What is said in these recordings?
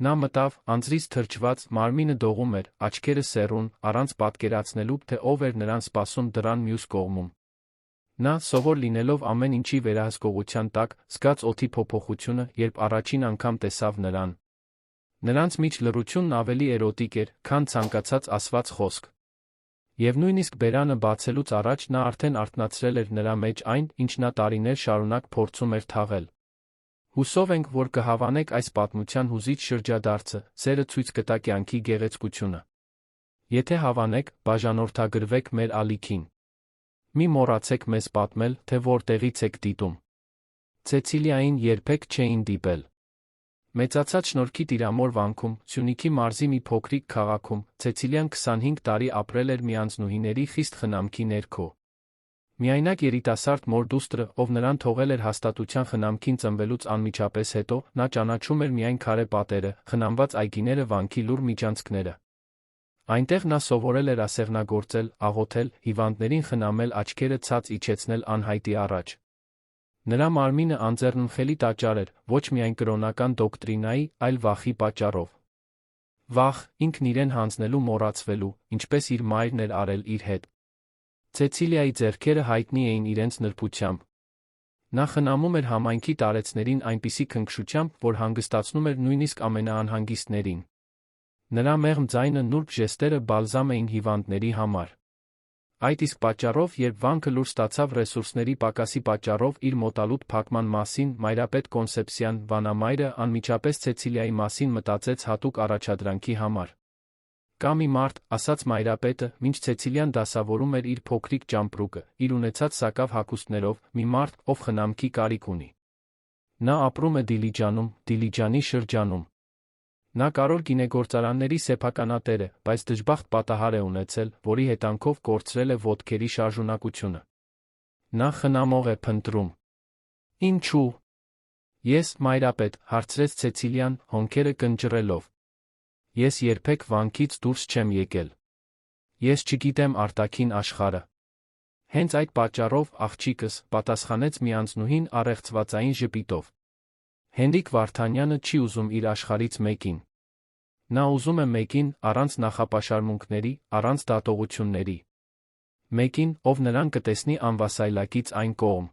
Նա մտավ, անձրից թրջված, մարմինը դողում էր, աչքերը սեռուն, առանց պատկերացնելու, թե ով էր նրան սպասում դռան մյուս կողմում։ Նա, սովոր լինելով ամեն ինչի վերահսկողության տակ, զգաց օդի փոփոխությունը, երբ առաջին անգամ տեսավ նրան։ Նրանց միջ լռությունն ավելի էրոտիկ էր, քան ցանկացած ասված խոսք։ Եվ նույնիսկ բերանը բացելուց առաջ նա արդեն արթնացրել էր նրա մեջ այն, ինչ նա տարիներ շարունակ փորձում էր թաղել։ Հուսով ենք, որ կհավանեք այս պատմության հուզիչ շրջադարձը, սերը ցույց կտա կյանքի գեղեցկությունը։ Եթե հավանեք, բաժանորդագրվեք մեր ալիքին։ Մի մոռացեք մեզ պատմել, թե որտեղից եք դիտում։ Ցեցիլիային երբեք չէին դիպել։ Մեծացած շնորհքի Տիրամոր վանքում, Սյունիքի մարզի մի փոքրիկ քաղաքում, Ցեցիլիան 25 տարի ապրել էր մի անձնուհիների խիստ խնամքի ներքո։ Միայնակ երիտասարդ մոր դուստրը, ով նրան թողել էր հաստատության խնամքին ծնվելուց անմիջապես հետո, նա ճանաչում էր միայն քարե պատերը, խնամված այգիները, վանքի լուռ միջանցքները։ Այնտեղ նա սովորել էր ասեղնագործել, աղոթել, հիվանդներին խնամել, աչքերը ցած իջեցնել անհայտի առաջ։ Նրա մարմինը անձեռնմխելի տաճար էր, ոչ միայն կրոնական դոկտրինայի, այլ վախի պատճառով։ Վախ, ինքն իրեն հանձնելու մոռացվելու, ինչպես իր մայրն էր արել իր հետ։ Ցեցիլիայի ձեռքերը հայտնի էին իրենց նրբությամբ։ Նա խնամում էր համայնքի տարեցներին այնպիսի քնքշությամբ, որ հանգստացնում էր նույնիսկ ամենաանհանգիստներին։ Նրա մեղմ ձայնը, նուրբ ժեստերը բալզամ էին հիվանդների համար։ Այդ իսկ պատճառով, երբ վանքը լուր ստացավ ռեսուրսների պակասի պատճառով իր մոտալուտ փակման մասին, մայրապետ Կոնսեպսիան, վանամայրը, անմիջապես Ցեցիլիայի մասին մտածեց հատուկ առաջադրանքի համար։ Կա մի մարդ, ասաց մայրապետը, մինչ Ցեցիլիան դասավորում էր իր փոքրիկ ճամպրուկը, իր ունեցած սակավ հագուստներով, մի մարդ, ով խնամքի կարիք ունի։ Նա ապրում է Դիլիջանում, Դիլիջանի շրջանում։ Նա կարևոր գինեգործարանների սեփականատեր է, բայց դժբախտ պատահար է ունեցել, որի հետանքով կորցրել է ոտքերի շարժունակությունը։ Նա խնամող է փնտրում։ Ինչու՞։ Ես, մայրապետ, հարցրեց Ցեցիլիան, հոնքերը կնճռելով։ Ես երբեք վանքից դուրս չեմ եկել։ Ես չգիտեմ արտաքին աշխարհը։ Հենց այդ պատճառով, աղջիկս, պատասխանեց մի անձնուհին առեղծվածային ժպիտով։ Հենրիկ Վարդանյանը չի ուզում իր աշխարհից մեկին։ Նա ուզում է մեկին, առանց նախապաշարմունքների, առանց դատողությունների։ Մեկին, ով նրան կտեսնի անվասայլակից այն կողմ։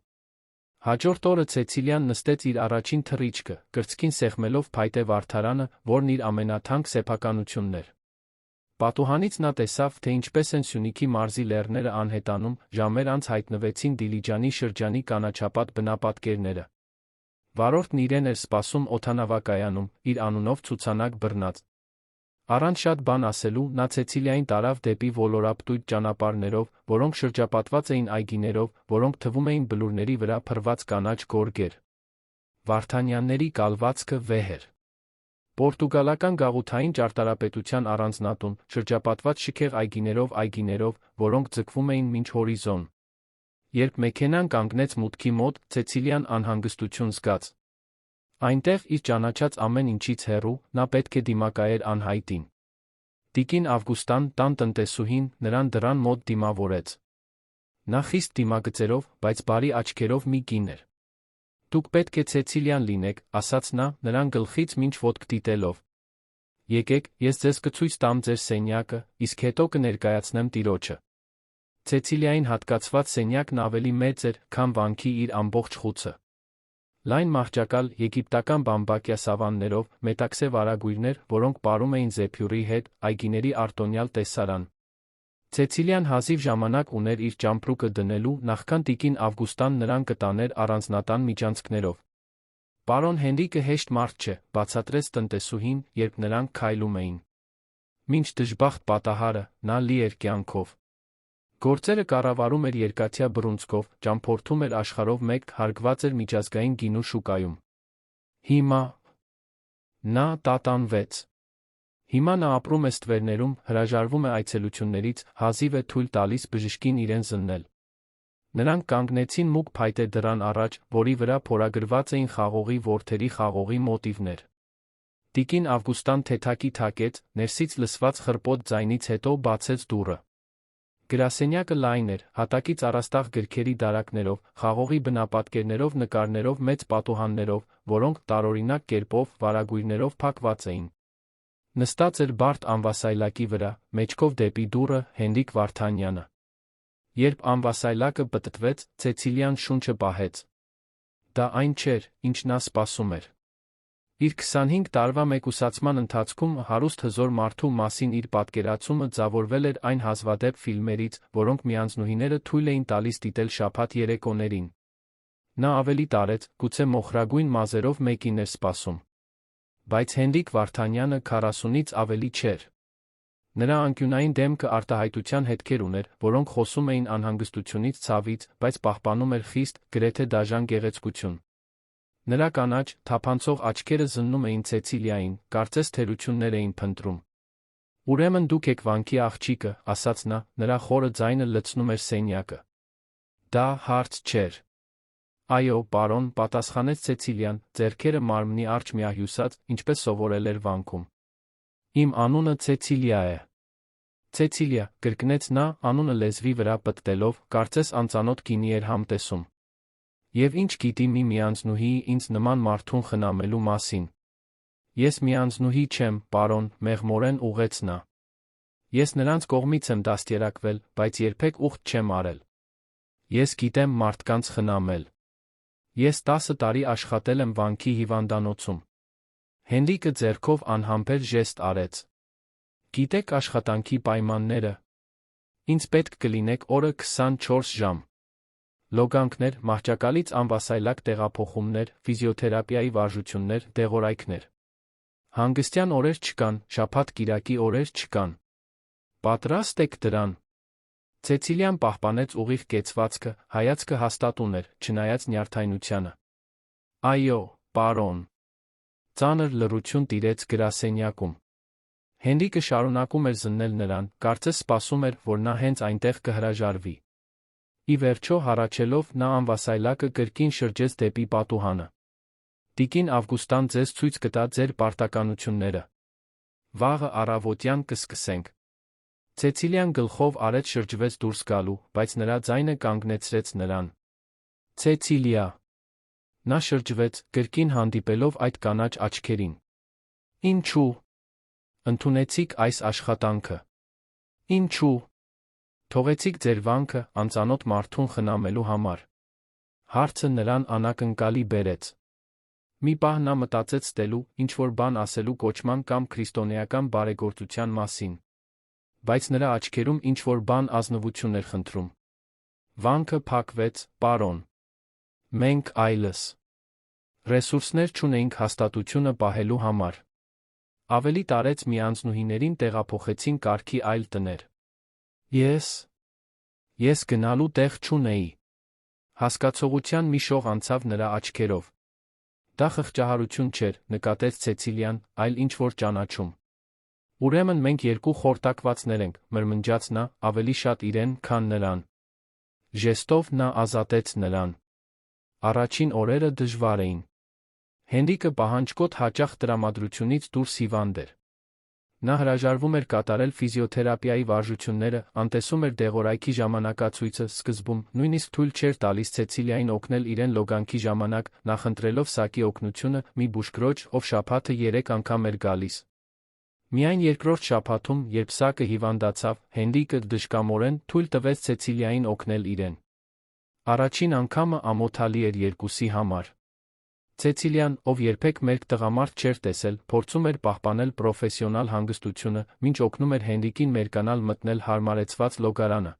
Հաջորդ օրը Ցեցիլիան նստեց իր առաջին թռիչքը, կրծքին սեղմելով փայտե վարդարանը, որն իր ամենաթանկ սեփականությունն էր։ Պատուհանից նա տեսավ, թե ինչպես են Սյունիքի մարզի լեռները անհետանում, ժամեր անց հայտնվեցին Դիլիջանի շրջանի կանաչապատ բնապատկերները։ Վարորդն իրեն էր սպասում օդանավակայանում, իր անունով ցուցանակ բռնած։ Առանց շատ բան ասելու, նա Ցեցիլիային տարավ դեպի ոլորապտույտ ճանապարհներով, որոնք շրջապատված էին այգիներով, որոնք թվում էին բլուրների վրա փռված կանաչ գորգեր։ Վարդանյանների կալվածքը վեհ էր։ Պորտուգալական գաղութային ճարտարապետության առանձնատուն, շրջապատված շքեղ այգիներով, որոնք ձգվում էին մինչ հորիզոն։ Երբ մեքենան կանգնեց մուտքի մոտ, Ցեցիլիան անհանգստություն զգաց։ Այնտեղ, իր ճանաչած ամեն ինչից հեռու, նա պետք է դիմակայեր անհայտին։ Տիկին Ավգուստան, տան տնտեսուհին, նրան դռան մոտ դիմավորեց։ Նա խիստ դիմագծերով, բայց բարի աչքերով մի կին էր։ Դուք պետք է Ցեցիլիան լինեք, ասաց նա, նրան գլխից մինչ ոտք դիտելով։ Եկեք, ես ձեզ կցույց տամ ձեր սենյակը, իսկ հետո կներկայացնեմ տիրոջը։ Ցեցիլիային հատկացված սենյակն ավելի մեծ էր, քան վանքի իր ամբողջ խուցը։ Լայն մահճակալ, եգիպտական բամբակյա սավաններով, մետաքսե վարագույրներ, որոնք պարում էին զեփյուռի հետ, այգիների արտոնյալ տեսարան։ Ցեցիլիան հազիվ ժամանակ ուներ իր ճամպրուկը դնելու, նախքան տիկին Ավգուստան նրան կտաներ առանձնատան միջանցքներով։ Պարոն Հենրիկը հեշտ մարդ չէ, բացատրեց տնտեսուհին, երբ նրանք քայլում էին։ Մինչ դժբախտ պատահարը, նա լի էր կյանքով։ Գործերը կառավարում էր երկաթյա բռունցքով, ճամփորդում էր աշխարհով մեկ, հարգված էր միջազգային գինու շուկայում։ Հիմա նա տատանվեց։ Հիմա նա ապրում է ստվերներում, հրաժարվում է այցելություններից, հազիվ է թույլ տալիս բժշկին իրեն զննել։ Նրանք կանգնեցին մուգ փայտե դռան առաջ, որի վրա փորագրված էին խաղողի ворթերի խաղողի մոտիվներ։ Տիկին Ավգուստան թեթակի թակեց, ներսից լսված խռպոտ ձայնից հետո բացեց դուռը։ Գրասենյակը լայն էր, հատակից առաստաղ գրքերի դարակներով, խաղողի բնապատկերներով, նկարներով, մեծ պատուհաններով, որոնք տարօրինակ կերպով, վարագույրներով փակված էին։ Նստած էր բարդ անվասայլակի վրա, մեջքով դեպի դուռը, Հենրիկ Վարդանյանը։ Երբ անվասայլակը պտտվեց, Ցեցիլիան շունչը պահեց։ Դա այն չէր, ինչ նա սպասում էր։ Իր 25 տարվա մեկուսացման ընթացքում հարուստ հզոր մարդու մասին իր պատկերացումը ձևավորվել էր այն հազվադեպ ֆիլմերից, որոնք միանձնուհիները թույլ էին տալիս դիտել շաբաթ երեկոներին։ Նա ավելի տարեց, գուցե մոխրագույն մազերով մեկին էր սպասում։ Բայց Հենրիկ Վարդանյանը 40-ից ավելի չէր։ Նրա անկյունային դեմքը արտահայտության հետքեր ուներ, որոնք խոսում էին անհանգստությունից, ցավից, բայց պահպանում էր խիստ, գրեթե դաժան գեղեցկություն։ Նրա կանաչ, թափանցող աչքերը զննում էին Ցեցիլիային, կարծես թերություններ էին փնտրում։ «Ուրեմն դուք եք վանքի աղջիկը», ասաց նա, նրա խորը ձայնը լցնում էր սենյակը։ Դա հարց չէր։ «Այո, պարոն», պատասխանեց Ցեցիլիան, ձեռքերը մարմնի առջ միահյուսած, ինչպես սովորել էր վանքում։ «Իմ անունը Ցեցիլիա է»։ Ցեցիլիա, կրկնեց նա, անունը լեզվի վրա պտտելով, կարծես անծանոթ գինի էր համտեսում։ Եվ ինչ գիտի մի միանձնուհի ինձ նման մարդուն խնամելու մասին։ Ես միանձնուհի չեմ, պարոն, մեղմորեն ուղղեց նա։ Ես նրանց կողմից եմ դաստիարակվել, բայց երբեք ուխտ չեմ արել։ Ես գիտեմ մարդկանց խնամել։ Ես 10 տարի աշխատել եմ վանքի հիվանդանոցում։ Հենրիկը ձեռքով անհամբեր ժեստ արեց։ Գիտեք աշխատանքի պայմանները։ Ինձ պետք կլինեք օրը 24 ժամ։ Լոգանքներ, մահճակալից անվասայլակ տեղափոխումներ, ֆիզիոթերապիայի վարժություններ, դեղորայքներ։ Հանգստյան օրեր չկան, շաբաթ-կիրակի օրեր չկան։ Պատրաստ եք դրան։ Ցեցիլիան պահպանեց ուղիղ կեցվածքը, հայացքը հաստատուն էր, չնայած նյարդայնությանը։ Այո, պարոն։ Ծանր լռություն տիրեց գրասենյակում։ Հենրիկը շարունակում էր զննել նրան, կարծես սպասում էր, որ նա հենց այնտեղ կհրաժարվի։ Ի վերջո հառաչելով, նա անվասայլակը կրկին շրջեց դեպի պատուհանը։ Տիկին Ավգուստան ձեզ ցույց կտա ձեր պարտականությունները։ Վաղը առավոտյան կսկսենք։ Ցեցիլիան գլխով արեց շրջվեց դուրս գալու, բայց նրա ձայնը կանգնեցրեց նրան։ Ցեցիլիա։ Նա շրջվեց, կրկին հանդիպելով այդ կանաչ աչքերին։ Ինչու։ Ընդունեցիք այս աշխատանքը։ Ինչու։ Թողեցիք ձեր վանքը, անծանոթ մարդուն խնամելու համար։ Հարցը նրան անակնկալի բերեց։ Մի պահ նա մտածեց ստելու, ինչ-որ բան ասելու կոչման կամ քրիստոնեական բարեգործության մասին։ Բայց նրա աչքերում ինչ-որ բան ազնվություն էր խնդրում։ Վանքը փակվեց, պարոն։ Մենք այլս ռեսուրսներ չունեինք հաստատությունը պահելու համար։ Ավելի տարեց միանձնուհիներին տեղափոխեցին կարգի այլ տներ։ Ես գնալու տեղ չունեի։ Հասկացողության մի շող անցավ նրա աչքերով։ Դա խղճահարություն չէր, նկատեց Ցեցիլիան, այլ ինչ-որ ճանաչում։ Ուրեմն մենք երկու խորտակվածներ ենք, մրմնջաց նա, ավելի շատ իրեն, քան նրան։ Ժեստով նա ազատեց նրան։ Առաջին օրերը դժվար էին։ Հենրիկը պահանջկոտ հաճախ տրամադրությունից դուրս հիվանդ էր։ Նա հրաժարվում էր կատարել ֆիզիոթերապիայի վարժությունները, անտեսում էր դեղորայքի ժամանակացույցը, սկզբում նույնիսկ թույլ չէր տալիս Ցեցիլիային օգնել իրեն լոգանքի ժամանակ, նախընտրելով Սակի օգնությունը, մի բուժքրոջ, ով շաբաթը 3 անգամ էր գալիս։ Միայն երկրորդ շաբաթում, երբ Սակը հիվանդացավ, Հենրիկը դժկամորեն թույլ տվեց Ցեցիլիային օգնել իրեն։ Առաջին անգամը ամոթալի էր երկուսի համար։ Ցեցիլիան, ով երբեք մերկ տղամարդ չէր տեսել, փորձում էր պահպանել պրոֆեսիոնալ հանգստությունը, մինչ օգնում էր Հենրիկին մերկանալ մտնել հարմարեցված լոգարանը։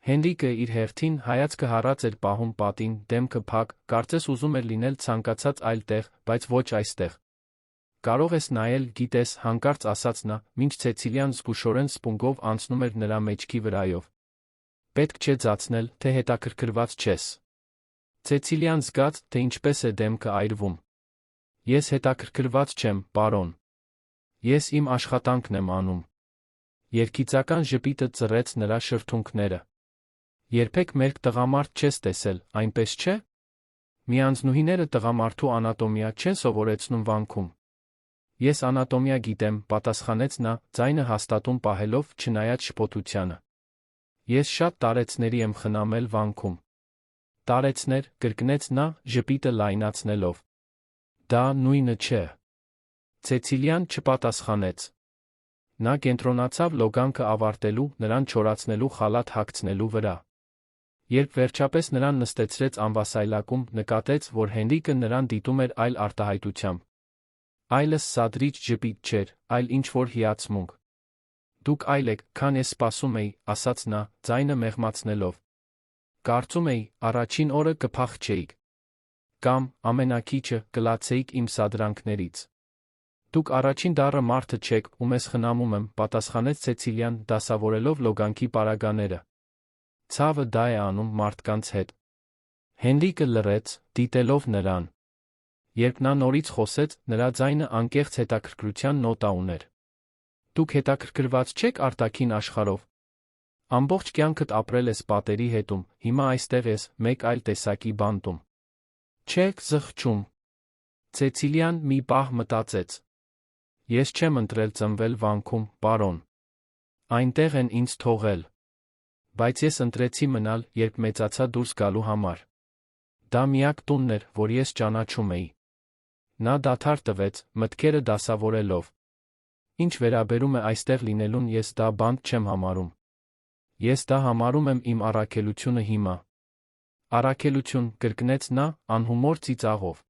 Հենրիկը իր հերթին հայացքը հառած էր պահում պատին, դեմքը փակ, կարծես ուզում էր լինել ցանկացած այլ տեղ, բայց ոչ այստեղ։ Կարող ես նայել, գիտես, հանկարծ ասաց նա, մինչ Ցեցիլիան զգուշորեն սպունգով անցնում էր նրա մեջքի վրայով։ Պետք չէ ձացնել, թե հետաքրքրված չես։ Ցեցիլիան զգաց, թե ինչպես է դեմքը այրվում։ Ես հետաքրքրված չեմ, պարոն։ Ես իմ աշխատանքն եմ անում։ Երգիծական ժպիտը ծռեց նրա շրթունքները։ Երբեք մերկ տղամարդ չես տեսել, այնպես չէ։ Միանձնուհիները տղամարդու անատոմիա չեն սովորեցնում վանքում։ Ես անատոմիա գիտեմ, պատասխանեց նա, ձայնը հաստատուն պահելով, չնայած շփոթությանը։ Ես շատ տարեցների եմ խնամել վանքում։ Տարեցներ, կրկնեց նա, ժպիտը լայնացնելով։ Դա նույնը չէ։ Ցեցիլիան չպատասխանեց։ Նա կենտրոնացավ լոգանքը ավարտելու, նրան չորացնելու խալաթ հագցնելու վրա։ Երբ վերջապես նրան նստեցրեց անվասայլակում, նկատեց, որ Հենրիկը նրան դիտում էր այլ արտահայտությամբ։ Այլս սադրիչ ժպիտ չէր, այլ ինչ-որ հիացմունք։ Դուք այլ եք, քան ես սպասում էի, ասաց նա, ձայնը մեղմացնելով։ Կարծում էի, առաջին օրը կփախչեիք։ Կամ, ամենաքիչը, կլացեիք իմ սադրանքներից։ Դուք առաջին դառը մարդը չեք, ում ես խնամում եմ, պատասխանեց Ցեցիլիան, դասավորելով լոգանքի պարագաները։ Ցավը դա է անում մարդկանց հետ։ Հենրիկը լռեց, դիտելով նրան։ Երբ նա նորից խոսեց, նրա ձայնը անկեղծ հետաքրքրության նոտա ուներ։ Դուք հետաքրքրված չեք արտաքին աշխարհով։ Ամբողջ կյանքդ ապրել ես պատերի հետում, հիմա այստեղ ես, մեկ այլ տեսակի բանտում։ Չեք զղջում։ Ցեցիլիան մի պահ մտածեց։ Ես չեմ ընտրել ծնվել վանքում, պարոն։ Այնտեղ են ինձ թողել։ Բայց ես ընտրեցի մնալ, երբ մեծացա դուրս գալու համար։ Դա միակ տունն էր, որ ես ճանաչում էի։ Նա դադար տվեց, մտքերը դասավորելով։ Ինչ վերաբերում է այստեղ լինելուն, ես դա բանտ չեմ համարում։ Ես դա համարում եմ իմ առաքելությունը հիմա։ Առաքելություն, կրկնեց նա, անհումոր ծիծաղով։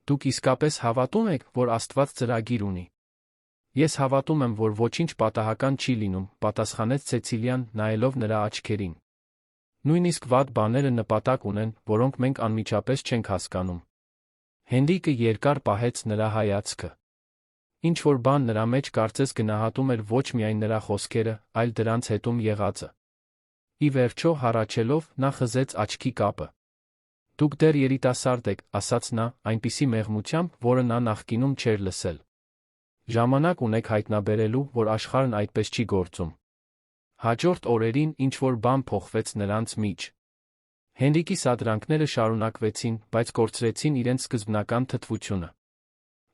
Դուք իսկապես հավատում եք, որ Աստված ծրագիր ունի։ Ես հավատում եմ, որ ոչինչ պատահական չի լինում, պատասխանեց Ցեցիլիան, նայելով նրա աչքերին։ Նույնիսկ վատ բաները նպատակ ունեն, որոնք մենք անմիջապես չենք հասկանում։ Հենրիկը երկար պահեց նրա հայացքը։ Ինչ-որ բան նրա մեջ կարծես գնահատում էր ոչ միայն նրա խոսքերը, այլ դրանց հետում եղածը։ Ի վերջո, հառաչելով, նա խզեց աչքի կապը։ Դուք դեռ երիտասարդ եք, ասաց նա, այնպիսի մեղմությամբ, որը նա նախկինում չէր լսել։ Ժամանակ ունեք հայտնաբերելու, որ աշխարհն այդպես չի գործում։ Հաջորդ օրերին ինչ-որ բան փոխվեց նրանց միջ։ Հենրիկի սադրանքները շարունակվեցին, բայց կորցրեցին իրենց սկզբնական թթվությունը։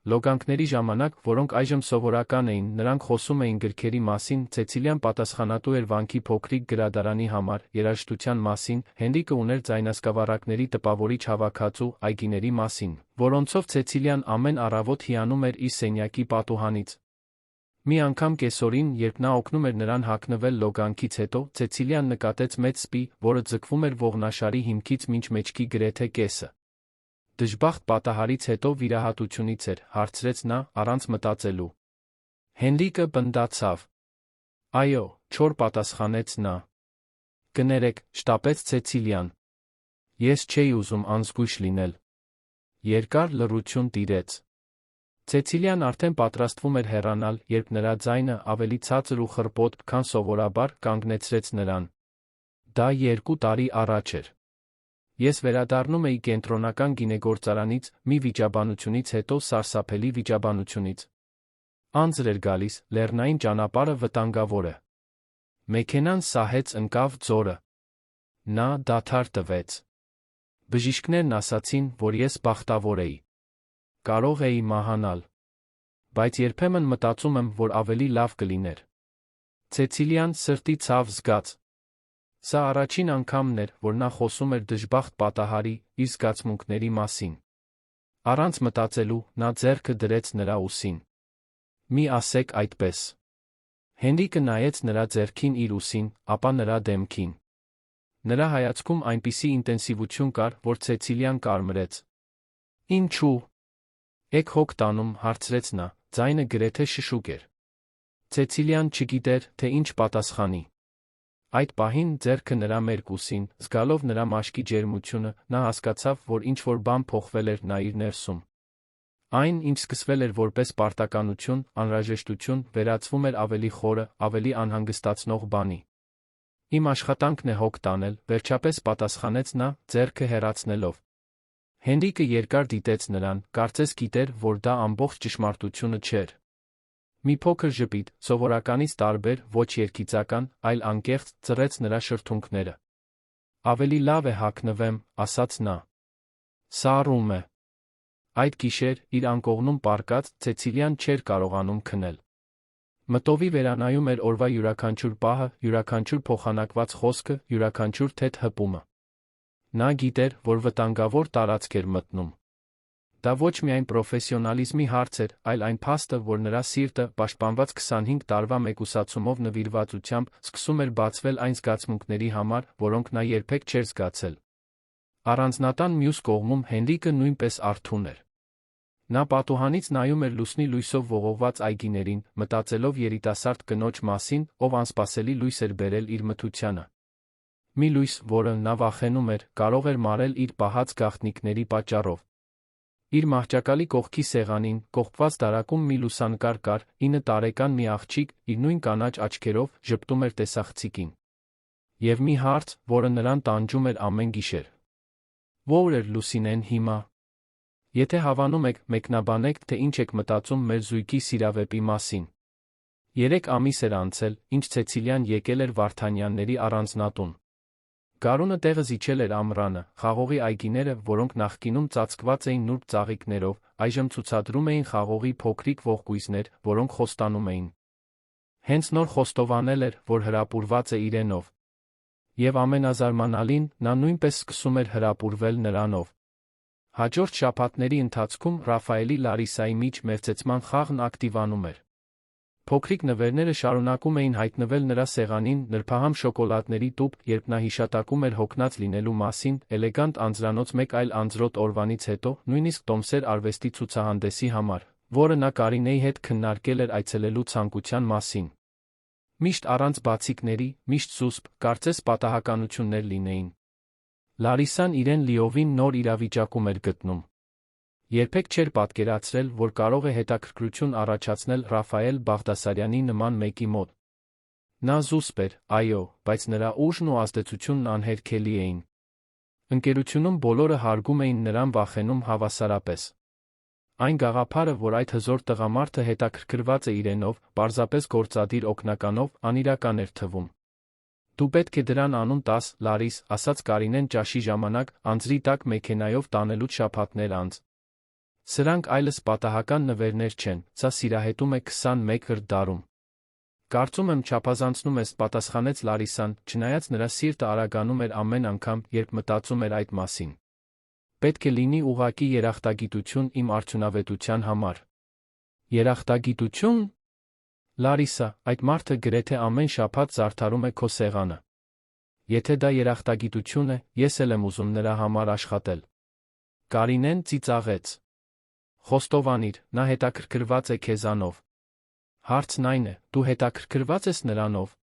Լոգանքների ժամանակ, որոնք այժմ սովորական էին, նրանք խոսում էին գրքերի մասին, Ցեցիլիան պատասխանատու էր վանքի փոքրիկ գրադարանի համար, երաժշտության մասին, Հենրիկը ուներ ձայնասկավառակների տպավորիչ հավաքածու, այգիների մասին, որոնցով Ցեցիլիան ամեն առավոտ հիանում էր իր սենյակի պատուհանից։ Մի անգամ կեսօրին, երբ նա օգնում էր նրան հագնվել լոգանքից հետո, Ցեցիլիան նկատեց մեծ սպի, որը ձգվում էր ողնաշարի հիմքից մինչ մեջքի գրեթե կեսը։ Դժբախտ պատահարից հետո վիրահատությունից էր, հարցրեց նա, առանց մտածելու։ Հենրիկը պնդացավ։ Այո, չոր պատասխանեց նա։ Կներեք, շտապեց Ցեցիլիան։ Ես չէի ուզում անզգույշ լինել։ Երկար լռություն տիրեց։ Ցեցիլիան արդեն պատրաստվում էր հեռանալ, երբ նրա ձայնը, ավելի ցածր ու խռպոտ, քան սովորաբար, կանգնեցրեց նրան։ Դա 2 տարի առաջ էր։ Ես վերադառնում էի կենտրոնական գինեգործարանից, մի վիճաբանությունից հետո սարսափելի վիճաբանությունից։ Անձր էր գալիս, լեռնային ճանապարհը վտանգավոր է։ Մեքենան սահեց ընկավ ձորը։ Նա դադար տվեց։ Բժիշկներն ասացին, որ ես բախտավոր էի։ Կարող էի մահանալ։ Բայց երբեմն մտածում եմ, որ ավելի լավ կլիներ։ Ցեցիլիան սրտի ցավ զգաց։ Սա առաջին անգամն էր, որ նա խոսում էր դժբախտ պատահարի, իր զգացմունքների մասին։ Առանց մտածելու, նա ձեռքը դրեց նրա ուսին։ Մի ասեք այդպես։ Հենրիկը նայեց նրա ձեռքին իր ուսին, ապա նրա դեմքին։ Նրա հայացքում այնպիսի ինտենսիվություն կար, որ Ցեցիլիան կարմրեց։ Ինչու՞։ Եք հոգ տանում, հարցրեց նա, ձայնը գրեթե շշուկ էր։ Ցեցիլիան չգիտեր, թե ինչ պատասխանի։ Այդ պահին ձեռքը նրա մերկ ուսին, զգալով նրա մաշկի ջերմությունը, նա հասկացավ, որ ինչ-որ բան փոխվել էր նա իր ներսում։ Այն, ինչ սկսվել էր որպես պարտականություն, անհրաժեշտություն, վերածվում էր ավելի խորը, ավելի անհանգստացնող բանի։ Իմ աշխատանքն է հոգ տանել, վերջապես պատասխանեց նա, ձեռքը հեռացնելով։ Հենրիկը երկար դիտեց նրան, կարծես գիտեր, որ դա ամբողջ ճշմարտությունը չէր։ Մի փոքր ժպիտ, սովորականից տարբեր, ոչ երգիծական, այլ անկեղծ, ծռեց նրա շրթունքները։ Ավելի լավ է հագնվեմ, ասաց նա։ Սա առում է։ Այդ գիշեր, իր անկողնում պառկած, Ցեցիլիան չէր կարողանում քնել։ Մտովի վերանայում էր օրվա յուրաքանչյուր պահը, յուրաքանչյուր փոխանակված խոսքը, յուրաքանչյուր թեթ հպումը։ Նա գիտեր, որ վտանգավոր տարածք էր մտնում։ Դա ոչ միայն պրոֆեսիոնալիզմի հարց էր, այլ այն փաստը, որ նրա սիրտը, պաշտպանված 25 տարվա մեկուսացումով նվիրվածությամբ, սկսում էր բացվել այն զգացմունքների համար, որոնք նա երբեք չէր զգացել։ Առանձնատան մյուս կողմում Հենրիկը նույնպես արթուն էր։ Նա պատուհանից նայում էր լուսնի լույսով ողողված այգիներին, մտածելով երիտասարդ կնոջ մասին, ով անսպասելի լույս էր բերել իր մթությանը։ Մի լույս, որը, նա վախենում էր, կարող էր մարել իր պահած գաղտնիքների պատճառով։ Իր մահճակալի կողքի սեղանին, կողպված դարակում մի լուսանկար կար, 9 տարեկան մի աղջիկ, իր նույն կանաչ աչքերով, ժպտում էր տեսախցիկին։ Եվ մի հարց, որը նրան տանջում էր ամեն գիշեր. Ո՞ր էր Լուսինեն հիմա։ Եթե հավանում եք, մեկնաբանեք, թե ինչ եք մտածում մեր զույգի սիրավեպի մասին։ 3 ամիս էր անցել, ինչ Ցեցիլիան եկել էր Վարդանյանների առանձնատուն։ Գարունը տեղը զիջել էր ամռանը, խաղողի այգիները, որոնք նախկինում ծածկված էին նուրբ ծաղիկներով, այժմ ցուցադրում էին խաղողի փոքրիկ ողկույզներ, որոնք խոստանում էին։ Հենց նոր խոստովանել էր, որ հրապուրված է իրենով։ Եվ ամենազարմանալին, նա նույնպես սկսում էր հրապուրվել նրանով։ Հաջորդ շաբաթների ընթացքում Ռաֆայելի Լարիսայի միջ մերձեցման խաղն ակտիվանում էր։ Փոքրիկ նվերները շարունակում էին հայտնվել նրա սեղանին, նրբահամ շոկոլադների տուփ, երբ նա հիշատակում էր հոգնած լինելու մասին, էլեգանտ անձրանոց մեկ այլ անձրոտ օրվանից հետո, նույնիսկ տոմսեր արվեստի ցուցահանդեսի համար, որը նա Կարինեի հետ քննարկել էր այցելելու ցանկության մասին։ Միշտ առանց բացիկների, միշտ զուսպ, կարծես պատահականություններ լինեին։ Լարիսան իրեն լիովին նոր իրավիճակում էր գտնում։ Երբեք չէր պատկերացրել, որ կարող է հետաքրքրություն առաջացնել Ռաֆայել Բաղդասարյանի նման մեկի մոտ։ Նա զուսպ էր, այո, բայց նրա ուժն ու ազդեցությունն անհերքելի էին։ Ընկերությունում բոլորը հարգում էին նրան, վախենում հավասարապես։ Այն գաղափարը, որ այդ հզոր տղամարդը հետաքրքրված է իրենով, պարզապես գործադիր օգնականով, անիրական էր թվում։ Դու պետք է դրան անուն տաս, Լարիս, ասաց Կարինեն ճաշի ժամանակ, անձրի տակ մեքենայով տանելուց շաբաթներ անց։ Սրանք այլս պատահական նվերներ չեն, սա սիրահետում է 21-րդ դարում։ Կարծում եմ չափազանցնում ես, պատասխանեց Լարիսան, չնայած նրա սիրտը արագանում էր ամեն անգամ, երբ մտածում էր այդ մասին։ Պետք է լինի ուղղակի երախտագիտություն իմ արդյունավետության համար։ Երախտագիտություն։ Լարիսա, այդ մարդը գրեթե ամեն շաբաթ զարդարում է քո սեղանը։ Եթե դա երախտագիտություն է, ես էլ եմ ուզում նրա համար աշխատել։ Կարինեն ծիծաղեց։ Խոստովանիր, նա հետաքրքրված է քեզանով։ Հարցն այն է, դու հետաքրքրված ես նրանով։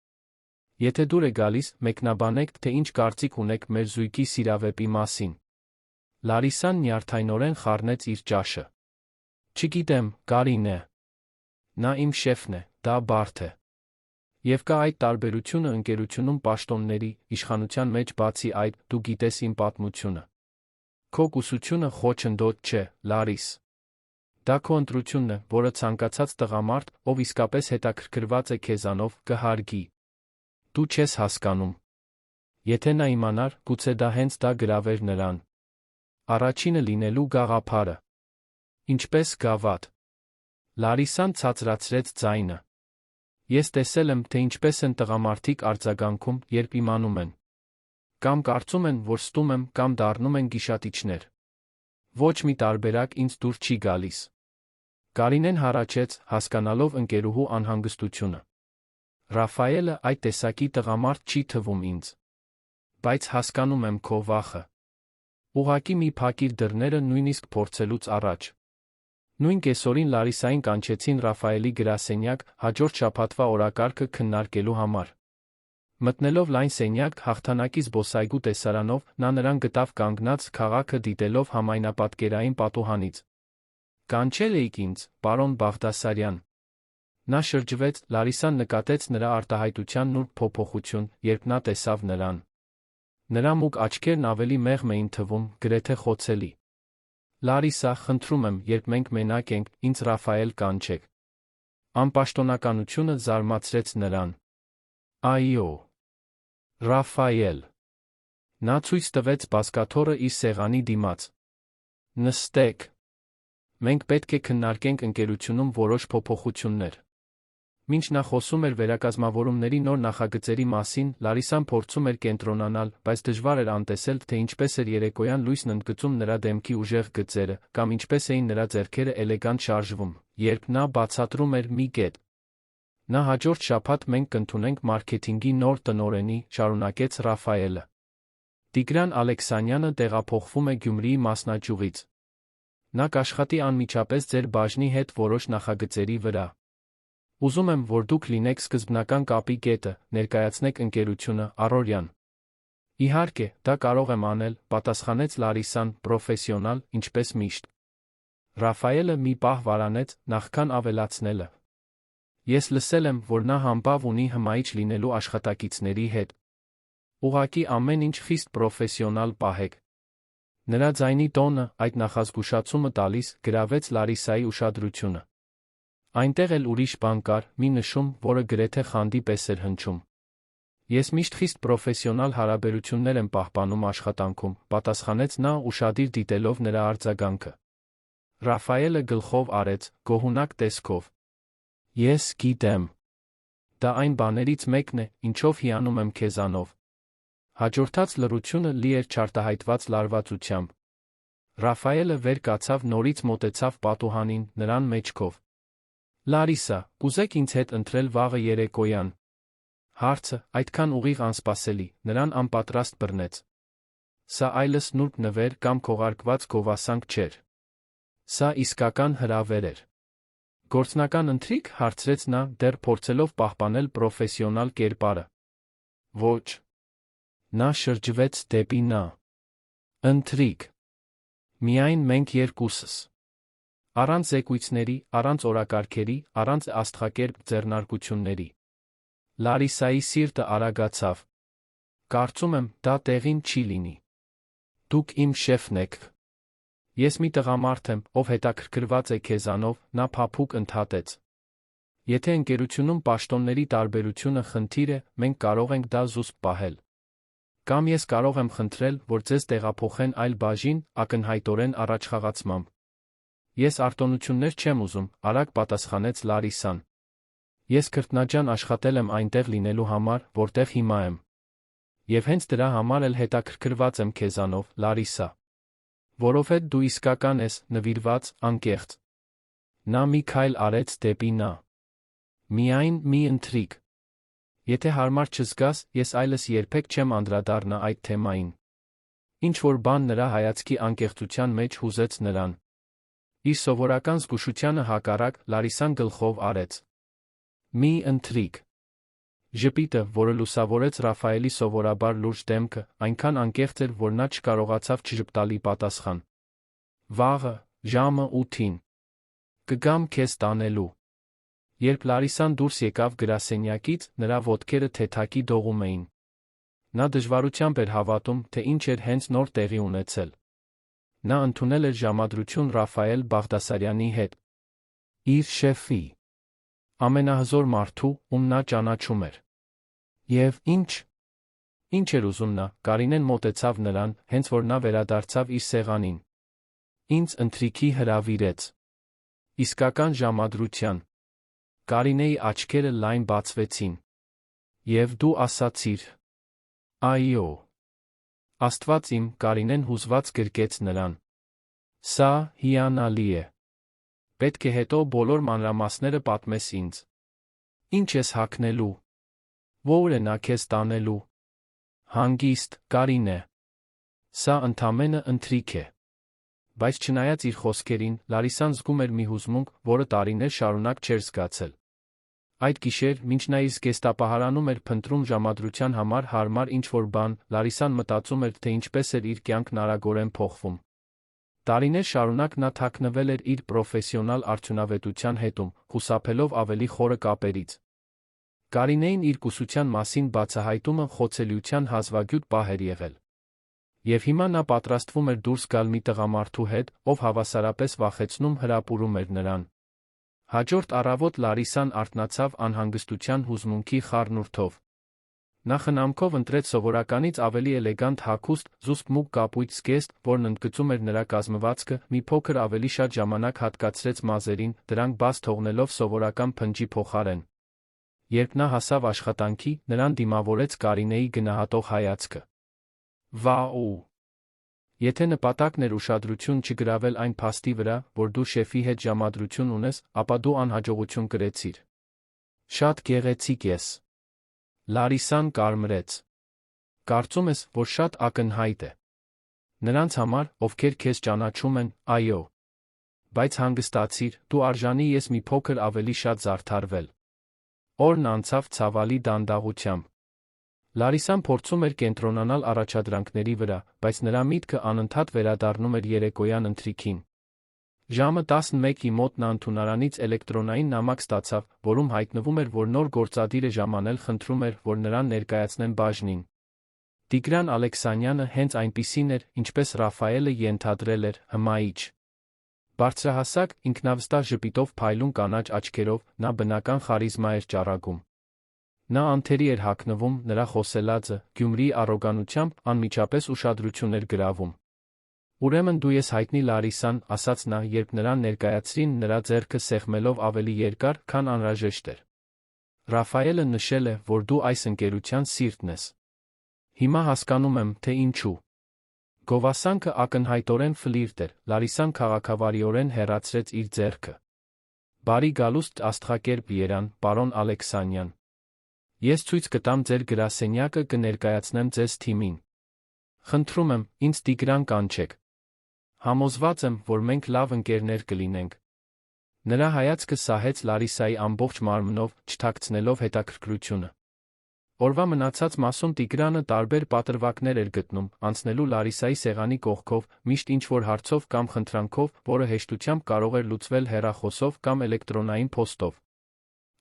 Եթե դուր է գալիս, մեկնաբանեք, թե ինչ կարծիք ունեք մեր զույգի սիրավեպի մասին։ Լարիսան նյարդայնորեն խառնեց իր ճաշը։ Չգիտեմ, Կարինե։ Նա իմ շեֆն է, դա բարդ է։ Եվ կա այդ տարբերությունը ընկերությունում պաշտոնների, իշխանության մեջ, բացի այդ, դու գիտես իմ պատմությունը։ Քո կուսությունը խոչընդոտ չէ, Լարիս։ Դա քո ընտրությունն է, որը ցանկացած տղամարդ, ով իսկապես հետաքրքրված է քեզանով, կհարգի։ Դու չես հասկանում։ Եթե նա իմանար, գուցե դա հենց դա գրավեր նրան։ Առաջինը լինելու գաղափարը։ Ինչպես գավաթ։ Լարիսան ցածրացրեց ձայնը։ Ես տեսել եմ, թե ինչպես են տղամարդիկ արձագանքում, երբ իմանում են։ Կամ կարծում են, որ ստում եմ, կամ դառնում են գիշատիչներ։ Ոչ մի տարբերակ ինձ դուր չի գալիս։ Կարինեն հառաչեց, հասկանալով ընկերուհու անհանգստությունը։ Ռաֆայելը այդ տեսակի տղամարդ չի թվում ինձ։ Բայց հասկանում եմ քո վախը։ Ուղղակի մի փակիր դռները նույնիսկ փորձելուց առաջ։ Նույն կեսօրին Լարիսային կանչեցին Ռաֆայելի գրասենյակ, հաջորդ շաբաթվա օրակարգը քննարկելու համար։ Մտնելով լայն սենյակ, հաղթանակի զբոսայգու տեսարանով, նա նրան գտավ կանգնած, քաղաքը դիտելով համայնապատկերային պատուհանից։ Կանչել էիք ինձ, պարոն Բաղդասարյան։ Նա շրջվեց, Լարիսան նկատեց նրա արտահայտության նուրբ փոփոխություն, երբ նա տեսավ նրան։ Նրա մուգ աչքերն ավելի մեղմ էին թվում, գրեթե խոցելի։ Լարիսա, խնդրում եմ, երբ մենք մենակ ենք, ինձ Ռաֆայել կանչեք։ Անպաշտոնականությունը զարմացրեց նրան։ Այո։ Ռաֆայել։ Նա ցույց տվեց բազկաթոռը իր սեղանի դիմաց։ Նստեք։ Մենք պետք է քննարկենք ընկերությունում որոշ փոփոխություններ։ Մինչ նա խոսում էր վերակազմավորումների նոր նախագծերի մասին, Լարիսան փորձում էր կենտրոնանալ, բայց դժվար էր անտեսել, թե ինչպես էր երեկոյան լույսն ընդգծում նրա դեմքի ուժեղ գծերը, կամ ինչպես էին նրա ձեռքերը էլեգանտ շարժվում, երբ նա բացատրում էր մի կետ։ Նա հաջորդ շաբաթ մենք կընդունենք մարքեթինգի նոր տնօրենի, շարունակեց Ռաֆայելը։ Տիգրան Ալեքսանյանը տեղափոխվում է Գյումրիի մասնաճյուղից։ Նա կաշխատի անմիջապես ձեր բաժնի հետ որոշ նախագծերի վրա։ Ուզում եմ, որ դուք լինեք սկզբնական կապի կետը, ներկայացնեք ընկերությունը, առօրյան։ Իհարկե, դա կարող եմ անել, պատասխանեց Լարիսան, պրոֆեսիոնալ, ինչպես միշտ։ Ռաֆայելը մի պահ վարանեց, նախքան ավելացնելը։ Ես լսել եմ, որ նա համբավ ունի հմայիչ լինելու աշխատակիցների հետ։ Ուղղակի ամեն ինչ խիստ պրոֆեսիոնալ պահեք։ Նրա ձայնի տոնը, այդ նախազգուշացումը տալիս, գրավեց Լարիսայի ուշադրությունը։ Այնտեղ էլ ուրիշ բան կար, մի նշում, որը գրեթե խանդի պես էր հնչում։ Ես միշտ խիստ պրոֆեսիոնալ հարաբերություններ եմ պահպանում աշխատանքում, պատասխանեց նա ուշադիր դիտելով նրա արձագանքը։ Ռաֆայելը գլխով արեց, գոհունակ տեսքով։ Ես գիտեմ։ Դա այն բաներից մեկն է, ինչով հիանում եմ քեզանով։ Հաջորդած լռությունը լի էր չարտահայտված լարվածությամբ։ Ռաֆայելը վեր կացավ, նորից մոտեցավ պատուհանին, նրան մեջքով։ Լարիսա, կուզեք ինձ հետ ընթրել վաղը երեկոյան։ Հարցը, այդքան ուղիղ անսպասելի, նրան անպատրաստ բռնեց։ Սա այլս նուրբ նվեր կամ քողարկված գովասանք չէր։ Սա իսկական հրավեր էր։ Գործնական ընթրիք, հարցրեց նա, դեռ փորձելով պահպանել պրոֆեսիոնալ կերպարը։ Ոչ։ Նա շրջվեց դեպի նա։ Ընթրիք։ Միայն մենք երկուսս։ Առանց զեկույցների, առանց օրակարգերի, առանց աստղակերպ ձեռնարկությունների։ Լարիսայի սիրտը արագացավ։ Կարծում եմ, դա տեղին չի լինի։ Դուք իմ շեֆն եք։ Ես մի տղամարդ եմ, ով հետաքրքրված է քեզանով, նա փափուկ ընդհատեց։ Եթե ընկերությունում պաշտոնների տարբերությունը խնդիր է, մենք կարող ենք դա զուսպ պահել։ Կամ ես կարող եմ խնդրել, որ ձեզ տեղափոխեն այլ բաժին, ակնհայտորեն առաջխաղացմամբ։ Ես արտոնություններ չեմ ուզում, արագ պատասխանեց Լարիսան։ Ես քրտնաջան աշխատել եմ այնտեղ լինելու համար, որտեղ հիմա եմ։ Եվ հենց դրա համար էլ հետաքրքրված եմ քեզանով, Լարիսա։ Որովհետև դու իսկական ես, նվիրված, անկեղծ։ Նա մի քայլ արեց դեպի նա։ Միայն մի ընթրիք։ Եթե հարմար չզգաս, ես այլս երբեք չեմ անդրադառնա այդ թեմային։ Ինչ-որ բան նրա հայացքի անկեղծության մեջ հուզեց նրան։ Իր սովորական զգուշությանը հակառակ, Լարիսան գլխով արեց։ Մի ընթրիք։ Ժպիտը, որը լուսավորեց Ռաֆայելի սովորաբար լուրջ դեմքը, այնքան անկեղծ էր, որ նա չկարողացավ չժպտալի պատասխան։ Վաղը, ժամը 8-ին։ Կգամ քեզ տանելու։ Երբ Լարիսան դուրս եկավ գրասենյակից, նրա ոտքերը թեթակի դողում էին։ Նա դժվարությամբ էր հավատում, թե ինչ էր հենց նոր տեղի ունեցել։ Նա ընդունել էր ժամադրություն Ռաֆայել Բաղդասարյանի հետ։ Իր շեֆի։ Ամենահզոր մարդու, ում նա ճանաչում էր։ Եվ ինչ։ Ինչ էր ուզում նա, Կարինեն մոտեցավ նրան, հենց որ նա վերադարձավ իր սեղանին։ Ինձ ընթրիքի հրավիրեց։ Իսկական ժամադրության։ Կարինեի աչքերը լայն բացվեցին։ Եվ դու ասացիր։ Այո։ Աստված իմ, Կարինեն հուզված գրկեց նրան։ Սա հիանալի է։ Պետք է հետո բոլոր մանրամասները պատմես ինձ։ Ինչ ես հագնելու։ Ո՞ր է նա քեզ տանելու։ Հանգիստ, Կարինե։ Սա ընդամենը ընթրիք է։ Բայց չնայած իր խոսքերին, Լարիսան զգում էր մի հուզմունք, որը տարիներ շարունակ չէր զգացել։ Այդ գիշեր, մինչ նա իր զգեստապահարանում էր փնտրում ժամադրության համար հարմար ինչ-որ բան, Լարիսան մտածում էր, թե ինչպես էր իր կյանքն արագորեն փոխվում։ Տարիներ շարունակ նա թաքնվել էր իր պրոֆեսիոնալ արդյունավետության հետում, խուսափելով ավելի խորը կապերից։ Կարինեին իր կուսության մասին բացահայտումը խոցելիության հազվագյուտ պահ էր եղել։ Եվ հիմա նա պատրաստվում էր դուրս գալ մի տղամարդու հետ, ով հավասարապես վախեցնում հրապուրում էր նրան։ Հաջորդ առավոտ Լարիսան արթնացավ անհանգստության հուզմունքի խառնուրդով։ Նա խնամքով ընտրեց սովորականից ավելի էլեգանտ հագուստ, զուսպ մուգ կապույտ զգեստ, որն ընդգծում էր նրա կազմվածքը, մի փոքր ավելի շատ ժամանակ հատկացրեց մազերին, դրանք բաց թողնելով սովորական փնջի փոխարեն։ Երբ նա հասավ աշխատանքի, նրան դիմավորեց Կարինեի գնահատող հայացքը։ Վաու։ Եթե նպատակն էր ուշադրություն չգրավել այն փաստի վրա, որ դու շեֆի հետ ժամադրություն ունես, ապա դու անհաջողություն կրեցիր։ Շատ գեղեցիկ ես։ Լարիսան կարմրեց։ Կարծում ես, որ շատ ակնհայտ է։ Նրանց համար, ովքեր քեզ ճանաչում են, այո։ Բայց հանգստացիր, դու արժանի ես մի փոքր ավելի շատ զարդարվել։ Օրն անցավ ցավալի դանդաղությամբ։ Լարիսան փորձում էր կենտրոնանալ առաջադրանքների վրա, բայց նրա միտքը անընդհատ վերադառնում էր երեկոյան ընթրիքին։ Ժամը 11-ի մոտ նա ընդունարանից էլեկտրոնային նամակ ստացավ, որում հայտնվում էր, որ նոր գործադիրը ժամանել խնդրում էր, որ նրան ներկայացնեն բաժնին։ Տիգրան Ալեքսանյանը հենց այնպիսին էր, ինչպես Ռաֆայելը ենթադրել էր, հմայիչ։ Բարձրահասակ, ինքնավստահ ժպիտով փայլուն կանաչ աչքերով, նա բնական խարիզմա էր ճառագում։ Նա անթերի էր հագնվում, նրա խոսելածը, Գյումրիի առոգանությամբ, անմիջապես ուշադրություն էր գրավում։ Ուրեմն դու ես հայտնի Լարիսան, ասաց նա, երբ նրան ներկայացրին, նրա ձեռքը սեղմելով ավելի երկար, քան անհրաժեշտ էր։ Ռաֆայելը նշել է, որ դու այս ընկերության սիրտն ես։ Հիմա հասկանում եմ, թե ինչու։ Գովասանքը ակնհայտորեն ֆլիրտ էր, Լարիսան քաղաքավարիորեն հեռացրեց իր ձեռքը։ Բարի գալուստ աստղակերպ Երան, պարոն Ալեքսանյան։ Ես ցույց կտամ ձեր գրասենյակը, կներկայացնեմ ձեզ թիմին։ Խնդրում եմ, ինձ Տիգրան կանչեք։ Համոզված եմ, որ մենք լավ ընկերներ կլինենք։ Նրա հայացքը սահեց Լարիսայի ամբողջ մարմնով, չթաքցնելով հետաքրքրությունը։ Օրվա մնացած մասում Տիգրանը տարբեր պատրվակներ էր գտնում, անցնելու Լարիսայի սեղանի կողքով, միշտ ինչ-որ հարցով կամ խնդրանքով, որը հեշտությամբ կարող էր լուծվել հեռախոսով կամ էլեկտրոնային փոստով։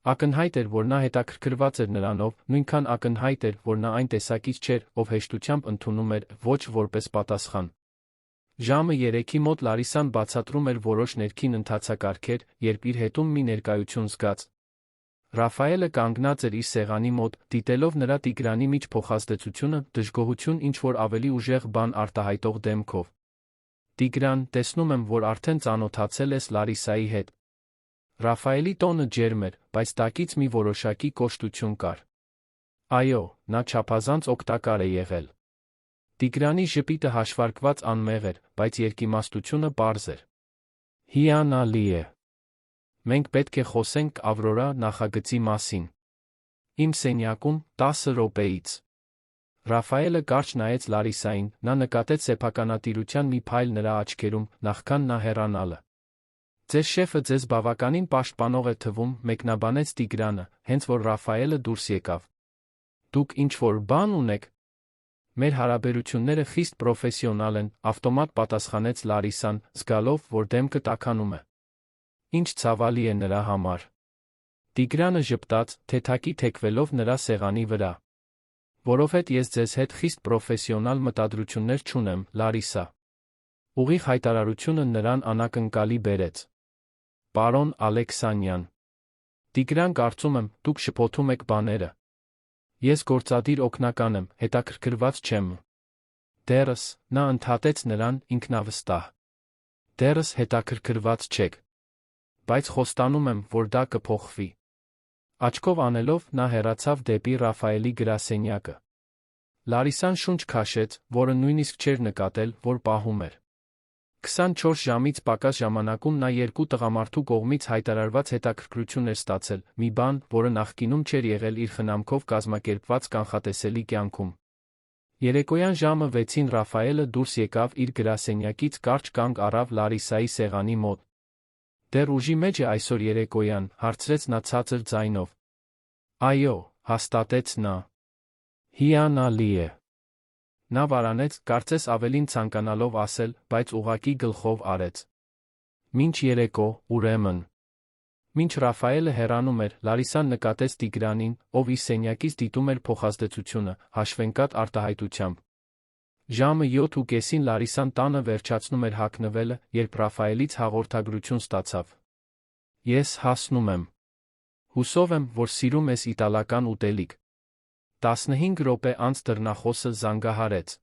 Ակնհայտ էր, որ նա հետաքրքրված էր նրանով, նույնքան ակնհայտ էր, որ նա այն տեսակից չէր, ով հեշտությամբ ընդունում էր ոչ որպես պատասխան։ Ժամը 3-ի մոտ Լարիսան բացատրում էր որոշ ներքին ընթացակարգեր, երբ իր հետում մի ներկայություն զգաց։ Ռաֆայելը կանգնած էր իր սեղանի մոտ, դիտելով նրա Տիգրանի միջ փոխազդեցությունը, դժգոհություն ինչ-որ ավելի ուժեղ բան արտահայտող դեմքով։ Տիգրան, տեսնում եմ, որ արդեն ծանոթացել ես Լարիսայի հետ։ Ռաֆայելի տոնը ջերմ էր, բայց տակից մի որոշակի կոշտություն կար։ Այո, նա չափազանց օգտակար է եղել։ Տիգրանի ժպիտը հաշվարկված անմեղ էր, բայց երկիմաստությունը պարզ էր։ Հիանալի է։ Մենք պետք է խոսենք Ավրորա նախագծի մասին։ Իմ սենյակում 10 րոպեից։ Ռաֆայելը կարճ նայեց Լարիսային, նա նկատեց սեփականատիրության մի փայլ նրա աչքերում, նախքան նա հեռանալը։ Ձեր շեֆը ձեզ բավականին պաշտպանող է թվում, մեկնաբանեց Տիգրանը, հենց որ Ռաֆայելը դուրս եկավ։ Դուք ինչ-որ բան ունեք։ Մեր հարաբերությունները խիստ պրոֆեսիոնալ են, ավտոմատ պատասխանեց Լարիսան, զգալով, որ դեմքը տաքանում է։ Ինչ ցավալի է նրա համար։ Տիգրանը ժպտաց, թեթակի թեքվելով նրա սեղանի վրա։ Որովհետև ես ձեզ հետ խիստ պրոֆեսիոնալ մտադրություններ չունեմ, Լարիսա։ Ուղիղ հայտարարությունը նրան անակնկալի բերեց։ Պարոն Ալեքսանյան։ Տիգրան, կարծում եմ, դուք շփոթում եք բաները։ Ես գործադիր օգնական եմ, հետաքրքրված չեմ։ Դեռս, նա ընդհատեց նրան, ինքնավստահ։ Դեռս հետաքրքրված չեք։ Բայց խոստանում եմ, որ դա կփոխվի։ Աչքով անելով նա հեռացավ դեպի Ռաֆայելի գրասենյակը։ Լարիսան շունչ քաշեց, որը նույնիսկ չէր նկատել, որ պահում էր։ 24 ժամից պակաս ժամանակում նա երկու տղամարդու կողմից հայտարարված հետաքրքրություն էր ստացել, մի բան, որը նախկինում չէր եղել իր խնամքով կազմակերպված կանխատեսելի կյանքում։ Երեկոյան ժամը 6-ին Ռաֆայելը դուրս եկավ իր գրասենյակից, կարճ կանգ առավ Լարիսայի սեղանի մոտ։ Դեռ ուժի մեջ է այսօր երեկոյան, հարցրեց նա ցածր ձայնով։ Այո, հաստատեց նա։ Հիանալի է։ Նա վարանեց, կարծես ավելին ցանկանալով ասել, բայց ուղղակի գլխով արեց։ Մինչ երեկո, ուրեմն։ Մինչ Ռաֆայելը հեռանում էր, Լարիսան նկատեց Տիգրանին, ով իր սենյակից դիտում էր փոխազդեցությունը, հաշվենկատ արտահայտությամբ։ Ժամը 7:30-ին Լարիսան տանը վերջացնում էր հագնվելը, երբ Ռաֆայելից հաղորդագրություն ստացավ։ Ես հասնում եմ։ Հուսով եմ, որ սիրում ես իտալական ուտելիք։ 15 րոպե անց դռնախոսը զանգահարեց։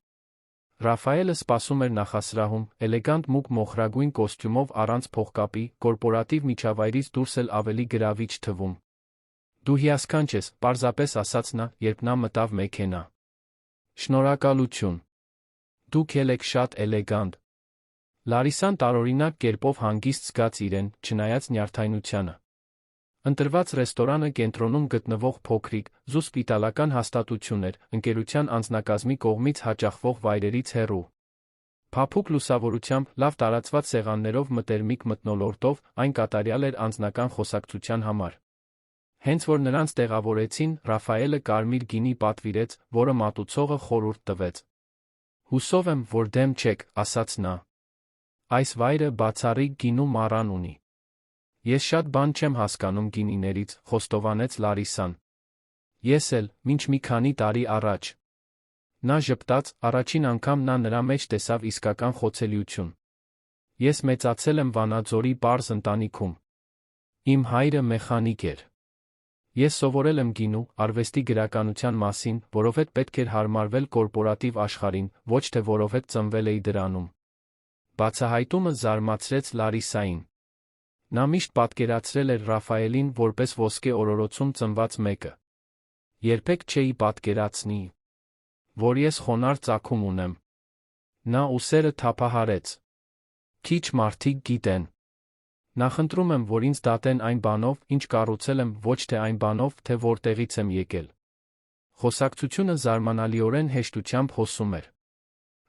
Ռաֆայելը սպասում էր նախասրահում, էլեգանտ մուգ մոխրագույն կոստյումով առանց փողկապի, կորպորատիվ միջավայրից դուրս էլ ավելի գրավիչ թվում։ Դու հիասքանչ ես, պարզապես ասաց նա, երբ նա մտավ մեքենա։ Շնորհակալություն։ Դուք եք շատ էլեգանտ։ Լարիսան տարօրինակ կերպով հանգիստ զգաց իրեն, չնայած նյարդայնությանը։ Ընտրված ռեստորանը կենտրոնում գտնվող փոքրիկ, զուսպ իտալական հաստատություն էր, ընկերության անձնակազմի կողմից հաճախվող վայրերից հեռու։ Փափուկ լուսավորությամբ, լավ տարածված սեղաններով մտերմիկ մթնոլորտով, այն կատարյալ էր անձնական խոսակցության համար։ Հենց որ նրանց տեղավորեցին, Ռաֆայելը կարմիր գինի պատվիրեց, որը մատուցողը խորհուրդ տվեց։ Հուսով եմ, որ դեմ չեք, ասաց նա։ Այս վայրը բացառիկ գինու մառան ունի։ Ես շատ բան չեմ հասկանում գինիներից, խոստովանեց Լարիսան։ Ես էլ, մինչ մի քանի տարի առաջ։ Նա ժպտաց, առաջին անգամ նա նրա մեջ տեսավ իսկական խոցելիություն։ Ես մեծացել եմ Վանաձորի պարզ ընտանիքում։ Իմ հայրը մեխանիկ էր։ Ես սովորել եմ գինու, արվեստի գրականության մասին, որովհետև պետք էր հարմարվել կորպորատիվ աշխարհին, ոչ թե որովհետև ծնվել էի դրանում։ Բացահայտումը զարմացրեց Լարիսային։ Նա միշտ պատկերացրել էր Ռաֆայելին որպես ոսկե օրորոցում ծնված մեկը։ Երբեք չէի պատկերացնի, որ ես խոնարհ ծագում ունեմ։ Նա ուսերը թափահարեց։ Քիչ մարդիկ գիտեն։ Նախընտրում եմ, որ ինձ դատեն այն բանով, ինչ կառուցել եմ, ոչ թե այն բանով, թե որտեղից եմ եկել։ Խոսակցությունը զարմանալիորեն հեշտությամբ հոսում էր։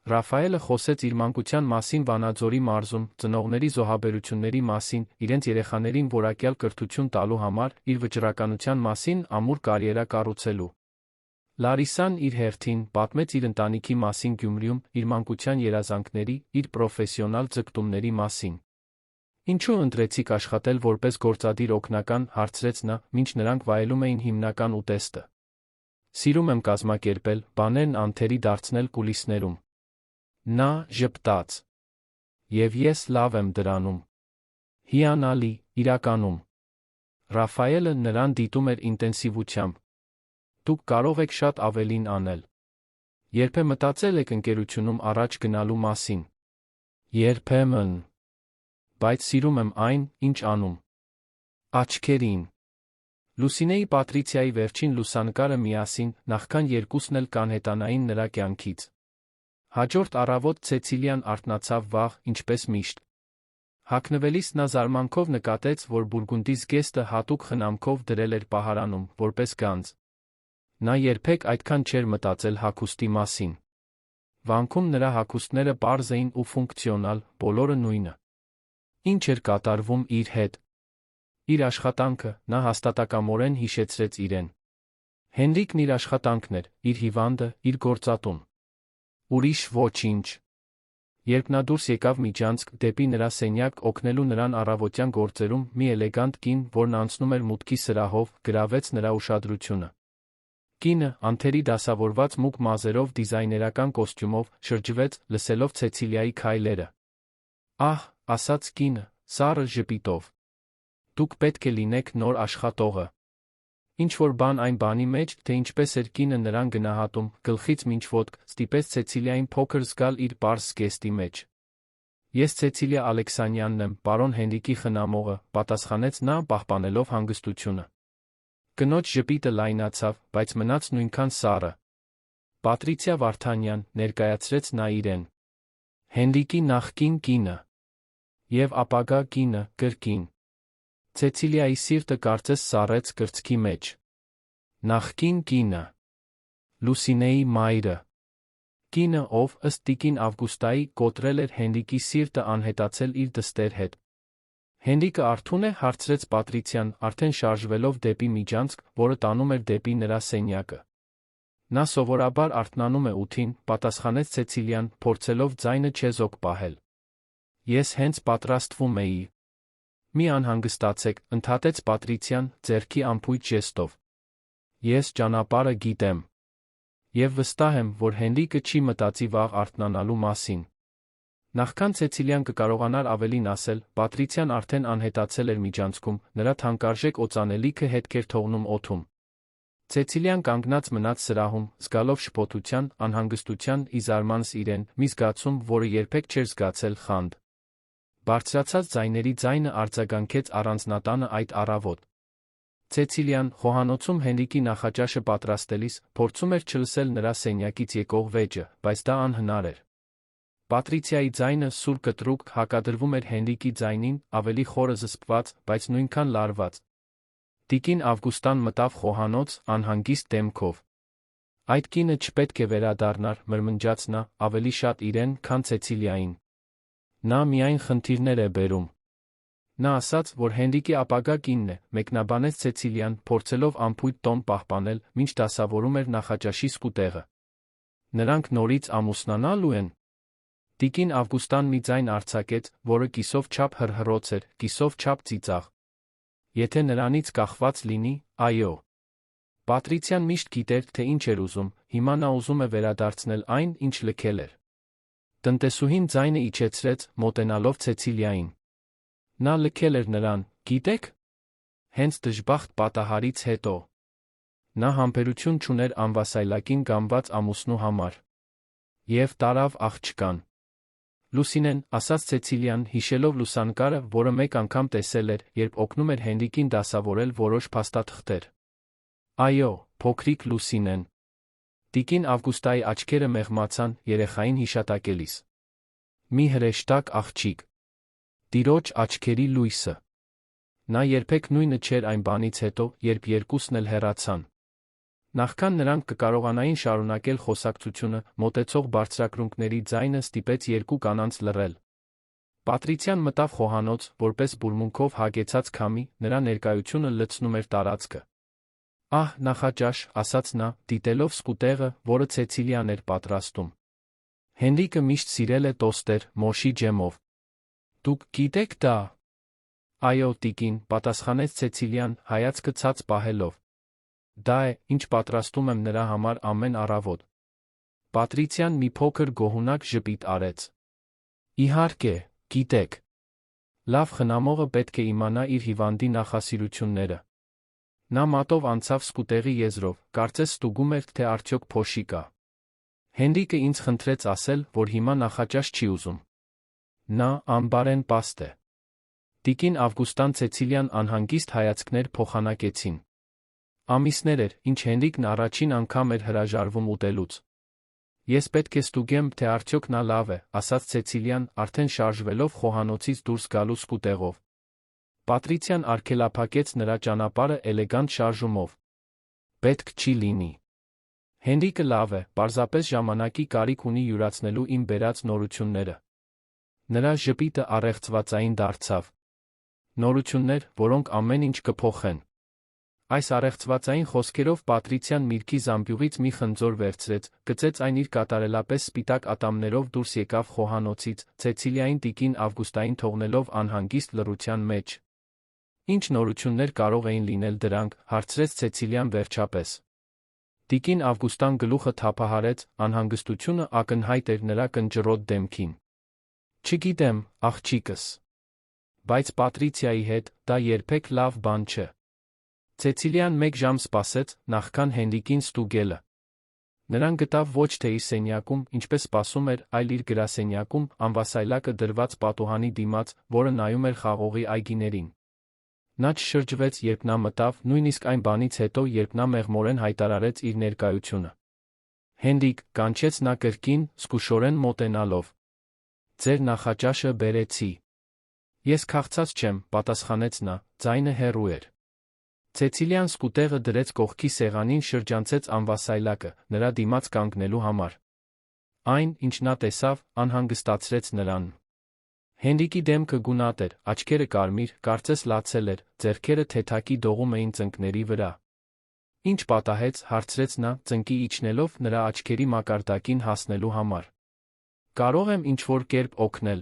Ռաֆայելը խոսեց իր մանկության մասին Վանաձորի մարզում, ծնողների զոհաբերությունների մասին, իրենց երեխաներին որակյալ կրթություն տալու համար, իր վճռականության մասին, ամուր կարիերա կառուցելու։ Լարիսան իր հերթին պատմեց իր ընտանիքի մասին Գյումրիում, իր մանկության երազանքների, իր պրոֆեսիոնալ ձգտումների մասին։ Ինչու ընտրեցիք աշխատել որպես գործադիր օգնական, հարցրեց նա, մինչ նրանք վայելում էին հիմնական ուտեստը։ Սիրում եմ կազմակերպել, բաներն անթերի դարձնել կուլիսներում։ Նա ժպտաց։ Եվ ես լավ եմ դրանում։ Հիանալի, իրականում։ Ռաֆայելը նրան դիտում էր ինտենսիվությամբ։ Դուք կարող եք շատ ավելին անել։ Երբեմն մտածել եք ընկերությունում առաջ գնալու մասին։ Երբեմն։ Բայց սիրում եմ այն, ինչ անում։ Աչքերին։ Լուսինեի Պատրիցիայի վերջին լուսանկարը միասին, նախքան երկուսն էլ կանհետանային նրա կյանքից։ Հաջորդ առավոտ Ցեցիլիան արթնացավ վաղ, ինչպես միշտ։ Հագնվելիս նա զարմանքով նկատեց, որ բուրգունդի զգեստը հատուկ խնամքով դրել էր պահարանում, որպես գանձ։ Նա երբեք այդքան չէր մտածել հագուստի մասին։ Վանքում նրա հագուստները պարզ էին ու ֆունկցիոնալ, բոլորը նույնը։ Ինչ էր կատարվում իր հետ։ Իր աշխատանքը, նա հաստատակամորեն հիշեցրեց իրեն։ Հենրիկն իր աշխատանքն էր, իր հիվանդը, իր գործատուն։ Ուրիշ ոչինչ։ Երբ նա դուրս եկավ միջանցք, դեպի նրա սենյակ, օգնելու նրան առավոտյան գործերում, մի էլեգանտ կին, որն անցնում էր մուտքի սրահով, գրավեց նրա ուշադրությունը։ Կինը, անթերի դասավորված մուգ մազերով դիզայներական կոստյումով, շրջվեց, լսելով Ցեցիլիայի քայլերը։ Ահ, ասաց կինը, սառը ժպիտով։ Դուք պետք է լինեք նոր աշխատողը։ Ինչ-որ բան այն բանի մեջ, թե ինչպես էր կինը նրան գնահատում, գլխից մինչ ոտք, ստիպեց Ցեցիլիային փոքր զգալ իր պարզ զգեստի մեջ։ Ես Ցեցիլիա Ալեքսանյանն եմ, պարոն Հենրիկի խնամողը, պատասխանեց նա, պահպանելով հանգստությունը։ Կնոջ ժպիտը լայնացավ, բայց մնաց նույնքան սառը։ Պատրիցիա Վարդանյան, ներկայացրեց նա իրեն։ Հենրիկի նախկին կինը։ Եվ ապագա կինը, կրկին։ Ցեցիլիայի սիրտը կարծես սառեց կրծքի մեջ։ Նախկին կինը։ Լուսինեի մայրը։ Կինը, ով, ըստ տիկին Ավգուստայի, կոտրել էր Հենրիկի սիրտը անհետացել իր դստեր հետ։ Հենրիկը արթո՞ւն է, հարցրեց Պատրիցիան, արդեն շարժվելով դեպի միջանցք, որը տանում էր դեպի նրա սենյակը։ Նա սովորաբար արթնանում է 8-ին, պատասխանեց Ցեցիլիան, փորձելով ձայնը չեզոք պահել։ Ես հենց պատրաստվում էի։ Մի անհանգստացեք, ընդհատեց Պատրիցիան, ձեռքի անփույթ ժեստով։ Ես ճանապարհը գիտեմ։ Եվ վստահ եմ, որ Հենրիկը չի մտածի վաղ արթնանալու մասին։ Նախքան Ցեցիլիան կկարողանար ավելին ասել, Պատրիցիան արդեն անհետացել էր միջանցքում, նրա թանկարժեք օծանելիքը հետք էր թողնում օդում։ Ցեցիլիան կանգնած մնաց սրահում, զգալով շփոթության, անհանգստության, ի զարմանս իրեն, մի զգացում, որը երբեք չէր զգացել խանդ։ Բարձրացած ձայների ձայնը արձագանքեց առանձնատանը այդ առավոտ։ Ցեցիլիան խոհանոցում Հենրիկի նախաճաշը պատրաստելիս փորձում էր չլսել նրա սենյակից եկող վեճը, բայց դա անհնար էր։ Պատրիցիայի ձայնը սուր կտրուկ հակադրվում էր Հենրիկի ձայնին, ավելի խորը զսպված, բայց նույնքան լարված։ Տիկին Ավգուստան մտավ խոհանոց, անհանգիստ դեմքով։ Այդ կինը չպետք է վերադառնար, մրմնջաց նա, ավելի շատ իրեն, քան Ցեցիլիային։ Նա միայն խնդիրներ է բերում։ Նա ասաց, որ Հենրիկի ապագա կինն է, մեկնաբանեց Ցեցիլիան, փորձելով անփույթ տոն պահպանել, մինչ դասավորում էր նախաճաշի սկուտեղը։ Նրանք նորից ամուսնանալու են։ Տիկին Ավգուստան մի ձայն արձակեց, որը կիսով չափ հռհռոց էր, կիսով չափ ծիծաղ։ Եթե նրանից կախված լինի, այո։ Պատրիցիան միշտ գիտեր, թե ինչ էր ուզում, հիմա նա ուզում է վերադարձնել այն, ինչ լքել էր։ Տնտեսուհին ձայնը իջեցրեց, մոտենալով Ցեցիլիային։ Նա լքել էր նրան, գիտեք։ Հենց դժբախտ պատահարից հետո։ Նա համբերություն չուներ անվասայլակին գամված ամուսնու համար։ Եվ տարավ աղջկան։ Լուսինեն, ասաց Ցեցիլիան, հիշելով լուսանկարը, որը մեկ անգամ տեսել էր, երբ օգնում էր Հենրիկին դասավորել որոշ փաստաթղթեր։ Այո, փոքրիկ Լուսինեն։ Տիկին Ավգուստայի աչքերը մեղմացան, երեխային հիշատակելիս։ Մի հրեշտակ աղջիկ։ Տիրոջ աչքերի լույսը։ Նա երբեք նույնը չէր այն բանից հետո, երբ երկուսն էլ հեռացան։ Նախքան նրանք կկարողանային շարունակել խոսակցությունը, մոտեցող բարձրակրունկների ձայնը ստիպեց երկու կանանց լռել։ Պատրիցիան մտավ խոհանոց, որպես բուրմունքով հագեցած քամի, նրա ներկայությունը լցնում էր տարածքը։ Ահ, նախաճաշ, ասաց նա, դիտելով սկուտեղը, որը Ցեցիլիան էր պատրաստում։ Հենրիկը միշտ սիրել է տոստեր, մոշի ջեմով։ Դուք գիտեք դա։ Այո, տիկին, պատասխանեց Ցեցիլիան, հայացքը ցած պահելով։ Դա է, ինչ պատրաստում եմ նրա համար ամեն առավոտ։ Պատրիցիան մի փոքր գոհունակ ժպիտ արեց։ Իհարկե, գիտեք։ Լավ խնամողը պետք է իմանա իր հիվանդի նախասիրությունները։ Նա մատով անցավ սկուտեղի եզրով, կարծես ստուգում էր, թե արդյոք փոշի կա։ Հենրիկը ինձ խնդրեց ասել, որ հիմա նախաճաշ չի ուզում։ Նա անբարեն պաստ է։ Տիկին Ավգուստան Ցեցիլիան անհանգիստ հայացքներ փոխանակեցին։ Ամիսներ էր, ինչ Հենրիկն առաջին անգամ էր հրաժարվում ուտելուց։ Ես պետք է ստուգեմ, թե արդյոք նա լավ է, ասաց Ցեցիլիան, արդեն շարժվելով խոհանոցից դուրս գալու սկուտեղով։ Պատրիցիան արգելափակեց նրա ճանապարհը էլեգանտ շարժումով։ Պետք չի լինի։ Հենրիկը լավ է, պարզապես ժամանակի կարիք ունի յուրացնելու իմ բերած նորությունները։ Նրա ժպիտը առեղծվածային դարձավ։ Նորություններ, որոնք ամեն ինչ կփոխեն։ Այս առեղծվածային խոսքերով Պատրիցիան միրգի զամբյուղից մի խնձոր վերցրեց, գցեց այն իր կատարելապես սպիտակ ատամներով դուրս եկավ խոհանոցից, Ցեցիլիային տիկին Ավգուստային թողնելով անհանգիստ լռության մեջ։ Ինչ նորություններ կարող էին լինել դրանք, հարցրեց Ցեցիլիան վերջապես։ Տիկին Ավգուստան գլուխը թափահարեց, անհանգստությունը ակնհայտ էր նրա կնճռոտ դեմքին։ Չգիտեմ, աղջիկս։ Բայց Պատրիցիայի հետ դա երբեք լավ բան չէ։ Ցեցիլիան մեկ ժամ սպասեց, նախքան Հենրիկին ստուգելը։ Նրան գտավ ոչ թե իր սենյակում, ինչպես սպասում էր, այլ իր գրասենյակում, անվասայլակը դրված պատուհանի դիմաց, որը նայում էր խաղողի այգիներին։ Նա չշրջվեց, երբ նա մտավ, նույնիսկ այն բանից հետո, երբ նա մեղմորեն հայտարարեց իր ներկայությունը։ Հենրիկ, կանչեց նա կրկին, զգուշորեն մոտենալով։ Ձեր նախաճաշը բերեցի։ Ես քաղցած չեմ, պատասխանեց նա, ձայնը հեռու էր։ Ցեցիլիան սկուտեղը դրեց կողքի սեղանին, շրջանցեց անվասայլակը, նրա դիմաց կանգնելու համար։ Այն, ինչ նա տեսավ, անհանգստացրեց նրան։ Հենրիկի դեմքը գունատ էր, աչքերը կարմիր, կարծես լացել էր, ձեռքերը թեթակի դողում էին ծնկների վրա։ Ինչ պատահեց, հարցրեց նա, ծնկի իջնելով նրա աչքերի մակարդակին հասնելու համար։ Կարող եմ ինչ-որ կերպ օգնել։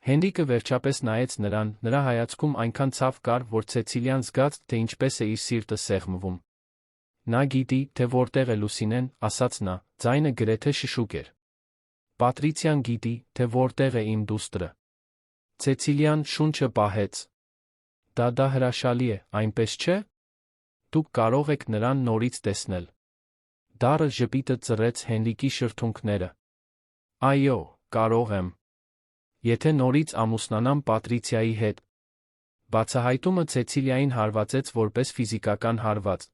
Հենրիկը վերջապես նայեց նրան, նրա հայացքում այնքան ցավ կար, որ Ցեցիլիան զգաց, թե ինչպես է իր սիրտը սեղմվում։ Նա գիտի, թե որտեղ է Լուսինեն, ասաց նա, ձայնը գրեթե շշուկ էր։ Պատրիցիան գիտի, թե որտեղ է իմ դուստրը։ Ցեցիլիան շունչը պահեց։ Դա հրաշալի է, այնպես չէ։ Դուք կարող եք նրան նորից տեսնել։ Դառը ժպիտը ծռեց Հենրիկի շրթունքները։ Այո, կարող եմ։ Եթե նորից ամուսնանամ Պատրիցիայի հետ։ Բացահայտումը Ցեցիլիային հարվածեց որպես ֆիզիկական հարված։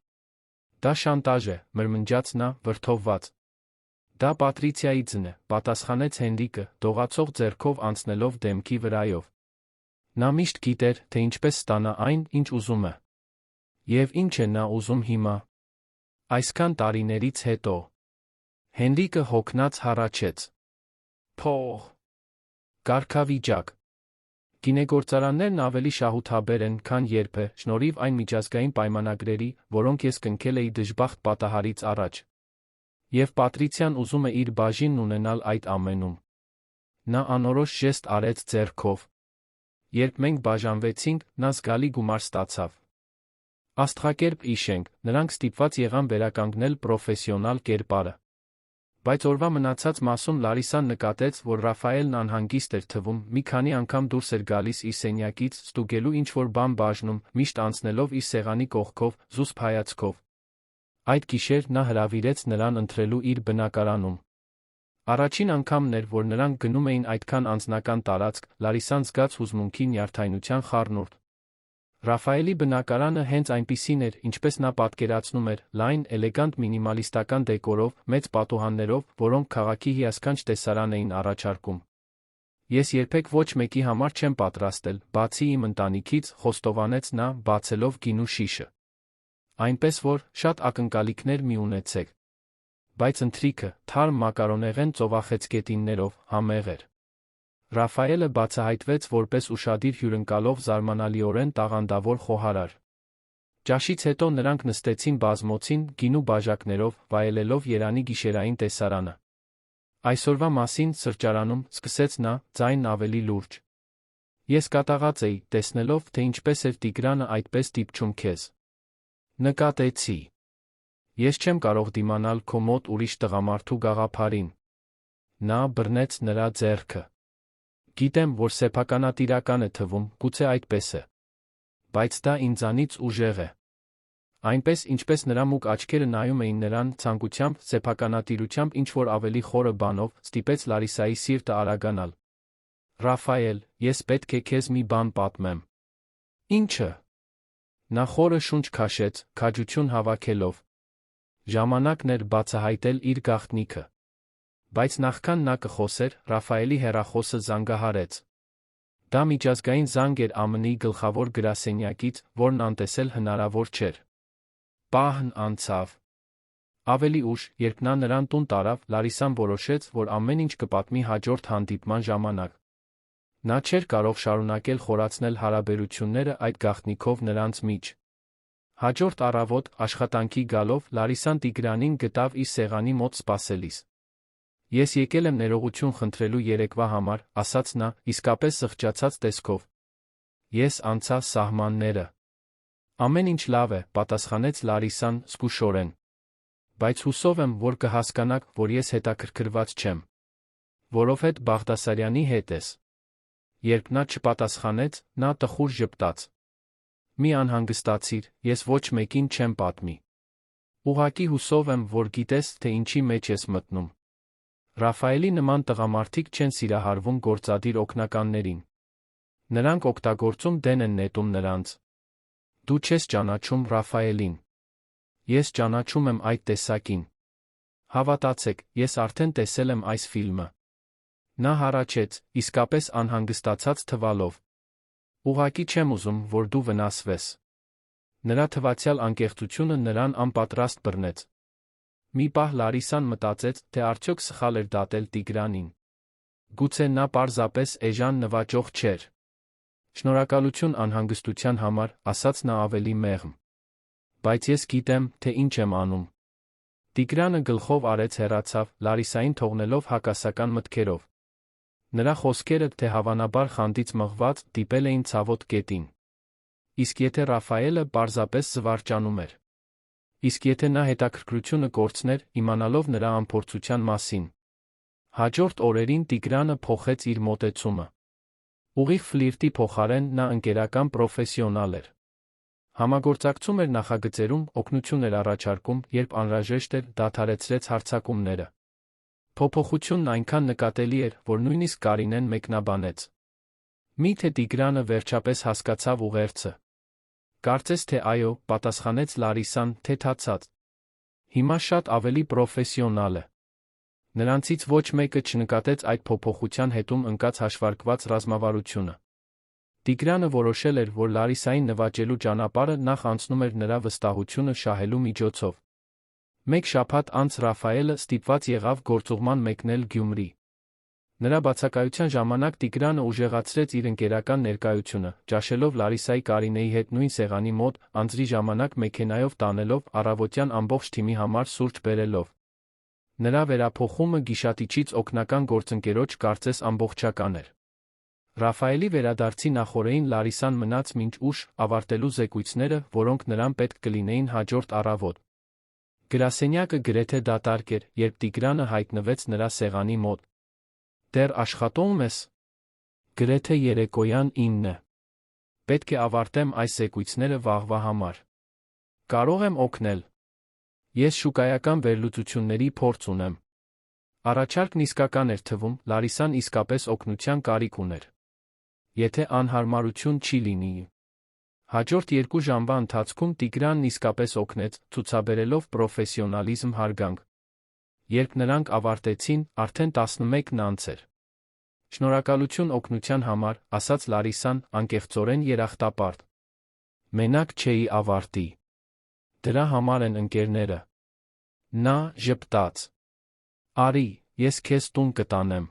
Դա շանտաժ է, մրմնջաց նա, վրդովված։ Դա Պատրիցիայի ձն է, պատասխանեց Հենրիկը, դողացող ձեռքով անցնելով դեմքի վրայով։ Նա միշտ գիտեր, թե ինչպես ստանա այն, ինչ ուզում է։ Եվ ինչ է նա ուզում հիմա։ Այսքան տարիներից հետո։ Հենրիկը հոգնած հառաչեց. Փող։ Կարգավիճակ։ Գինեգործարաններն ավելի շահութաբեր են, քան երբևէ, շնորհիվ այն միջազգային պայմանագրերի, որոնք ես կնքել էի դժբախտ պատահարից առաջ։ Եվ Պատրիցիան ուզում է իր բաժինն ունենալ այդ ամենում։ Նա անորոշ ժեստ արեց ձեռքով։ Երբ մենք բաժանվեցինք, նա զգալի գումար ստացավ։ Աստղակերպ Իշենք, նրանք ստիպված եղան վերականգնել պրոֆեսիոնալ կերպարը։ Բայց օրվա մնացած մասում Լարիսան նկատեց, որ Ռաֆայելն անհանգիստ էր թվում, մի քանի անգամ դուրս էր գալիս իր սենյակից, ստուգելու ինչ-որ բան բաժնում, միշտ անցնելով իր սեղանի կողքով, զուսպ հայացքով։ Այդ գիշեր նա հրավիրեց նրան ընթրելու իր բնակարանում։ Առաջին անգամն էր, որ նրանք գնում էին այդքան անձնական տարածք, Լարիսան զգաց հուզմունքի նյարդայնության խառնուրդ։ Ռաֆայելի բնակարանը հենց այնպիսին էր, ինչպես նա պատկերացնում էր, լայն, էլեգանտ մինիմալիստական դեկորով, մեծ պատուհաններով, որոնք քաղաքի հիասքանչ տեսարան էին առաջարկում։ Ես երբեք ոչ մեկի համար չեմ պատրաստել, բացի իմ ընտանիքից, խոստովանեց նա, բացելով գինու շիշը։ Այնպես որ, շատ ակնկալիքներ մի ունեցեք։ Բայց ընթրիքը, թարմ մակարոնեղեն ծովախեցգետիններով, համեղ էր։ Ռաֆայելը բացահայտվեց որպես ուշադիր հյուրընկալով զարմանալիորեն տաղանդավոր խոհարար։ Ճաշից հետո նրանք նստեցին բազմոցին, գինու բաժակներով, վայելելով Երանի գիշերային տեսարանը։ Այսօրվա մասին սրճարանում, սկսեց նա, ձայնն ավելի լուրջ։ Ես կատաղած էի, տեսնելով, թե ինչպես էր Տիգրանը այդպես դիպչում քեզ։ Նկատեցի։ Ես չեմ կարող դիմանալ քո մոտ ուրիշ տղամարդու գաղափարին։ Նա բռնեց նրա ձեռքը։ Գիտեմ, որ սեփականատիրական է թվում, գուցե այդպես է։ Բայց դա ինձանից ուժեղ է։ Այնպես, ինչպես նրա մուգ աչքերը նայում էին նրան, ցանկությամբ, սեփականատիրությամբ ինչ-որ ավելի խորը բանով, ստիպեց Լարիսայի սիրտը արագանալ։ Ռաֆայել, ես պետք է քեզ մի բան պատմեմ։ Ինչը։ Նա խորը շունչ քաշեց, քաջություն հավաքելով։ Ժամանակն էր բացահայտել իր գաղտնիքը։ Բայց նախքան նա կխոսեր, Ռաֆայելի հեռախոսը զանգահարեց։ Դա միջազգային զանգ էր ԱՄՆ-ի գլխավոր գրասենյակից, որն անտեսել հնարավոր չէր։ Պահն անցավ։ Ավելի ուշ, երբ նա նրան տուն տարավ, Լարիսան որոշեց, որ ամեն ինչ կպատմի հաջորդ հանդիպման ժամանակ։ Նա չէր կարող շարունակել խորացնել հարաբերությունները այդ գաղտնիքով նրանց միջ։ Հաջորդ առավոտ, աշխատանքի գալով, Լարիսան Տիգրանին գտավ իր սեղանի մոտ սպասելիս։ Ես եկել եմ ներողություն խնդրելու երեկվա համար, ասաց նա, իսկապես զղջացած տեսքով։ Ես անցա սահմանները։ Ամեն ինչ լավ է, պատասխանեց Լարիսան, զգուշորեն։ Բայց հուսով եմ, որ կհասկանաք, որ ես հետաքրքրված չեմ։ Որովհետև Բաղդասարյանի հետ ես։ Երբ նա չպատասխանեց, նա տխուր ժպտաց։ Մի անհանգստացիր, ես ոչ մեկին չեմ պատմի։ Ուղղակի հուսով եմ, որ գիտես, թե ինչի մեջ ես մտնում։ Ռաֆայելի նման տղամարդիկ չեն սիրահարվում գործադիր օգնականներին։ Նրանք օգտագործում դեն են նետում նրանց։ Դու չես ճանաչում Ռաֆայելին։ Ես ճանաչում եմ այդ տեսակին։ Հավատացեք, ես արդեն տեսել եմ այս ֆիլմը։ Նա հառաչեց, իսկապես անհանգստացած թվալով։ Ուղղակի չեմ ուզում, որ դու վնասվես։ Նրա թվացյալ անկեղծությունը նրան անպատրաստ բռնեց։ Մի պահ Լարիսան մտածեց, թե արդյոք սխալ էր դատել Տիգրանին։ Գուցե նա պարզապես էժան նվաճող չէր։ Շնորհակալություն անհանգստության համար, ասաց նա ավելի մեղմ։ Բայց ես գիտեմ, թե ինչ եմ անում։ Տիգրանը գլխով արեց հեռացավ, Լարիսային թողնելով հակասական մտքերով։ Նրա խոսքերը, թե հավանաբար խանդից մղված, դիպել էին ցավոտ կետին։ Իսկ եթե Ռաֆայելը պարզապես զվարճանում էր։ Իսկ եթե նա հետաքրքրությունը կորցներ, իմանալով նրա անփորձության մասին։ Հաջորդ օրերին Տիգրանը փոխեց իր մոտեցումը։ Ուղիղ ֆլիրտի փոխարեն նա ընկերական պրոֆեսիոնալ էր։ Համագործակցում էր նախագծերում, օգնություն էր առաջարկում, երբ անհրաժեշտ էր, դադարեցրեց հարձակումները։ Փոփոխությունն այնքան նկատելի էր, որ նույնիսկ Կարինեն մեկնաբանեց։ Մի՞թե Տիգրանը վերջապես հասկացավ ուղերձը։ Կարծես թե այո, պատասխանեց Լարիսան, թեթացած։ Հիմա շատ ավելի պրոֆեսիոնալ է։ Նրանցից ոչ մեկը չնկատեց այդ փոփոխության հետում ընկած հաշվարկված ռազմավարությունը։ Տիգրանը որոշել էր, որ Լարիսային նվաճելու ճանապարհը նախ անցնում էր նրա վստահությունը շահելու միջոցով։ Մեկ շաբաթ անց Ռաֆայելը ստիպված եղավ գործուղման մեկնել Գյումրի։ Նրա բացակայության ժամանակ Տիգրանը ուժեղացրեց իր ընկերական ներկայությունը, ճաշելով Լարիսայի Կարինեի հետ նույն սեղանի մոտ, անձրի ժամանակ մեքենայով տանելով, առավոտյան ամբողջ թիմի համար սուրճ բերելով։ Նրա վերափոխումը գիշատիչից օգնական գործընկերոջ կարծես ամբողջական էր։ Ռաֆայելի վերադարձի նախօրեին Լարիսան մնաց մինչ ուշ, ավարտելու զեկույցները, որոնք նրան պետք կլինեին հաջորդ առավոտ։ Գրասենյակը գրեթե դատարկ էր, երբ Տիգրանը հայտնվեց նրա սեղանի մոտ։ Դեռ աշխատում ես։ Գրեթե երեկոյան 9։ Պետք է ավարտեմ այս զեկույցները վաղվա համար։ Կարող եմ օգնել։ Ես շուկայական վերլուծությունների փորձ ունեմ։ Առաջարկն իսկական էր թվում, Լարիսան իսկապես օգնության կարիք ուներ։ Եթե անհարմարություն չի լինի։ Հաջորդ 2 ժամվա ընթացքում Տիգրանն իսկապես օգնեց, ցուցաբերելով պրոֆեսիոնալիզմ հարգանք։ Երբ նրանք ավարտեցին, արդեն 11-ն անց էր։ Շնորհակալություն օգնության համար, ասաց Լարիսան, անկեղծորեն երախտապարտ։ Մենակ չէի ավարտի։ Դրա համար են ընկերները։ Նա ժպտաց։ Արի, ես քեզ տուն կտանեմ։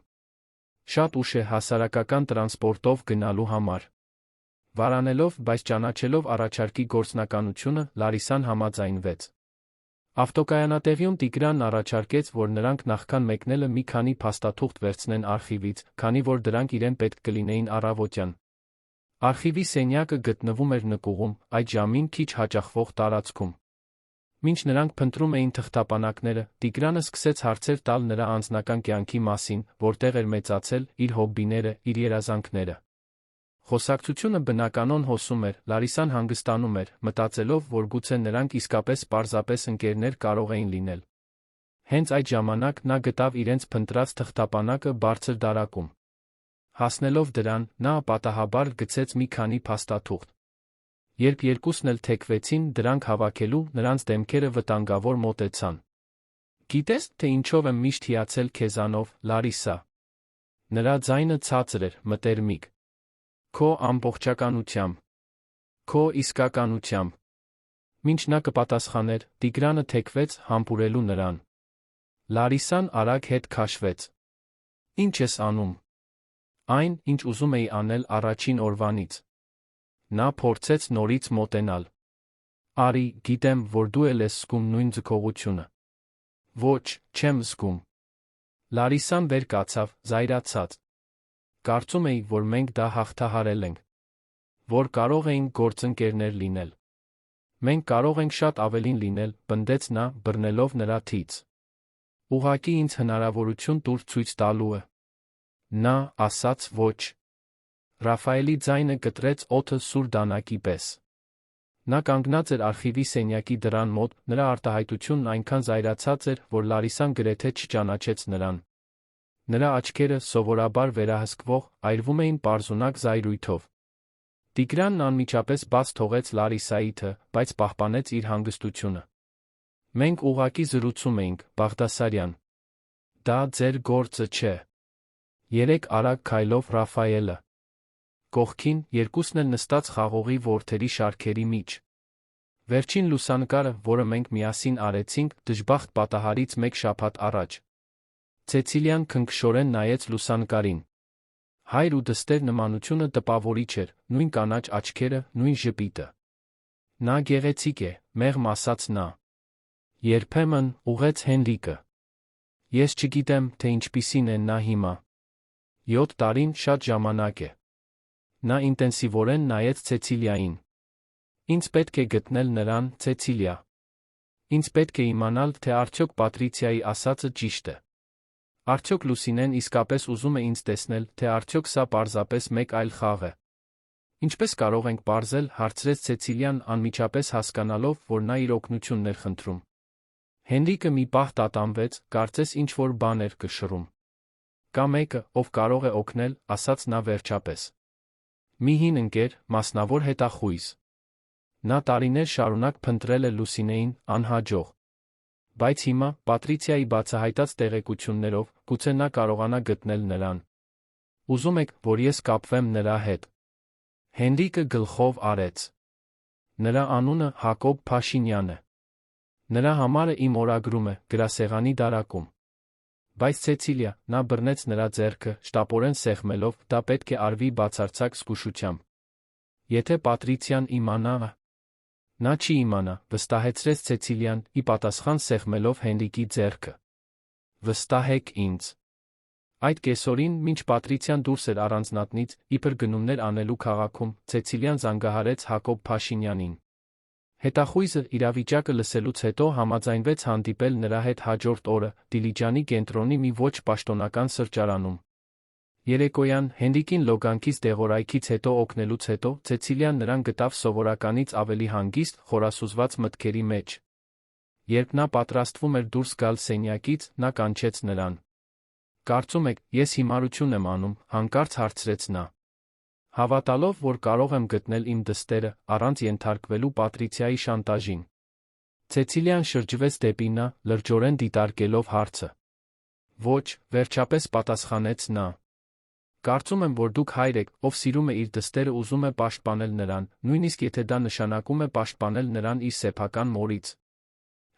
Շատ ուշ է հասարակական տրանսպորտով գնալու համար։ Վարանելով, բայց ճանաչելով առաջարկի գործնականությունը, Լարիսան համաձայնվեց։ Ավտոկայանատեղիում Տիգրանն առաջարկեց, որ նրանք նախքան մեկնելը մի քանի փաստաթուղթ վերցնեն արխիվից, քանի որ դրանք իրեն պետք կլինեին առավոտյան։ Արխիվի սենյակը գտնվում էր նկուղում, այդ ժամին քիչ հաճախվող տարածքում։ Մինչ նրանք փնտրում էին թղթապանակները, Տիգրանը սկսեց հարցեր տալ նրա անձնական կյանքի մասին, որտեղ էր մեծացել, իր հոբբիները, իր երազանքները։ Խոսակցությունը բնականon հոսում էր, Լարիսան հանգստանում էր, մտածելով, որ գուցե նրանք իսկապես պարզապես ընկերներ կարող էին լինել։ Հենց այդ ժամանակ նա գտավ իրենց փնտրած թղթապանակը բարձր դարակում։ Հասնելով դրան, նա պատահաբար գցեց մի քանի փաստաթուղթ։ Երբ երկուսն էլ թեքվեցին, դրանք հավաքելու, նրանց դեմքերը վտանգավոր մոտեցան։ Գիտես, թե ինչով եմ միշտ հիացել քեզանով, Լարիսա։ Նրա ձայնը ցածր էր, մտերմիկ։ Քո ամբողջականությամբ։ Քո իսկականությամբ։ Մինչ նա կպատասխաներ, Տիգրանը թեքվեց, համբուրելու նրան։ Լարիսան արագ հետ քաշվեց։ Ինչ ես անում։ Այն, ինչ ուզում էի անել առաջին օրվանից։ Նա փորձեց նորից մոտենալ։ Արի, գիտեմ, որ դու էլ ես զգում նույն ձգողությունը։ Ոչ, չեմ զգում։ Լարիսան վեր կացավ, զայրացած։ Կարծում էի, որ մենք դա հաղթահարել ենք։ Որ կարող էինք գործընկերներ լինել։ Մենք կարող ենք շատ ավելին լինել, պնդեց նա, բռնելով նրա թից։ Ուղղակի ինձ հնարավորություն տուր ցույց տալու է։ Նա ասաց ոչ։ Ռաֆայելի ձայնը կտրեց օդը սուր դանակի պես։ Նա կանգնած էր արխիվի սենյակի դռան մոտ, նրա արտահայտությունն այնքան զայրացած էր, որ Լարիսան գրեթե չճանաչեց նրան։ Նրա աչքերը, սովորաբար վերահսկվող, այրվում էին պարզունակ զայրույթով։ Տիգրանն անմիջապես բաց թողեց Լարիսայիթը, բայց պահպանեց իր հանգստությունը։ Մենք ուղղակի զրուցում էինք, Բաղդասարյան։ Դա ձեր գործը չէ։ Երեք արագ քայլով Ռաֆայելը։ Կողքին, երկուսն էլ նստած խաղողի ворթերի շարքերի միջ։ Վերջին լուսանկարը, որը մենք միասին արեցինք, դժբախտ պատահարից մեկ շաբաթ առաջ։ Ցեցիլիան քնքշորեն նայեց լուսանկարին։ Հայր ու դստեր նմանությունը տպավորիչ էր, նույն կանաչ աչքերը, նույն ժպիտը։ Նա գեղեցիկ է, մեղմ ասաց նա։ Երբեմն, ուղեց Հենրիկը։ Ես չգիտեմ, թե ինչպիսին է նա հիմա։ 7 տարին շատ ժամանակ է։ Նա ինտենսիվորեն նայեց Ցեցիլիային։ Ինձ պետք է գտնել նրան, Ցեցիլիա։ Ինձ պետք է իմանալ, թե արդյոք Պատրիցիայի ասածը ճիշտ է։ Արդյոք Լուսինեն իսկապես ուզում է ինձ տեսնել, թե արդյոք սա պարզապես մեկ այլ խաղ է։ Ինչպես կարող ենք պարզել, հարցրեց Ցեցիլիան անմիջապես հասկանալով, որ նա իր օգնությունն էր խնդրում։ Հենրիկը մի պահ տատանվեց, կարծես ինչ-որ բան էր կշռում։ Կա մեկը, ով կարող է օգնել, ասաց նա վերջապես։ Մի հին ընկեր, մասնավոր հետախույզ։ Նա տարիներ շարունակ փնտրել է Լուսինեին, անհաջող։ Բայց հիմա, Պատրիցիայի բացահայտած տեղեկություններով, գուցե նա կարողանա գտնել նրան։ Ուզում եք, որ ես կապվեմ նրա հետ։ Հենրիկը գլխով արեց։ Նրա անունը Հակոբ Փաշինյան է։ Նրա համարը իմ օրագրում է, գրասեղանի դարակում։ Բայց Ցեցիլիա, նա բռնեց նրա ձեռքը, շտապորեն սեղմելով, դա պետք է արվի բացարձակ զգուշությամբ։ Եթե Պատրիցիան իմանա… Նա չի իմանա, վստահեցրեց Ցեցիլիան, ի պատասխան սեղմելով Հենրիկի ձեռքը։ Վստահեք ինձ։ Այդ կեսօրին, մինչ Պատրիցիան դուրս էր առանձնատնից, իբր գնումներ անելու քաղաքում, Ցեցիլիան զանգահարեց Հակոբ Փաշինյանին։ Հետախույզը իրավիճակը լսելուց հետո համաձայնվեց հանդիպել նրա հետ հաջորդ օրը, Դիլիջանի կենտրոնի մի ոչ պաշտոնական սրճարանում։ Երեկոյան, Հենրիկին լոգանքից դեղորայքից հետո օգնելուց հետո, Ցեցիլիան նրան գտավ սովորականից ավելի հանգիստ, խորասուզված մտքերի մեջ։ Երբ նա պատրաստվում էր դուրս գալ սենյակից, նա կանչեց նրան։ «Կարծում եք, ես հիմարություն եմ անում», հանկարծ հարցրեց նա։ Հավատալով, որ կարող եմ գտնել իմ դստերը, առանց ենթարկվելու Պատրիցիայի շանտաժին։ Ցեցիլիան շրջվեց դեպի նա, լրջորեն դիտարկելով հարցը։ «Ոչ», վերջապես պատասխանեց նա։ «Կարծում եմ, որ դուք հայր եք, ով սիրում է իր դստերը ուզում է պաշտպանել նրան, նույնիսկ եթե դա նշանակում է պաշտպանել նրան իր սեփական մորից»։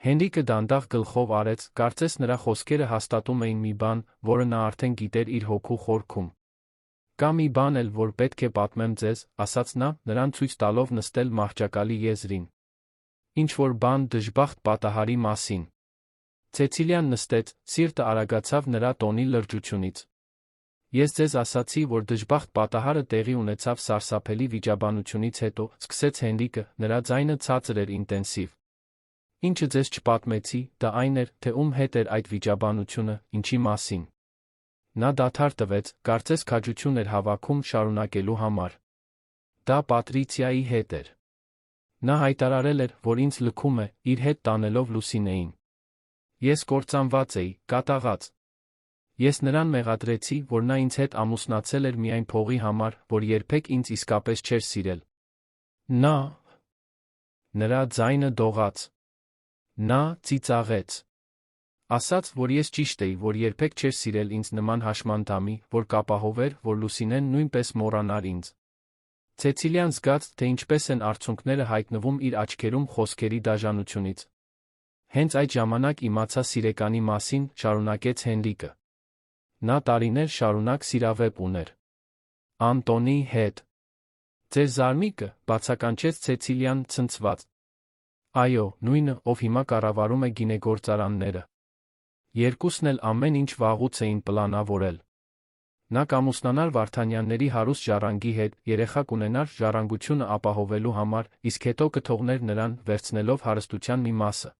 Հենրիկը դանդաղ գլխով արեց, կարծես նրա խոսքերը հաստատում էին մի բան, որը նա արդեն գիտեր իր հոգու խորքում։ «Կա մի բան էլ, որ պետք է պատմեմ ձեզ», ասաց նա, նրան ցույց տալով նստել մահճակալի եզրին։ «Ինչ-որ բան դժբախտ պատահարի մասին»։ Ցեցիլիան նստեց, սիրտը արագացավ նրա տոնի լրջությունից։ «Ես ձեզ ասացի, որ դժբախտ պատահարը տեղի ունեցավ սարսափելի վիճաբանությունից հետո», սկսեց Հենրիկը, նրա ձայնը ցածր էր, ինտենսիվ։ «Ինչը ձեզ չպատմեցի, դա այն էր, թե ում հետ էր այդ վիճաբանությունը, ինչի մասին»։ Նա դադար տվեց, կարծես քաջություն էր հավաքում շարունակելու համար։ Դա Պատրիցիայի հետ էր։ Նա հայտարարել էր, որ ինձ լքում է, իր հետ տանելով Լուսինեին։ Ես կործանված էի, կատաղած։ Ես նրան մեղադրեցի, որ նա ինձ հետ ամուսնացել էր միայն փողի համար, որ երբեք ինձ իսկապես չէր սիրել։ Նրա ձայնը դողաց։ Նա ծիծաղեց։ Ասաց, որ ես ճիշտ էի, որ երբեք չէր սիրել ինձ նման հաշմանդամի, որ կապահովեր, որ Լուսինեն նույնպես մոռանար ինձ։ Ցեցիլիան զգաց, թե ինչպես են արցունքները հայտնվում իր աչքերում խոսքերի դաժանությունից։ Հենց այդ ժամանակ իմացա սիրեկանի մասին, շարունակեց Հենրիկը։ Նա տարիներ շարունակ սիրավեպ ուներ։ Անտոնի հետ։ Ձեր զարմիկը, բացականչեց Ցեցիլիան, ցնցված։ Այո, նույնը, ով հիմա կառավարում է գինեգործարանները։ Երկուսն էլ ամեն ինչ վաղուց էին պլանավորել։ Նա կամուսնանար Վարդանյանների հարուստ ժառանգի հետ, երեխա կունենար ժառանգությունը ապահովելու համար, իսկ հետո կթողներ նրան, վերցնելով հարստության մի մասը։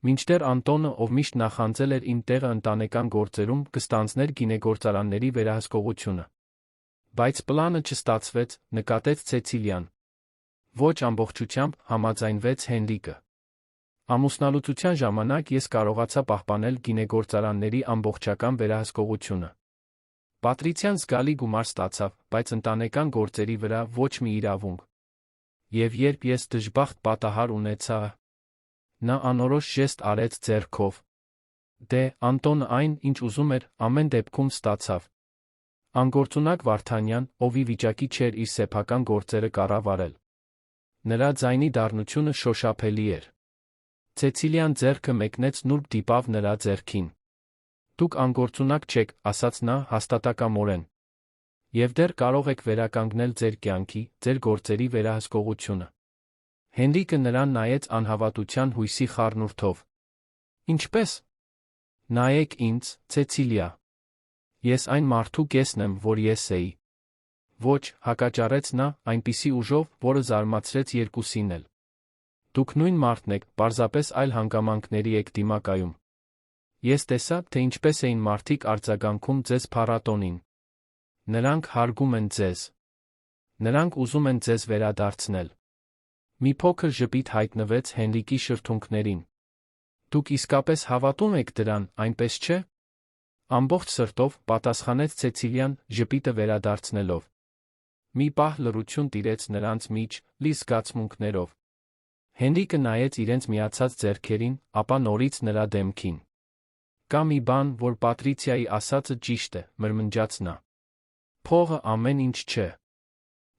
Մինչդեռ Անտոնը, ով միշտ նախանձել էր իմ տեղը ընտանեկան գործերում, կստանձներ գինեգործարանների վերահսկողությունը։ Բայց պլանը չստացվեց, նկատեց Ցեցիլիան։ Ոչ ամբողջությամբ, համաձայնվեց Հենրիկը։ Ամուսնալուծության ժամանակ ես կարողացա պահպանել գինեգործարանների ամբողջական վերահսկողությունը։ Պատրիցիան զգալի գումար ստացավ, բայց ընտանեկան գործերի վրա ոչ մի իրավունք։ Եվ երբ ես դժբախտ պատահար ունեցա… Նա անորոշ ժեստ արեց ձեռքով։ Դե, Անտոնը այն, ինչ ուզում էր, ամեն դեպքում ստացավ։ Անգործունակ Վարդանյան, ով ի վիճակի չէր իր սեփական գործերը կառավարել։ Նրա ձայնի դառնությունը շոշափելի էր։ Ցեցիլիան ձեռքը մեկնեց նուրբ դիպավ նրա ձեռքին։ Դուք անգործունակ չեք, ասաց նա հաստատակամորեն։ Եվ դեռ կարող եք վերականգնել ձեր կյանքի, ձեր գործերի վերահսկողությունը։ Հենրիկը նրան նայեց անհավատության հույսի խառնուրդով։ Ինչպե՞ս։ Նայեք ինձ, Ցեցիլիա։ Ես այն մարդու կեսն եմ, որ ես էի։ Ոչ, հակաճառեց նա, այնպիսի ուժով, որը զարմացրեց երկուսին էլ։ Դուք նույն մարդն եք, պարզապես այլ հանգամանքների եք դիմակայում։ Ես տեսա, թե ինչպես էին մարդիկ արձագանքում ձեզ փառատոնին։ Նրանք հարգում են ձեզ։ Նրանք ուզում են ձեզ վերադարձնել։ Մի փոքր ժպիտ հայտնվեց Հենրիկի շրթունքներին։ Դուք իսկապես հավատում եք դրան, այնպես չէ։ Ամբողջ սրտով, պատասխանեց Ցեցիլիան, ժպիտը վերադարձնելով։ Մի պահ լռություն տիրեց նրանց մեջ, լի զգացմունքներով։ Հենրիկը նայեց իրենց միացած ձեռքերին, ապա նորից նրա դեմքին։ Կա մի բան, որ Պատրիցիայի ասածը ճիշտ է, մրմնջաց նա։ Փողը ամեն ինչ չէ։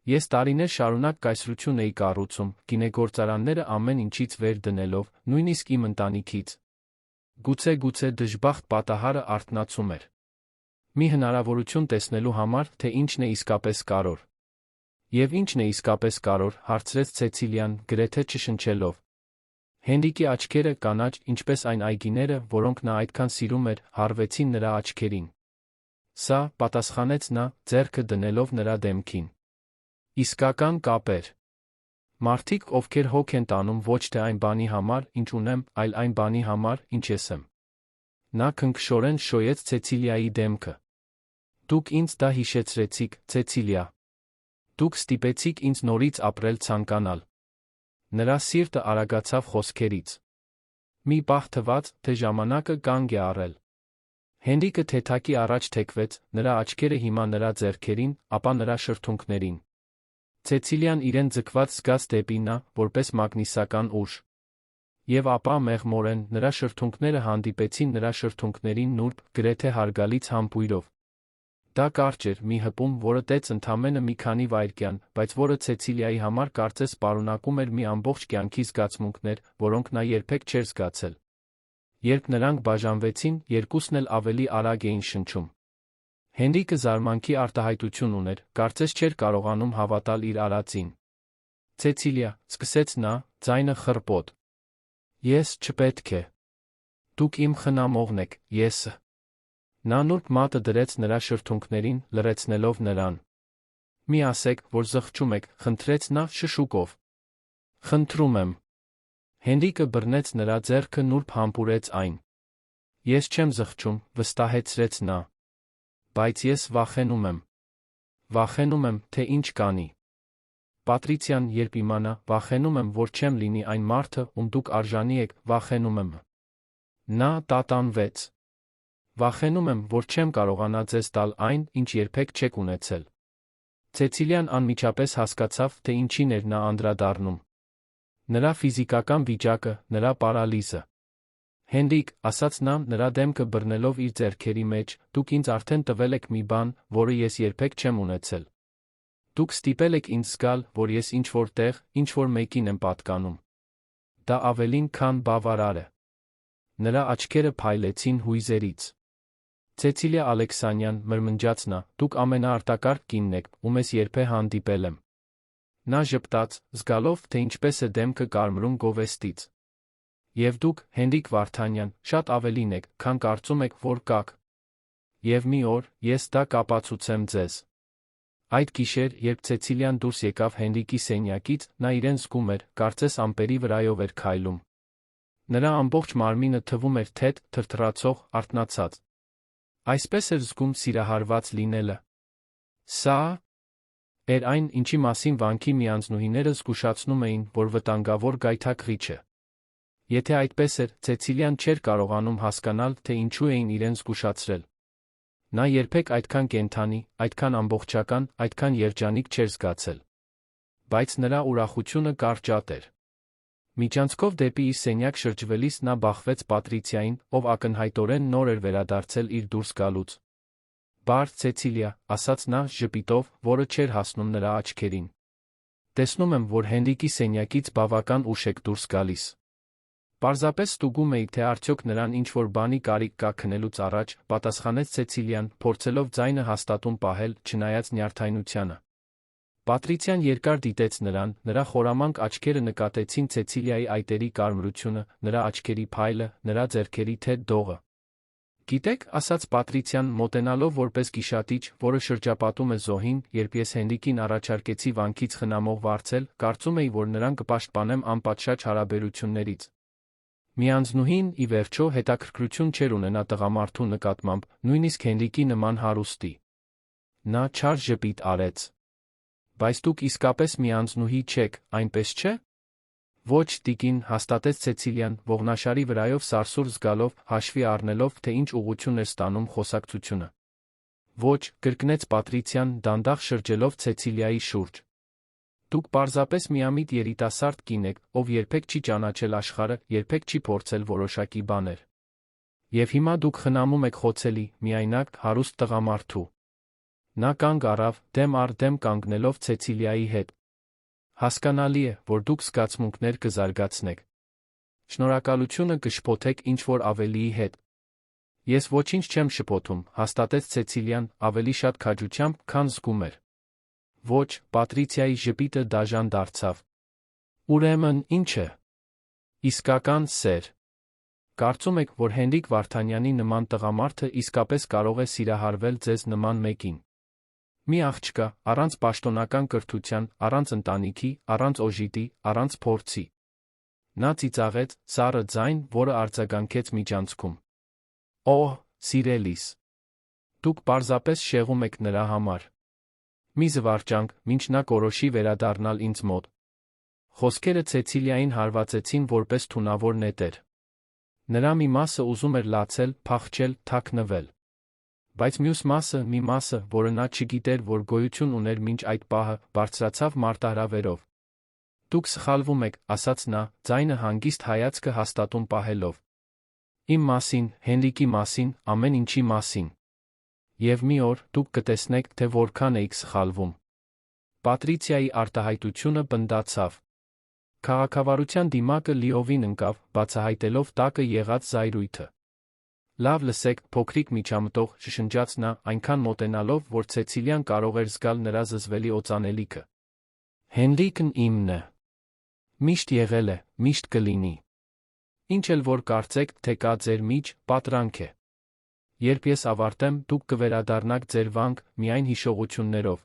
Ես տարիներ շարունակ կայսրություն էի կառուցում, գինեգործարանները ամեն ինչից վեր դնելով, նույնիսկ իմ ընտանիքից։ Գուցե դժբախտ պատահարը արթնացում էր։ Մի հնարավորություն տեսնելու համար, թե ինչն է իսկապես կարևոր։ Եվ ինչն է իսկապես կարևոր, հարցրեց Ցեցիլիան, գրեթե չշնչելով։ Հենրիկի աչքերը կանաչ, ինչպես այն այգիները, որոնք նա այդքան սիրում էր, հարվեցին նրա աչքերին։ Սա, պատասխանեց նա, ձեռքը դնելով նրա դեմքին։ Իսկական կապեր։ Մարդիկ, ովքեր հոգ են տանում ոչ թե այն բանի համար, ինչ ունեմ, այլ այն բանի համար, ինչ ես եմ։ Նա քնքշորեն շոյեց Ցեցիլիայի դեմքը։ Դուք ինձ դա հիշեցրեցիք, Ցեցիլիա։ Դուք ստիպեցիք ինձ նորից ապրել ցանկանալ։ Նրա սիրտը արագացավ խոսքերից։ Մի պահ թվաց, թե ժամանակը կանգ է առել։ Հենրիկը թեթակի առաջ թեքվեց, նրա աչքերը հիմա նրա ձեռքերին, ապա նրա շրթունքներին։ Ցեցիլիան իրեն ձգված զգաց դեպի նա, որպես մագնիսական ուժ։ Եվ ապա մեղմորեն նրա շրթունքները հանդիպեցին նրա շրթունքներին նուրբ, գրեթե հարգալից համբույրով։ Դա կարճ էր, մի հպում, որը տեց ընդամենը մի քանի վայրկյան, բայց որը Ցեցիլիայի համար կարծես պարունակում էր մի ամբողջ կյանքի զգացմունքներ, որոնք նա երբեք չէր զգացել։ Երբ նրանք բաժանվեցին, երկուսն էլ ավելի արագ էին շնչում։ Հենրիկը զարմանքի արտահայտություն ուներ, կարծես չէր կարողանում հավատալ իր արածին։ Ցեցիլիա, սկսեց նա, ձայնը խռպոտ։ Ես չպետք է։ Դուք իմ խնամողն եք, եսը։ Նա նուրբ մատը դրեց նրա շրթունքներին, լռեցնելով նրան։ Մի ասեք, որ զղջում եք, խնդրեց նա շշուկով։ Խնդրում եմ։ Հենրիկը բռնեց նրա ձեռքը, նուրբ համբուրեց այն։ Ես չեմ զղջում, վստահեցրեց նա։ Բայց ես վախենում եմ։ Վախենում եմ, թե ինչ կանի։ Պատրիցիան, երբ իմանա, վախենում եմ, որ չեմ լինի այն մարդը, ում դուք արժանի եք, վախենում եմ։ Նա տատանվեց։ Վախենում եմ, որ չեմ կարողանա ձեզ տալ այն, ինչ երբեք չեք ունեցել։ Ցեցիլիան անմիջապես հասկացավ, թե ինչին էր նա անդրադառնում։ Նրա ֆիզիկական վիճակը, նրա պարալիզը։ Հենրիկ, ասաց նա, նրա դեմքը բռնելով իր ձեռքերի մեջ, դուք ինձ արդեն տվել եք մի բան, որը ես երբեք չեմ ունեցել։ Դուք ստիպել եք ինձ զգալ, որ ես ինչ-որ տեղ, ինչ-որ մեկին եմ պատկանում։ Դա ավելին, քան բավարար է։ Նրա աչքերը փայլեցին հույզերից։ Ցեցիլիա Ալեքսանյան, մրմնջաց նա, դուք ամենաարտակարգ կինն եք, ում ես երբե հանդիպել եմ։ Նա ժպտաց, զգալով, թե ինչպես է դեմքը կարմրում գովեստից։ Եվ դուք, Հենրիկ Վարդանյան, շատ ավելին եք, քան կարծում եք, որ կաք։ Եվ մի օր, ես դա կապացուցեմ ձեզ։ Այդ գիշեր, երբ Ցեցիլիան դուրս եկավ Հենրիկի սենյակից, նա իրեն զգում էր, կարծես ամպերի վրայով էր քայլում։ Նրա ամբողջ մարմինը թվում էր թեթ, թրթռացող, արթնացած։ Այսպես էր զգում սիրահարված լինելը։ Սա էր այն, ինչի մասին վանքի միանձնուհիները զգուշացնում էին, որ վտանգավոր գայթակղիչ է։ Եթե այդպես էր, Ցեցիլիան չէր կարողանում հասկանալ, թե ինչու էին իրեն զգուշացրել։ Նա երբեք այդքան կենդանի, այդքան ամբողջական, այդքան երջանիկ չէր զգացել։ Բայց նրա ուրախությունը կարճատ էր։ Միջանցքով դեպի իր սենյակ շրջվելիս նա բախվեց Պատրիցիային, ով ակնհայտորեն նոր էր վերադարձել իր դուրս գալուց։ Բարդ Ցեցիլիա, ասաց նա ժպիտով, որը չէր հասնում նրա աչքերին։ Տեսնում եմ, որ Հենրիկի սենյակից բավական ուշ եք դուրս գալիս։ Պարզապես ստուգում էի, թե արդյոք նրան ինչ-որ բանի կարիք կա քնելուց առաջ, պատասխանեց Ցեցիլիան, փորձելով ձայնը հաստատուն պահել, չնայած նյարդայնությանը։ Պատրիցիան երկար դիտեց նրան, նրա խորամանկ աչքերը նկատեցին Ցեցիլիայի այտերի կարմրությունը, նրա աչքերի փայլը, նրա ձեռքերի թեթ դողը։ Գիտեք, ասաց Պատրիցիան, մոտենալով որպես գիշատիչ, որը շրջապատում է զոհին, երբ ես Հենրիկին առաջարկեցի վանքից խնամող վարձել, կարծում էի, որ նրան կպաշտպանեմ անպատշաճ հարաբերություններից։ Միանձնուհին, ի վերջո, հետաքրքրություն չէր ունենա տղամարդու նկատմամբ, նույնիսկ Հենրիկի նման հարուստի։ Նա չար ժպիտ արեց։ Բայց դուք իսկապես միանձնուհի չեք, այնպես չէ՞։ Ոչ, տիկին, հաստատեց Ցեցիլիան, ողնաշարի վրայով սարսուռ զգալով, հաշվի առնելով, թե ինչ ուղղություն էր ստանում խոսակցությունը։ Ոչ, կրկնեց Պատրիցիան դանդաղ շրջելով Ցեցիլիայի շուրջ։ Դուք պարզապես միամիտ երիտասարդ կին եք, ով երբեք չի ճանաչել աշխարհը, երբեք չի փորձել որոշակի բաներ։ Եվ հիմա դուք խնամում եք խոցելի, միայնակ, հարուստ տղամարդու։ Նա կանգ առավ, դեմ առ դեմ կանգնելով Ցեցիլիայի հետ։ Հասկանալի է, որ դուք զգացմունքներ կզարգացնեք։ Շնորհակալությունը կշփոթեք ինչ-որ ավելիի հետ։ Ես ոչինչ չեմ շփոթում, հաստատեց Ցեցիլիան ավելի շատ քաջությամբ, քան զգում էր։ Ոչ, Պատրիցիայի ժպիտը դաժան դարձավ։ Ուրեմն, ի՞նչ է։ Իսկական սեր։ Կարծում եք, որ Հենրիկ Վարդանյանի նման տղամարդը իսկապես կարող է սիրահարվել ձեզ նման մեկին։ Մի աղջկա, առանց պաշտոնական կրթության, առանց ընտանիքի, առանց օժիտի, առանց փորձի։ Նա ծիծաղեց, սառը ձայն, որը արձագանքեց միջանցքում։ Օհ, սիրելիս։ Դուք պարզապես շեղում եք նրա համար։ Մի զվարճանք, մինչ նա կորոշի վերադառնալ ինձ մոտ։ Խոսքերը Ցեցիլիային հարվածեցին որպես թունավոր նետեր։ Նրա մի մասը ուզում էր լացել, փախչել, թաքնվել։ Բայց մյուս մասը, մի մասը, որը նա չգիտեր, որ գոյություն ուներ մինչ այդ պահը, բարձրացավ մարտահրավերով։ Դուք սխալվում եք, ասաց նա, ձայնը հանգիստ հայացքը հաստատուն պահելով։ Իմ մասին, Հենրիկի մասին, ամեն ինչի մասին։ Եվ մի օր, դուք կտեսնեք, թե որքան էիք սխալվում։ Պատրիցիայի արտահայտությունը պնդացավ։ Քաղաքավարության դիմակը լիովին ընկավ, բացահայտելով տակը եղած զայրույթը։ Լավ լսեք, փոքրիկ միջամտող, շշնջաց նա, այնքան մոտենալով, որ Ցեցիլիան կարող էր զգալ նրա զզվելի օծանելիքը։ Հենրիկն իմն է։ Միշտ եղել է, միշտ կլինի։ Ինչ էլ որ կարծեք, թե կա ձեր միջ, պատրանք է։ Երբ ես ավարտեմ, դուք կվերադառնաք ձեր վանք, միայն հիշողություններով։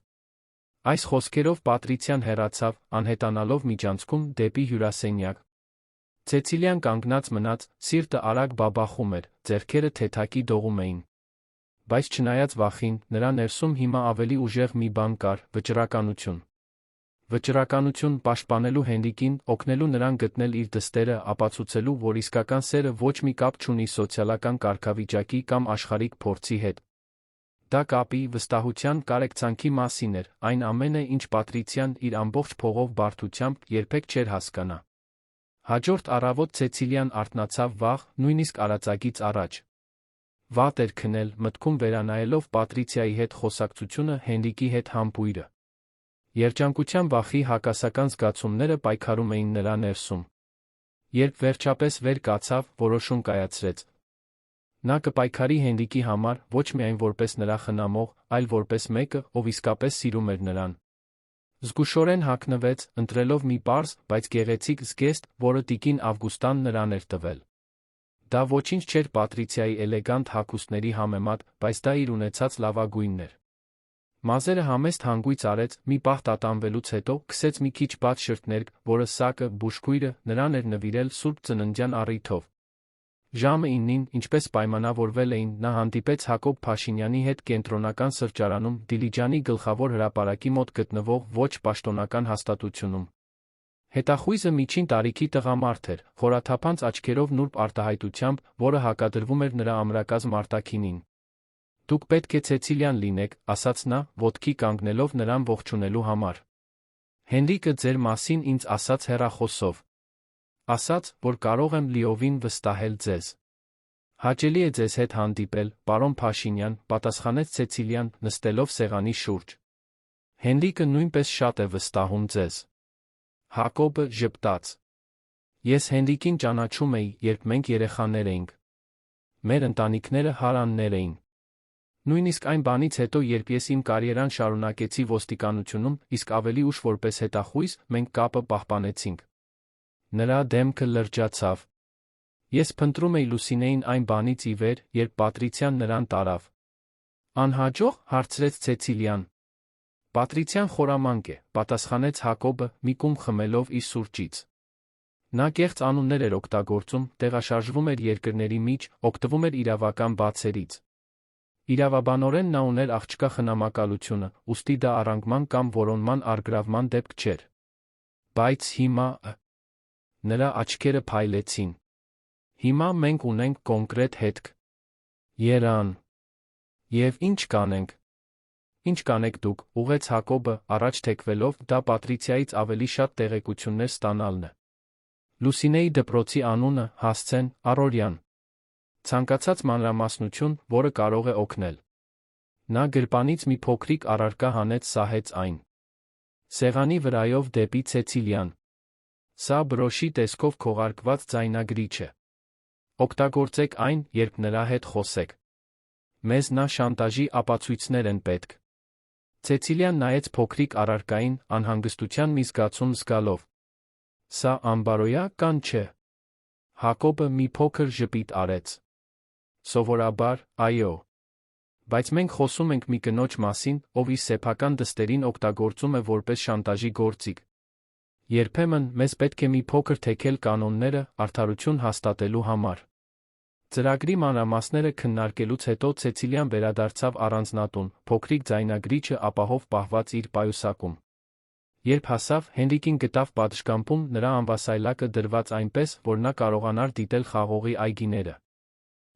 Այս խոսքերով Պատրիցիան հեռացավ, անհետանալով միջանցքում դեպի հյուրասենյակ։ Ցեցիլիան կանգնած մնաց, սիրտը արագ բաբախում էր, ձեռքերը թեթակի դողում էին։ Բայց չնայած վախին, նրա ներսում հիմա ավելի ուժեղ մի բան կար՝ վճռականություն։ Վճռականություն պաշտպանելու Հենրիկին, օգնելու նրան գտնել իր դստերը, ապացուցելու, որ իսկական սերը ոչ մի կապ չունի սոցիալական կարգավիճակի կամ աշխարհիկ փորձի հետ։ Դա կապի, վստահության, կարեկցանքի մասին էր, այն ամենը, ինչ Պատրիցիան իր ամբողջ փողով բարդությամբ երբեք չէր հասկանա։ Հաջորդ առավոտ Ցեցիլիան արթնացավ վաղ, նույնիսկ արածագից առաջ։ Վատ էր քնել, մտքում վերանայելով Պատրիցիայի հետ խոսակցությունը, Հենրիկի հետ համբույրը։ Երջանկության վախի հակասական զգացումները պայքարում էին նրա ներսում։ Երբ վերջապես վեր կացավ, որոշում կայացրեց։ Նա կպայքարի Հենրիկի համար, ոչ միայն որպես նրա խնամող, այլ որպես մեկը, ով իսկապես սիրում էր նրան։ Զգուշորեն հագնվեց, ընտրելով մի պարզ, բայց գեղեցիկ զգեստ, որը տիկին Ավգուստան նրան էր տվել։ Դա ոչինչ չէր Պատրիցիայի էլեգանտ հագուստների համեմատ, բայց դա իր ունեցած լավագույնն էր։ Մազերը համեստ հանգույց արեց, մի պահ տատանվելուց հետո քսեց մի քիչ բաց շրթներկ, որը սակը, բուժքույրը, նրան էր նվիրել Սուրբ Ծննդյան առիթով։ Ժամը 9-ին, ինչպես պայմանավորվել էին, նա հանդիպեց Հակոբ Փաշինյանի հետ կենտրոնական սրճարանում, Դիլիջանի գլխավոր հրապարակի մոտ գտնվող ոչ պաշտոնական հաստատությունում։ Հետախույզը միջին տարիքի տղամարդ էր, խորաթափանց աչքերով նուրբ արտահայտությամբ, որը հակադրվում էր նրա ամրակազմ արտաքինին։ Դուք պետք է Ցեցիլիան լինեք, ասաց նա, ոտքի կանգնելով նրան ողջունելու համար։ Հենրիկը ձեր մասին ինձ ասաց հեռախոսով։ Ասաց, որ կարող եմ լիովին վստահել ձեզ։ Հաճելի է ձեզ հետ հանդիպել, պարոն Փաշինյան, պատասխանեց Ցեցիլիան, նստելով սեղանի շուրջ։ Հենրիկը նույնպես շատ է վստահում ձեզ։ Հակոբը ժպտաց։ Ես Հենրիկին ճանաչում էի, երբ մենք երեխաներ էինք։ Մեր ընտանիքները հարաններ էին։ Նույնիսկ այն բանից հետո, երբ ես իմ կարիերան շարունակեցի ոստիկանությունում, իսկ ավելի ուշ որպես հետախույզ, մենք կապը պահպանեցինք։ Նրա դեմքը լրջացավ։ Ես փնտրում էի Լուսինեին այն բանից ի վեր, երբ Պատրիցիան նրան տարավ։ Անհաջող, հարցրեց Ցեցիլիան։ Պատրիցիան խորամանկ է, պատասխանեց Հակոբը, մի կում խմելով իր սուրճից։ Նա կեղծ անուններ էր օգտագործում, տեղաշարժվում էր երկրների միջ, օգտվում էր իրավական բացերից։ Իրավաբանորեն նա ուներ աղջկա խնամակալությունը, ուստի դա առանգման կամ որոնման առգրավման դեպք չէր։ Բայց հիմա… Նրա աչքերը փայլեցին։ Հիմա մենք ունենք կոնկրետ հետք։ Երան։ Եվ ինչ կանենք։ Ինչ կանեք դուք, ուղղեց Հակոբը, առաջ թեքվելով, դա Պատրիցիայից ավելի շատ տեղեկություններ ստանալն է։ Լուսինեի դպրոցի անունը, հասցեն, Առօրյան։ Ցանկացած մանրամասնություն, որը կարող է օգնել։ Նա գրպանից մի փոքրիկ առարկա հանեց, սահեց այն սեղանի վրայով դեպի Ցեցիլիան։ Սա բրոշի տեսքով քողարկված ձայնագրիչ է։ Օգտագործեք այն, երբ նրա հետ խոսեք։ Մեզ նա շանտաժի ապացույցներ են պետք։ Ցեցիլիան նայեց փոքրիկ առարկային, անհանգստության մի զգացում զգալով։ Սա անբարոյական չէ։ Հակոբը մի փոքր ժպիտ արեց։ Սովորաբար, այո։ Բայց մենք խոսում ենք մի կնոջ մասին, ով իր սեփական դստերին օգտագործում է որպես շանտաժի գործիք։ Երբեմն մեզ պետք է մի փոքր թեքել կանոնները, արդարություն հաստատելու համար։ Ծրագրի մանրամասները քննարկելուց հետո Ցեցիլիան վերադարձավ առանձնատուն, փոքրիկ ձայնագրիչը ապահով պահված իր պայուսակում։ Երբ հասավ, Հենրիկին գտավ պատշգամբում նրա անվասայլակը դրված այնպես, որ նա կարողանար դիտել խաղողի այգիները։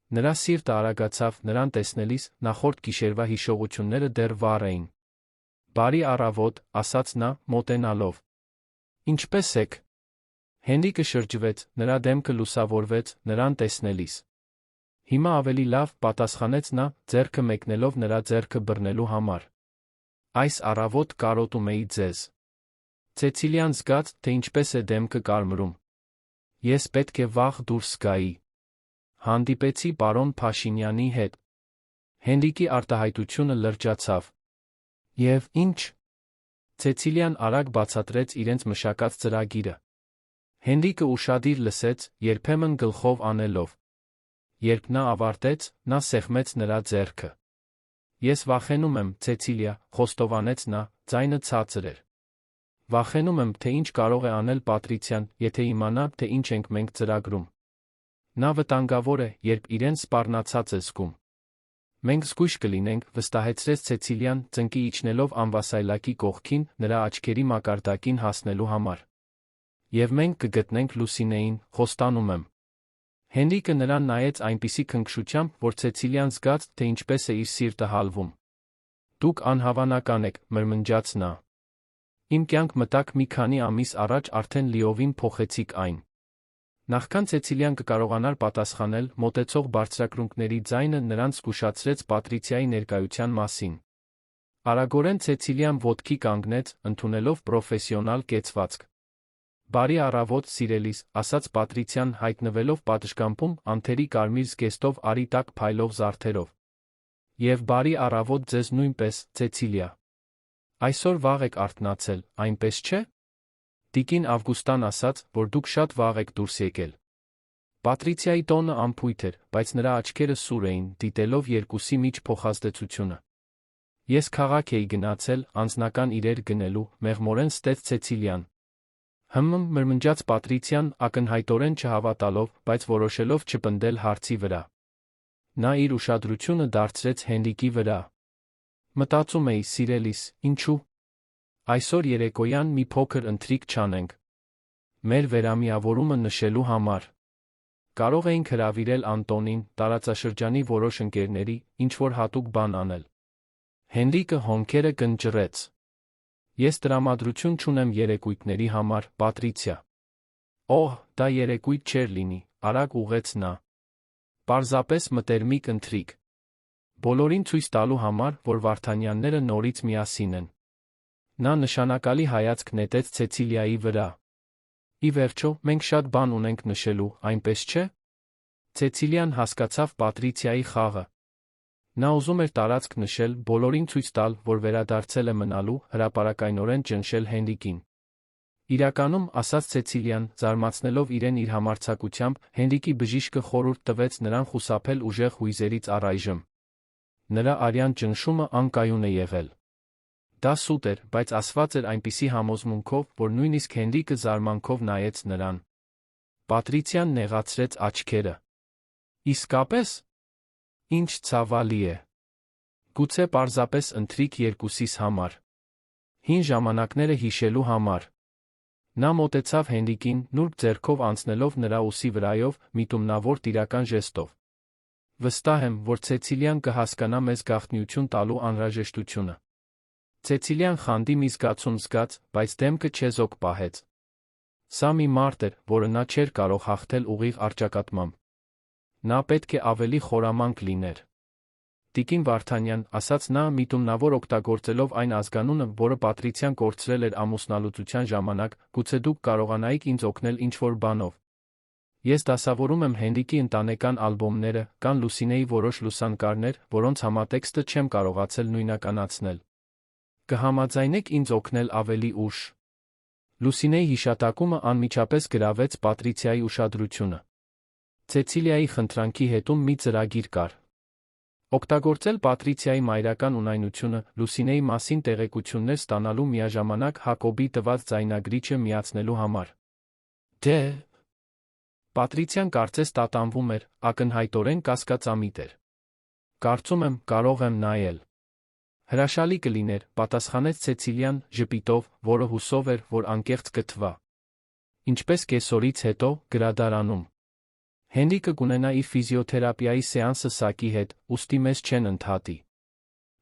Նրա սիրտը արագացավ նրան տեսնելիս, նախորդ գիշերվա հիշողությունները դեռ վառ էին։ Բարի առավոտ, ասաց նա, մոտենալով։ Ինչպե՞ս եք։ Հենրիկը շրջվեց, նրա դեմքը լուսավորվեց, նրան տեսնելիս։ Հիմա ավելի լավ, պատասխանեց նա, ձեռքը մեկնելով նրա ձեռքը բռնելու համար։ Այս առավոտ կարոտում էի ձեզ։ Ցեցիլիան զգաց, թե ինչպես է դեմքը կարմրում։ Ես պետք է վաղ դուրս գայի։ Հանդիպեցի պարոն Փաշինյանի հետ։ Հենրիկի արտահայտությունը լրջացավ։ Եվ ինչ։ Ցեցիլիան արագ բացատրեց իրենց մշակած ծրագիրը։ Հենրիկը ուշադիր լսեց, երբեմն գլխով անելով։ Երբ նա ավարտեց, նա սեղմեց նրա ձեռքը։ Ես վախենում եմ, Ցեցիլիա, խոստովանեց նա, ձայնը ցածր էր։ Վախենում եմ, թե ինչ կարող է անել Պատրիցիան, եթե իմանա, թե ինչ ենք մենք ծրագրում։ Նա վտանգավոր է, երբ իրեն սպառնացած է զգում։ Մենք զգույշ կլինենք, վստահեցրեց Ցեցիլիան, ծնկի իջնելով անվասայլակի կողքին, նրա աչքերի մակարդակին հասնելու համար։ Եվ մենք կգտնենք Լուսինեին, խոստանում եմ։ Հենրիկը նրան նայեց այնպիսի քնքշությամբ, որ Ցեցիլիան զգաց, թե ինչպես է իր սիրտը հալվում։ Դուք անհավանական եք, մրմնջաց նա։ Իմ կյանք մտաք մի քանի ամիս առաջ արդեն լիովին փոխեցիք այն։ Նախքան Ցեցիլիան կկարողանար պատասխանել, մոտեցող բարձրակրունկների ձայնը նրան զգուշացրեց Պատրիցիայի ներկայության մասին։ Արագորեն Ցեցիլիան ոտքի կանգնեց, ընդունելով պրոֆեսիոնալ կեցվածք։ Բարի առավոտ, սիրելիս, ասաց Պատրիցիան, հայտնվելով պատշգամբում, անթերի կարմիր զգեստով արի տակ փայլող զարդերով։ Եվ բարի առավոտ ձեզ նույնպես, Ցեցիլիա։ Այսօր վաղ եք արթնացել, այնպես չէ։ Տիկին Ավգուստան ասաց, որ դուք շատ վաղ եք դուրս եկել։ Պատրիցիայի տոնը անփույթ էր, բայց նրա աչքերը սուր էին, դիտելով երկուսի միջ փոխազդեցությունը։ Ես քաղաք էի գնացել, անձնական իրեր գնելու, մեղմորեն ստեց Ցեցիլիան։ Մրմնջաց Պատրիցիան, ակնհայտորեն չհավատալով, բայց որոշելով չպնդել հարցի վրա։ Նա իր ուշադրությունը դարձրեց Հենրիկի վրա։ Մտածում էի, սիրելիս, ինչու։ Այսօր երեկոյան մի փոքր ընթրիք չանենք։ Մեր վերամիավորումը նշելու համար։ Կարող էինք հրավիրել Անտոնին, տարածաշրջանի որոշ ընկերների, ինչ-որ հատուկ բան անել։ Հենրիկը հոնքերը կնճռեց։ Ես տրամադրություն չունեմ երեկույթների համար, Պատրիցիա։ Օհ, դա երեկույթ չէր լինի, արագ ուղղեց նա։ Պարզապես մտերմիկ ընթրիք։ Բոլորին ցույց տալու համար, որ Վարդանյանները նորից միասին են։ Նա նշանակալի հայացք նետեց Ցեցիլիայի վրա։ Ի վերջո, մենք շատ բան ունենք նշելու, այնպես չէ։ Ցեցիլիան հասկացավ Պատրիցիայի խաղը։ Նա ուզում էր տարածք նշել, բոլորին ցույց տալ, որ վերադարձել է մնալու, հրապարակայնորեն ճնշել Հենրիկին։ Իրականում, ասաց Ցեցիլիան, զարմացնելով իրեն իր համարձակությամբ, Հենրիկի բժիշկը խորհուրդ տվեց նրան խուսափել ուժեղ հույզերից առայժմ։ Նրա արյան ճնշումը անկայուն է եղել։ Դա սուտ էր, բայց ասված էր այնպիսի համոզմունքով, որ նույնիսկ Հենրիկը զարմանքով նայեց նրան։ Պատրիցիան նեղացրեց աչքերը։ Իսկապես։ Ինչ ցավալի է։ Գուցե պարզապես ընթրիք երկուսիս համար։ Հին ժամանակները հիշելու համար։ Նա մոտեցավ Հենրիկին, նուրբ ձեռքով անցնելով նրա ուսի վրայով, միտումնավոր տիրական ժեստով։ Վստահ եմ, որ Ցեցիլիան կհասկանա մեզ գաղտնիություն տալու անհրաժեշտությունը։ Ցեցիլիան խանդի մի զգացում զգաց, բայց դեմքը չեզոք պահեց։ Սա մի մարդ էր, որը նա չէր կարող հաղթել ուղիղ առճակատմամբ։ Նա պետք է ավելի խորամանկ լիներ։ Տիկին Վարդանյան, ասաց նա, միտումնավոր օգտագործելով այն ազգանունը, որը Պատրիցիան կորցրել էր ամուսնալուծության ժամանակ, գուցե դուք կարողանայիք ինձ օգնել ինչ-որ բանով։ Ես դասավորում եմ Հենրիկի ընտանեկան ալբոմները, կան Լուսինեի որոշ լուսանկարներ, որոնց համատեքստը չեմ կարողացել նույնականացնել։ Կհամաձայնեք ինձ օգնել ավելի ուշ։ Լուսինեի հիշատակումը անմիջապես գրավեց Պատրիցիայի ուշադրությունը։ Ցեցիլիայի խնդրանքի հետում մի ծրագիր կար։ Օգտագործել Պատրիցիայի մայրական ունայնությունը, Լուսինեի մասին տեղեկություններ ստանալու միաժամանակ Հակոբի տված ձայնագրիչը միացնելու համար։ Դե… Պատրիցիան կարծես տատանվում էր, ակնհայտորեն կասկածամիտ էր։ Կարծում եմ, կարող եմ նայել։ Հրաշալի կլիներ, պատասխանեց Ցեցիլիան, ժպիտով, որը հուսով էր, որ անկեղծ կթվա։ Ինչպես կեսօրից հետո, գրադարանում։ Հենրիկը կունենա իր ֆիզիոթերապիայի սեանսը Սակի հետ, ուստի մեզ չեն ընդհատի։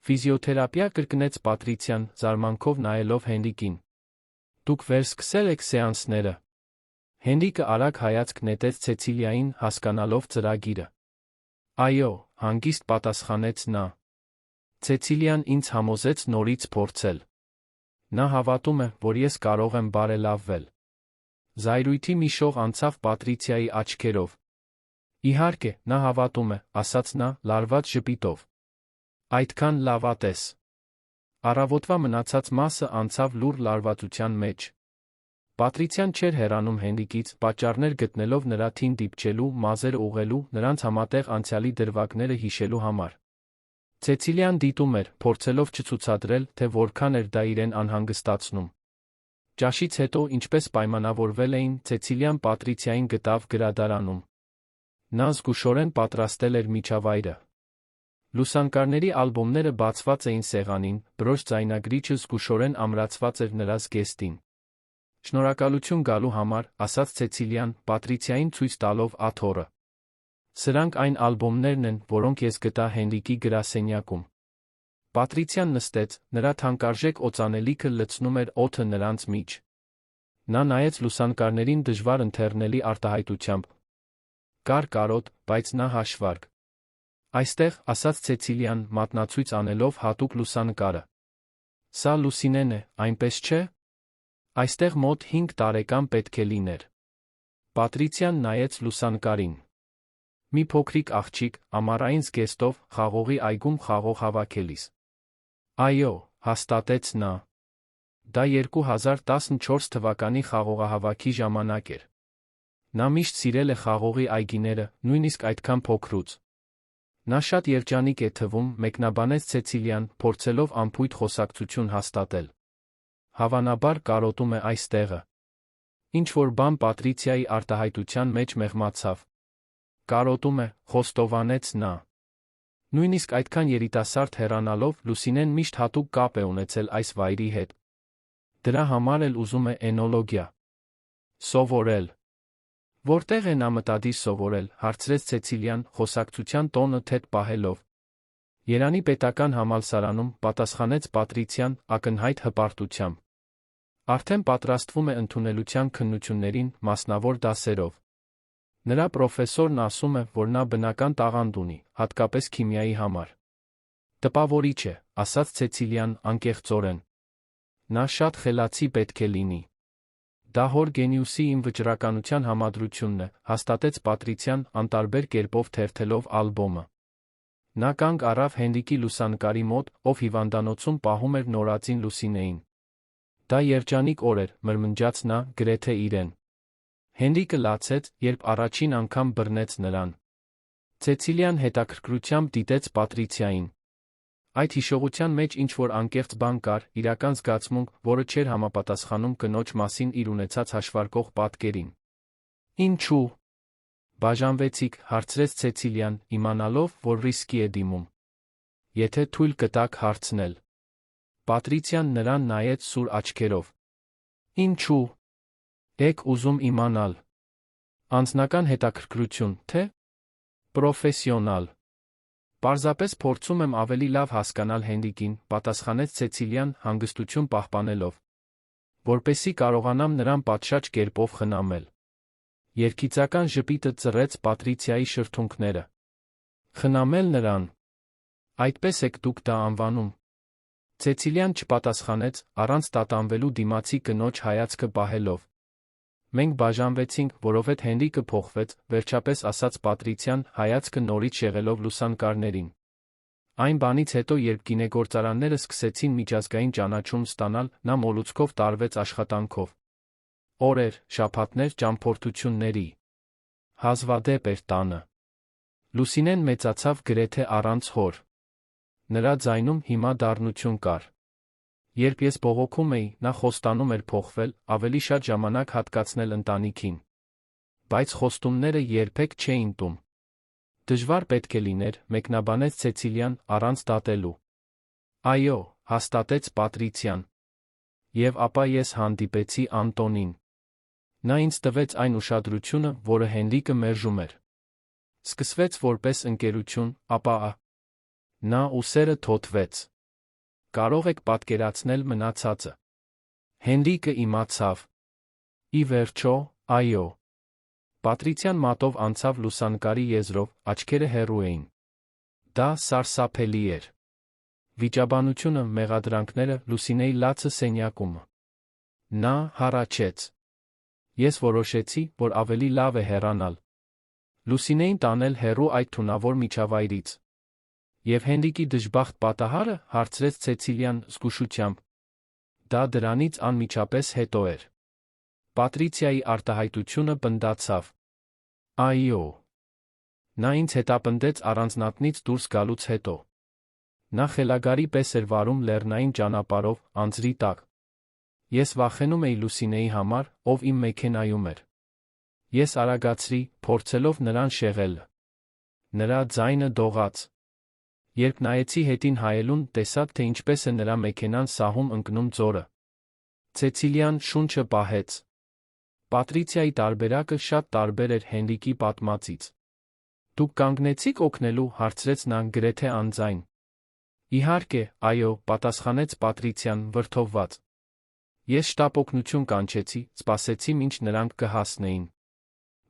Ֆիզիոթերապիա, կրկնեց Պատրիցիան, զարմանքով նայելով Հենրիկին։ Դուք վերսկսել եք սեանսները։ Հենրիկը արագ հայացք նետեց Ցեցիլիային, հասկանալով ծրագիրը։ Այո, հանգիստ պատասխանեց նա։ Ցեցիլիան ինձ համոզեց նորից փորձել։ Նա հավատում է, որ ես կարող եմ բարելավվել։ Զայրույթի մի շող անցավ Պատրիցիայի աչքերով։ Իհարկե, նա հավատում է, ասաց նա, լարված ժպիտով։ Այդքան լավատես։ Առավոտվա մնացած մասը անցավ լուռ լարվածության մեջ։ Պատրիցիան չէր հեռանում Հենրիկից, պատճառներ գտնելով նրա թին դիպչելու, մազերը ուղղելու, նրանց համատեղ անցյալի դրվագները հիշելու համար։ Ցեցիլիան դիտում էր, փորձելով չցուցադրել, թե որքան էր դա իրեն անհանգստացնում։ Ճաշից հետո, ինչպես պայմանավորվել էին, Ցեցիլիան Պատրիցիային գտավ գրադարանում։ Նա զգուշորեն պատրաստել էր միջավայրը։ Լուսանկարների ալբոմները բացված էին սեղանին, բրոշ ձայնագրիչը զգուշորեն ամրացված էր նրա զգեստին։ Շնորհակալություն գալու համար, ասաց Ցեցիլիան, Պատրիցիային ցույց տալով աթոռը։ Սրանք այն ալբոմներն են, որոնք ես գտա Հենրիկի գրասենյակում։ Պատրիցիան նստեց, նրա թանկարժեք օծանելիքը լցնում էր օդը նրանց միջ։ Նա նայեց լուսանկարներին դժվար ընթեռնելի արտահայտությամբ։ Կար կարոտ, բայց նա հաշվարկ։ Այստեղ, ասաց Ցեցիլիան, մատնացույց անելով հատուկ լուսանկարը։ Սա Լուսինեն է, այնպես չէ։ Այստեղ մոտ 5 տարեկան պետք է լիներ։ Պատրիցիան նայեց լուսանկարին։ Մի փոքրիկ աղջիկ, ամառային զգեստով, խաղողի այգում խաղող հավաքելիս։ Այո, հաստատեց նա։ Դա 2014 թվականի խաղողահավաքի ժամանակ էր։ Նա միշտ սիրել է խաղողի այգիները, նույնիսկ այդքան փոքրուց։ Նա շատ երջանիկ է թվում, մեկնաբանեց Ցեցիլիան, փորձելով անփույթ խոսակցություն հաստատել։ Հավանաբար կարոտում է այս տեղը։ Ինչ-որ բան Պատրիցիայի արտահայտության մեջ մեղմացավ։ Կարոտում է, խոստովանեց նա։ Նույնիսկ այդքան երիտասարդ հեռանալով, Լուսինեն միշտ հատուկ կապ է ունեցել այս վայրի հետ։ Դրա համար էլ ուզում է էնոլոգիա սովորել։ Որտեղ է նա մտադիր սովորել, հարցրեց Ցեցիլիան, խոսակցության տոնը թեթ պահելով։ Երանի պետական համալսարանում, պատասխանեց Պատրիցիան, ակնհայտ հպարտությամբ։ Արդեն պատրաստվում է ընդունելության քննություններին, մասնավոր դասերով։ Նրա պրոֆեսորն ասում է, որ նա բնական տաղանդ ունի, հատկապես քիմիայի համար։ Տպավորիչ է, ասաց Ցեցիլիան, անկեղծորեն։ Նա շատ խելացի պետք է լինի։ Դա հոր Գենիուսի իմ վճռականության համադրությունն է, հաստատեց Պատրիցիան, անտարբեր կերպով թերթելով ալբոմը։ Նա կանգ առավ Հենրիկի լուսանկարի մոտ, ով հիվանդանոցում պահում էր նորածին Լուսինեին։ Դա երջանիկ օր էր, մրմնջաց նա, գրեթե իրեն։ Հենրիկը լացեց, երբ առաջին անգամ բռնեց նրան։ Ցեցիլիան հետաքրքրությամբ դիտեց Պատրիցիային։ Այդ հիշողության մեջ ինչ-որ անկեղծ բան կար, իրական զգացմունք, որը չէր համապատասխանում կնոջ մասին իր ունեցած հաշվարկող պատկերին։ Ինչու՞։ Բաժանվեցիք, հարցրեց Ցեցիլիան, իմանալով, որ ռիսկի է դիմում։ Եթե թույլ կտաք հարցնել։ Պատրիցիան նրան նայեց սուր աչքերով։ Ինչու՞։ Եք ուզում իմանալ։ Անձնական հետաքրքրություն, թե՞ պրոֆեսիոնալ։ Պարզապես փորձում եմ ավելի լավ հասկանալ Հենրիկին, պատասխանեց Ցեցիլիան հանգստություն պահպանելով, որպեսզի կարողանամ նրան պատշաճ կերպով խնամել։ Երգիծական ժպիտը ծռեց Պատրիցիայի շրթունքները։ Խնամել նրան։ Այդպես եք դուք դա անվանում։ Ցեցիլիան չպատասխանեց, առանց տատանվելու դիմացի կնոջ հայացքը պահելով։ Մենք բաժանվեցինք, որովհետև Հենրիկը փոխվեց, վերջապես ասաց Պատրիցիան, հայացքը նորից շեղելով լուսանկարներին։ Այն բանից հետո, երբ գինեգործարանները սկսեցին միջազգային ճանաչում ստանալ, նա մոլուցքով տարվեց աշխատանքով։ Օրեր, շաբաթներ ճամփորդությունների։ Հազվադեպ էր տանը։ Լուսինեն մեծացավ գրեթե առանց հոր։ Նրա ձայնում հիմա դառնություն կար։ Երբ ես բողոքում էի, նա խոստանում էր փոխվել, ավելի շատ ժամանակ հատկացնել ընտանիքին։ Բայց խոստումները երբեք չէին տում։ Դժվար պետք է լիներ, մեկնաբանեց Ցեցիլիան, առանց դատելու։ Այո, հաստատեց Պատրիցիան։ Եվ ապա ես հանդիպեցի Անտոնին։ Նա ինձ տվեց այն ուշադրությունը, որը Հենրիկը մերժում էր։ Սկսվեց որպես ընկերություն, ապա նա ուսերը թոթվեց։ Կարող եք պատկերացնել մնացածը։ Հենրիկը իմացավ։ Ի վերջո, այո։ Պատրիցիան մատով անցավ լուսանկարի եզրով, աչքերը հեռու էին։ Դա սարսափելի էր։ Վիճաբանությունը, մեղադրանքները, Լուսինեի լացը սենյակում։ Նա հառաչեց։ Ես որոշեցի, որ ավելի լավ է հեռանալ։ Լուսինեին տանել հեռու այդ թունավոր միջավայրից։ Եվ Հենրիկի դժբախտ պատահարը, հարցրեց Ցեցիլիան զգուշությամբ։ Դա դրանից անմիջապես հետո էր։ Պատրիցիայի արտահայտությունը պնդացավ։ Այո։ Նա ինձ հետապնդեց առանձնատնից դուրս գալուց հետո։ Նա խելագարի պես էր վարում լեռնային ճանապարհով, անձրի տակ։ Ես վախենում էի Լուսինեի համար, ով իմ մեքենայում էր։ Ես արագացրի, փորձելով նրան շեղել։ Նրա ձայնը դողաց։ Երբ նայեցի հետին հայելուն, տեսա, թե ինչպես է նրա մեքենան սահում ընկնում ձորը։ Ցեցիլիան շունչը պահեց։ Պատրիցիայի տարբերակը շատ տարբեր էր Հենրիկի պատմածից։ Դուք կանգնեցիք օգնելու, հարցրեց նա գրեթե անձայն։ Իհարկե, այո, պատասխանեց Պատրիցիան, վրդովված։ Ես շտապ օգնություն կանչեցի, սպասեցի մինչ նրանք կհասնեին։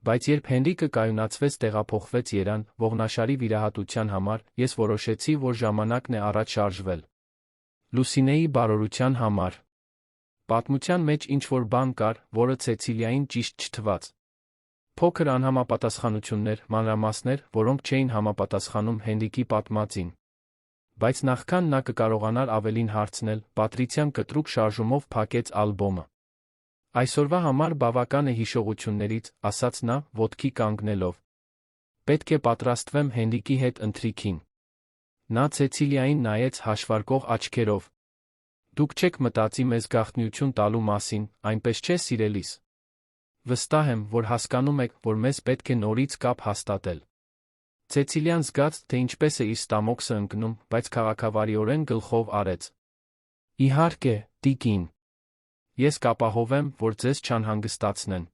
Բայց երբ Հենրիկը կայունացվեց, տեղափոխվեց Երան, ողնաշարի վիրահատության համար, ես որոշեցի, որ ժամանակն է առաջ շարժվել։ Լուսինեի բարօրության համար։ Պատմության մեջ ինչ-որ բան կար, որը Ցեցիլիային ճիշտ չթվաց։ Փոքր անհամապատասխանություններ, մանրամասներ, որոնք չէին համապատասխանում Հենրիկի պատմածին։ Բայց նախքան նա կկարողանար ավելին հարցնել, Պատրիցիան կտրուկ շարժումով փակեց ալբոմը։ Այսօրվա համար բավական է հիշողություններից, ասաց նա, ոտքի կանգնելով։ Պետք է պատրաստվեմ Հենրիկի հետ ընթրիքին։ Նա Ցեցիլիային նայեց հաշվարկող աչքերով։ Դուք չեք մտածի մեզ գաղտնիություն տալու մասին, այնպես չէ, սիրելիս։ Վստահ եմ, որ հասկանում եք, որ մեզ պետք է նորից կապ հաստատել։ Ցեցիլիան զգաց, թե ինչպես է իր ստամոքսը ընկնում, բայց քաղաքավարիորեն գլխով արեց։ Իհարկե, տիկին։ Ես կապահովեմ, որ ձեզ չանհանգստացնեն։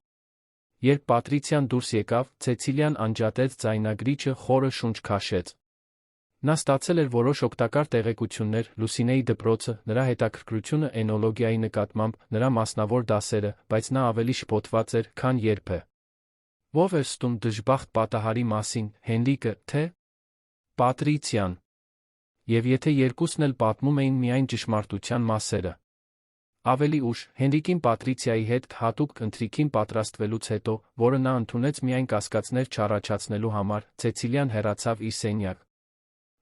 Երբ Պատրիցիան դուրս եկավ, Ցեցիլիան անջատեց ձայնագրիչը, խորը շունչ քաշեց։ Նա ստացել էր որոշ օգտակար տեղեկություններ, Լուսինեի դպրոցը, նրա հետաքրքրությունը էնոլոգիայի նկատմամբ, նրա մասնավոր դասերը, բայց նա ավելի շփոթված էր, քան երբևէ։ Ո՞վ էր ստում դժբախտ պատահարի մասին, Հենրիկը, թե Պատրիցիան։ Եվ եթե երկուսն էլ պատմում էին միայն ճշմարտության մասերը։ Ավելի ուշ, Հենրիկին Պատրիցիայի հետ հատուկ ընթրիքին պատրաստվելուց հետո, որը նա ընդունեց միայն կասկածներ չառաջացնելու համար, Ցեցիլիան հեռացավ իր սենյակ։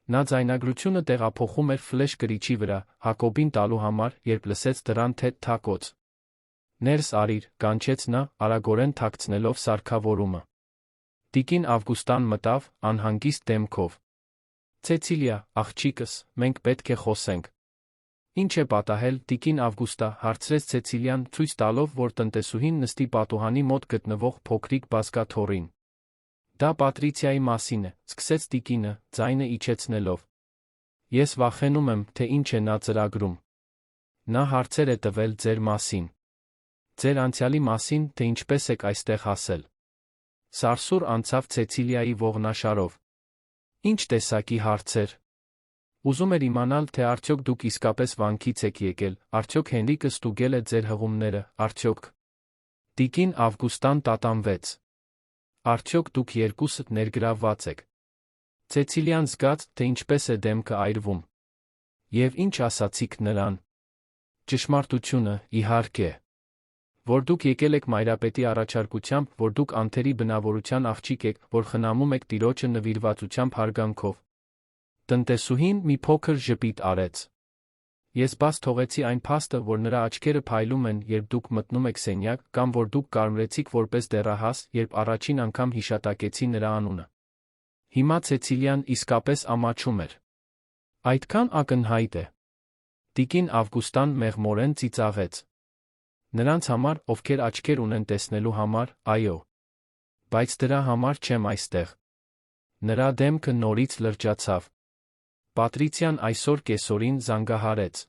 Նա ձայնագրությունը տեղափոխում էր ֆլեշ գրիչի վրա, Հակոբին տալու համար, երբ լսեց դռան թեթ թակոց։ Ներս արիր, կանչեց նա, արագորեն թաքցնելով սարքավորումը։ Տիկին Ավգուստան մտավ, անհանգիստ դեմքով։ Ցեցիլիա, աղջիկս, մենք պետք է խոսենք։ Ինչ է պատահել, տիկին Ավգուստա, հարցրեց Ցեցիլիան, ցույց տալով, որ տնտեսուհին նստի պատուհանի մոտ գտնվող փոքրիկ բազկաթոռին։ Դա Պատրիցիայի մասին է, սկսեց տիկինը, ձայնը իջեցնելով։ Ես վախենում եմ, թե ինչ է նա ծրագրում։ Նա հարցեր է տվել ձեր մասին։ Ձեր անցյալի մասին, թե ինչպես եք այստեղ հասել։ Սարսուռ անցավ Ցեցիլիայի ողնաշարով։ Ինչ տեսակի հարցեր։ Ուզում էր իմանալ, թե արդյոք դուք իսկապես վանքից եք եկել, արդյոք Հենրիկը ստուգել է ձեր հղումները, արդյոք տիկին Ավգուստան տատանվեց։ Արդյոք դուք երկուսդ ներգրավված եք։ Ցեցիլիան զգաց, թե ինչպես է դեմքը այրվում։ Եվ ինչ ասացիք նրան։ Ճշմարտությունը, իհարկե։ Որ դուք եկել եք Մայրապետի առաջարկությամբ, որ դուք անթերի բնավորության աղջիկ եք, որ խնամում եք տիրոջը նվիրվածությամբ հարգանքով։ Տնտեսուհին մի փոքր ժպիտ արեց։ Ես բաց թողեցի այն փաստը, որ նրա աչքերը փայլում են, երբ դուք մտնում եք սենյակ, կամ որ դուք կարմրեցիք որպես դեռահաս, երբ առաջին անգամ հիշատակեցի նրա անունը։ Հիմա Ցեցիլիան իսկապես ամաչում էր։ Այդքան ակնհայտ է։ Տիկին Ավգուստան մեղմորեն ծիծաղեց։ Նրանց համար, ովքեր աչքեր ունեն տեսնելու համար, այո։ Բայց դրա համար չեմ այստեղ։ Նրա դեմքը նորից լրջացավ։ Պատրիցիան այսօր կեսօրին զանգահարեց։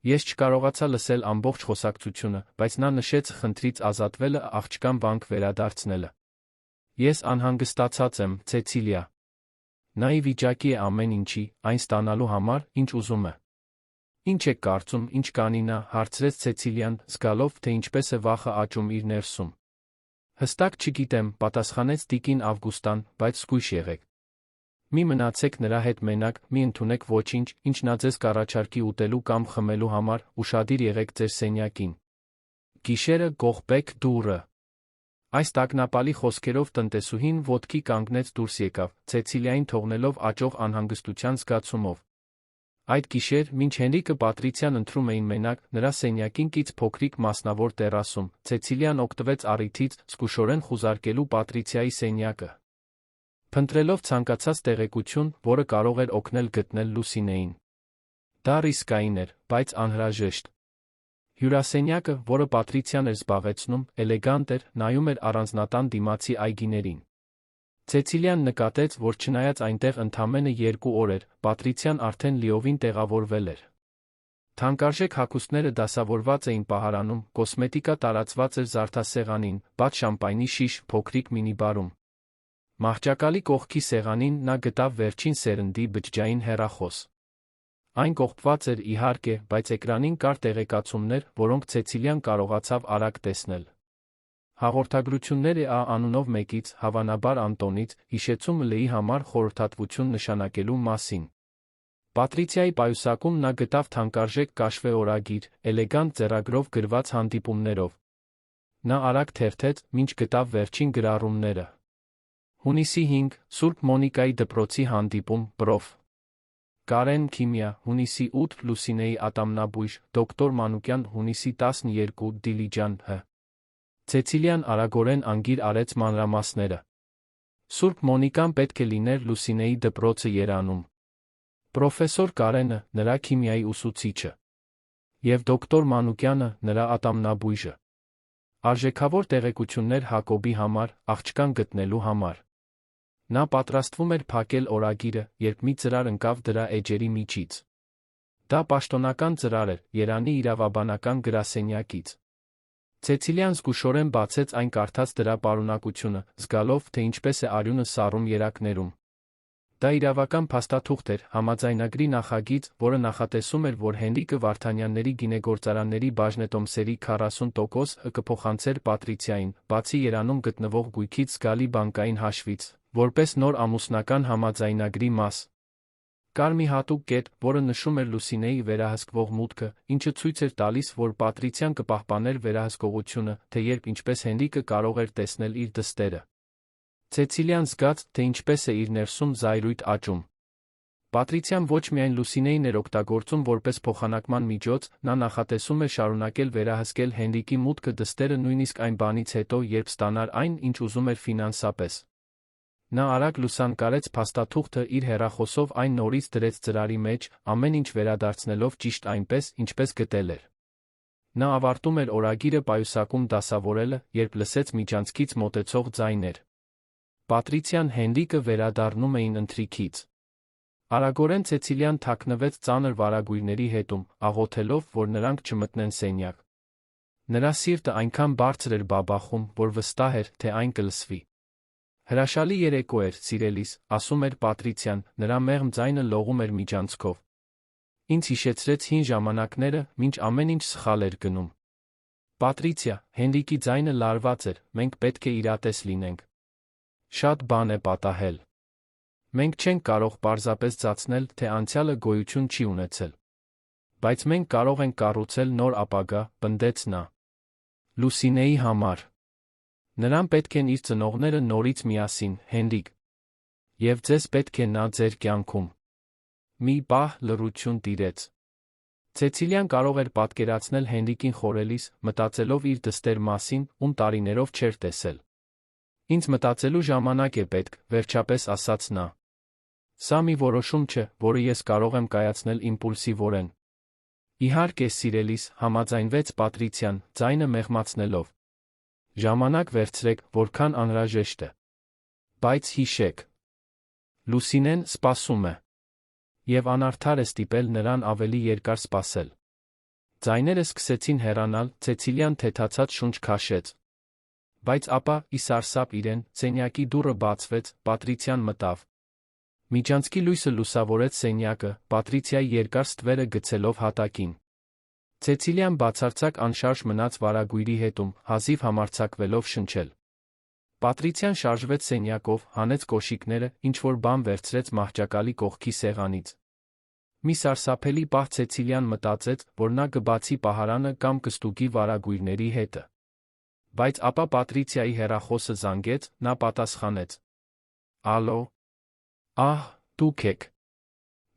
Ես չկարողացա լսել ամբողջ խոսակցությունը, բայց նա նշեց խնդրից ազատվելը, աղջկան վանք վերադարձնելը։ Ես անհանգստացած եմ, Ցեցիլիա։ Նա ի վիճակի է ամեն ինչի, այն ստանալու համար, ինչ ուզում է։ Ինչ եք կարծում, ինչ կանի նա, հարցրեց Ցեցիլիան, զգալով, թե ինչպես է վախը աճում իր ներսում։ Հստակ չգիտեմ, պատասխանեց տիկին Ավգուստան, բայց զգույշ եղեք։ Մի մնացեք նրա հետ մենակ, մի ընդունեք ոչինչ, ինչ նա ձեզ կառաջարկի ուտելու կամ խմելու համար, ուշադիր եղեք ձեր սենյակին։ Գիշերը գողբեք դուռը։ Այս տագնապալի խոսքերով տնտեսուհին ոտքի կանգնեց դուրս եկավ, Ցեցիլիային թողնելով աճող անհանգստության զգացումով։ Այդ գիշեր, մինչ Հենրիկը Պատրիցիան ընթրում էին մենակ, նրա սենյակին կից փոքրիկ մասնավոր տերասում, Ցեցիլիան օգտվեց առիթից, զգուշորեն խուզարկելու Պատրիցիայի սենյակը։ Փնտրելով ցանկացած տեղեկություն, որը կարող էր օգնել գտնել Լուսինեին։ Դա ռիսկային էր, բայց անհրաժեշտ։ Հյուրասենյակը, որը Պատրիցիան էր զբաղեցնում, էլեգանտ էր, նայում էր առանձնատան դիմացի այգիներին։ Ցեցիլիան նկատեց, որ չնայած այնտեղ ընդամենը 2 օր էր, Պատրիցիան արդեն լիովին տեղավորվել էր։ Թանկարժեք հագուստները դասավորված էին պահարանում, կոսմետիկա տարածված էր զարդասեղանին, բաց շամպայնի շիշ փոքրիկ մինիբարում։ Մահճակալի կողքի սեղանին նա գտավ վերջին սերնդի բջջային հեռախոս։ Այն կողպված էր, իհարկե, բայց էկրանին կար տեղեկացումներ, որոնք Ցեցիլիան կարողացավ արագ տեսնել։ Հաղորդագրություններ ԵԱ անունով մեկից, հավանաբար Անտոնից, հիշեցում Լեի համար խորհրդատվություն նշանակելու մասին։ Պատրիցիայի պայուսակում նա գտավ թանկարժեք կաշվե օրագիր, էլեգանտ ձեռագրով գրված հանդիպումներով։ Նա արագ թերթեց, մինչ գտավ վերջին գրառումները։ Հունիսի 5, Սուրբ Մոնիկայի դպրոցի հանդիպում, պրոֆ. Կարեն քիմիա, հունիսի 8, Լուսինեի ատամնաբույժ, դոկտոր Մանուկյան, հունիսի 12, Դիլիջան, հ. Ցեցիլիան արագորեն անգիր արեց մանրամասները։ Սուրբ Մոնիկան պետք է լիներ Լուսինեի դպրոցը Երանում։ Պրոֆեսոր Կարենը, նրա քիմիայի ուսուցիչը։ Եվ դոկտոր Մանուկյանը, նրա ատամնաբույժը։ Արժեքավոր տեղեկություններ Հակոբի համար, աղջկան գտնելու համար։ Նա պատրաստվում էր փակել օրագիրը, երբ մի ծրար ընկավ դրա էջերի միջից։ Դա պաշտոնական ծրար էր, Երանի իրավաբանական գրասենյակից։ Ցեցիլիան զգուշորեն բացեց այն կարդաց դրա պարունակությունը, զգալով, թե ինչպես է արյունը սառում երակներում։ Դա իրավական փաստաթուղթ էր, համաձայնագրի նախագիծ, որը նախատեսում էր, որ Հենրիկը Վարդանյանների գինեգործարանների բաժնետոմսերի 40%-ը կփոխանցեր Պատրիցիային, բացի Երանում գտնվող գույքից զգալի բանկային հաշվից, որպես նոր ամուսնական համաձայնագրի մաս։ Կար մի հատուկ կետ, որը նշում էր Լուսինեի վերահսկվող մուտքը, ինչը ցույց էր տալիս, որ Պատրիցիան կպահպաներ վերահսկողությունը, թե երբ ինչպես Հենրիկը կարող էր տեսնել իր դստերը։ Ցեցիլիան զգաց, թե ինչպես է իր ներսում զայրույթ աճում։ Պատրիցիան ոչ միայն Լուսինեին էր օգտագործում որպես փոխանակման միջոց, նա նախատեսում էր շարունակել վերահսկել Հենրիկի մուտքը դստերը նույնիսկ այն բանից հետո, երբ ստանար այն, ինչ ուզում էր ֆինանսապես։ Նա արագ լուսանկարեց փաստաթուղթը իր հեռախոսով այն նորից դրեց ծրարի մեջ, ամեն ինչ վերադարձնելով ճիշտ այնպես, ինչպես գտել էր։ Նա ավարտում էր օրագիրը պայուսակում դասավորելը, երբ լսեց միջանցքից մոտեցող ձայներ։ Պատրիցիան Հենրիկը վերադառնում էին ընթրիքից։ Արագորեն Ցեցիլիան թաքնվեց ծանր վարագույրների հետում, աղոթելով, որ նրանք չմտնեն սենյակ։ Նրա սիրտը այնքան բարձր էր բաբախում, որ վստահ էր, թե այն կլսվի։ Հրաշալի երեկո էր, սիրելիս, ասում էր Պատրիցիան, նրա մեղմ ձայնը լողում էր միջանցքով։ Ինձ հիշեցրեց հին ժամանակները, մինչ ամեն ինչ սխալ էր գնում։ Պատրիցիա, Հենրիկի ձայնը լարված էր, մենք պետք է իրատես լինենք։ Շատ բան է պատահել։ Մենք չենք կարող պարզապես ծածնել, թե անցյալը գոյություն չի ունեցել։ Բայց մենք կարող ենք կառուցել նոր ապագա, պնդեց նա։ Լուսինեի համար։ Նրան պետք են իր ծնողները նորից միասին, Հենրիկ։ Եվ ձեզ պետք է նա ձեր կյանքում։ Մի պահ լռություն տիրեց։ Ցեցիլիան կարող էր պատկերացնել Հենրիկին խորելիս, մտածելով իր դստեր մասին, ում տարիներով չէր տեսել։ Ինձ մտածելու ժամանակ է պետք, վերջապես ասաց նա։ Սա մի որոշում չէ, որը ես կարող եմ կայացնել իմպուլսիվորեն։ Իհարկե, սիրելիս, համաձայնվեց Պատրիցիան, ձայնը մեղմացնելով։ Ժամանակ վերցրեք, որքան անհրաժեշտ է։ Բայց հիշեք։ Լուսինեն սպասում է։ Եվ անարդար է ստիպել նրան ավելի երկար սպասել։ Ձայները սկսեցին հեռանալ, Ցեցիլիան թեթացած շունչ քաշեց։ Բայց ապա, ի սարսափ իրեն, սենյակի դուռը բացվեց, Պատրիցիան մտավ։ Միջանցքի լույսը լուսավորեց սենյակը, Պատրիցիայի երկար ստվերը գցելով հատակին։ Ցեցիլիան բացարձակ անշարժ մնաց վարագույրի հետում, հազիվ համարձակվելով շնչել։ Պատրիցիան շարժվեց սենյակով, հանեց կոշիկները, ինչ-որ բան վերցրեց մահճակալի կողքի սեղանից։ Մի սարսափելի պահ Ցեցիլիան մտածեց, որ նա կբացի պահարանը կամ կստուգի վարագույրների հետը։ Բայց ապա Պատրիցիայի հեռախոսը զանգեց, նա պատասխանեց։ Ալո։ Ահ, դուք եք։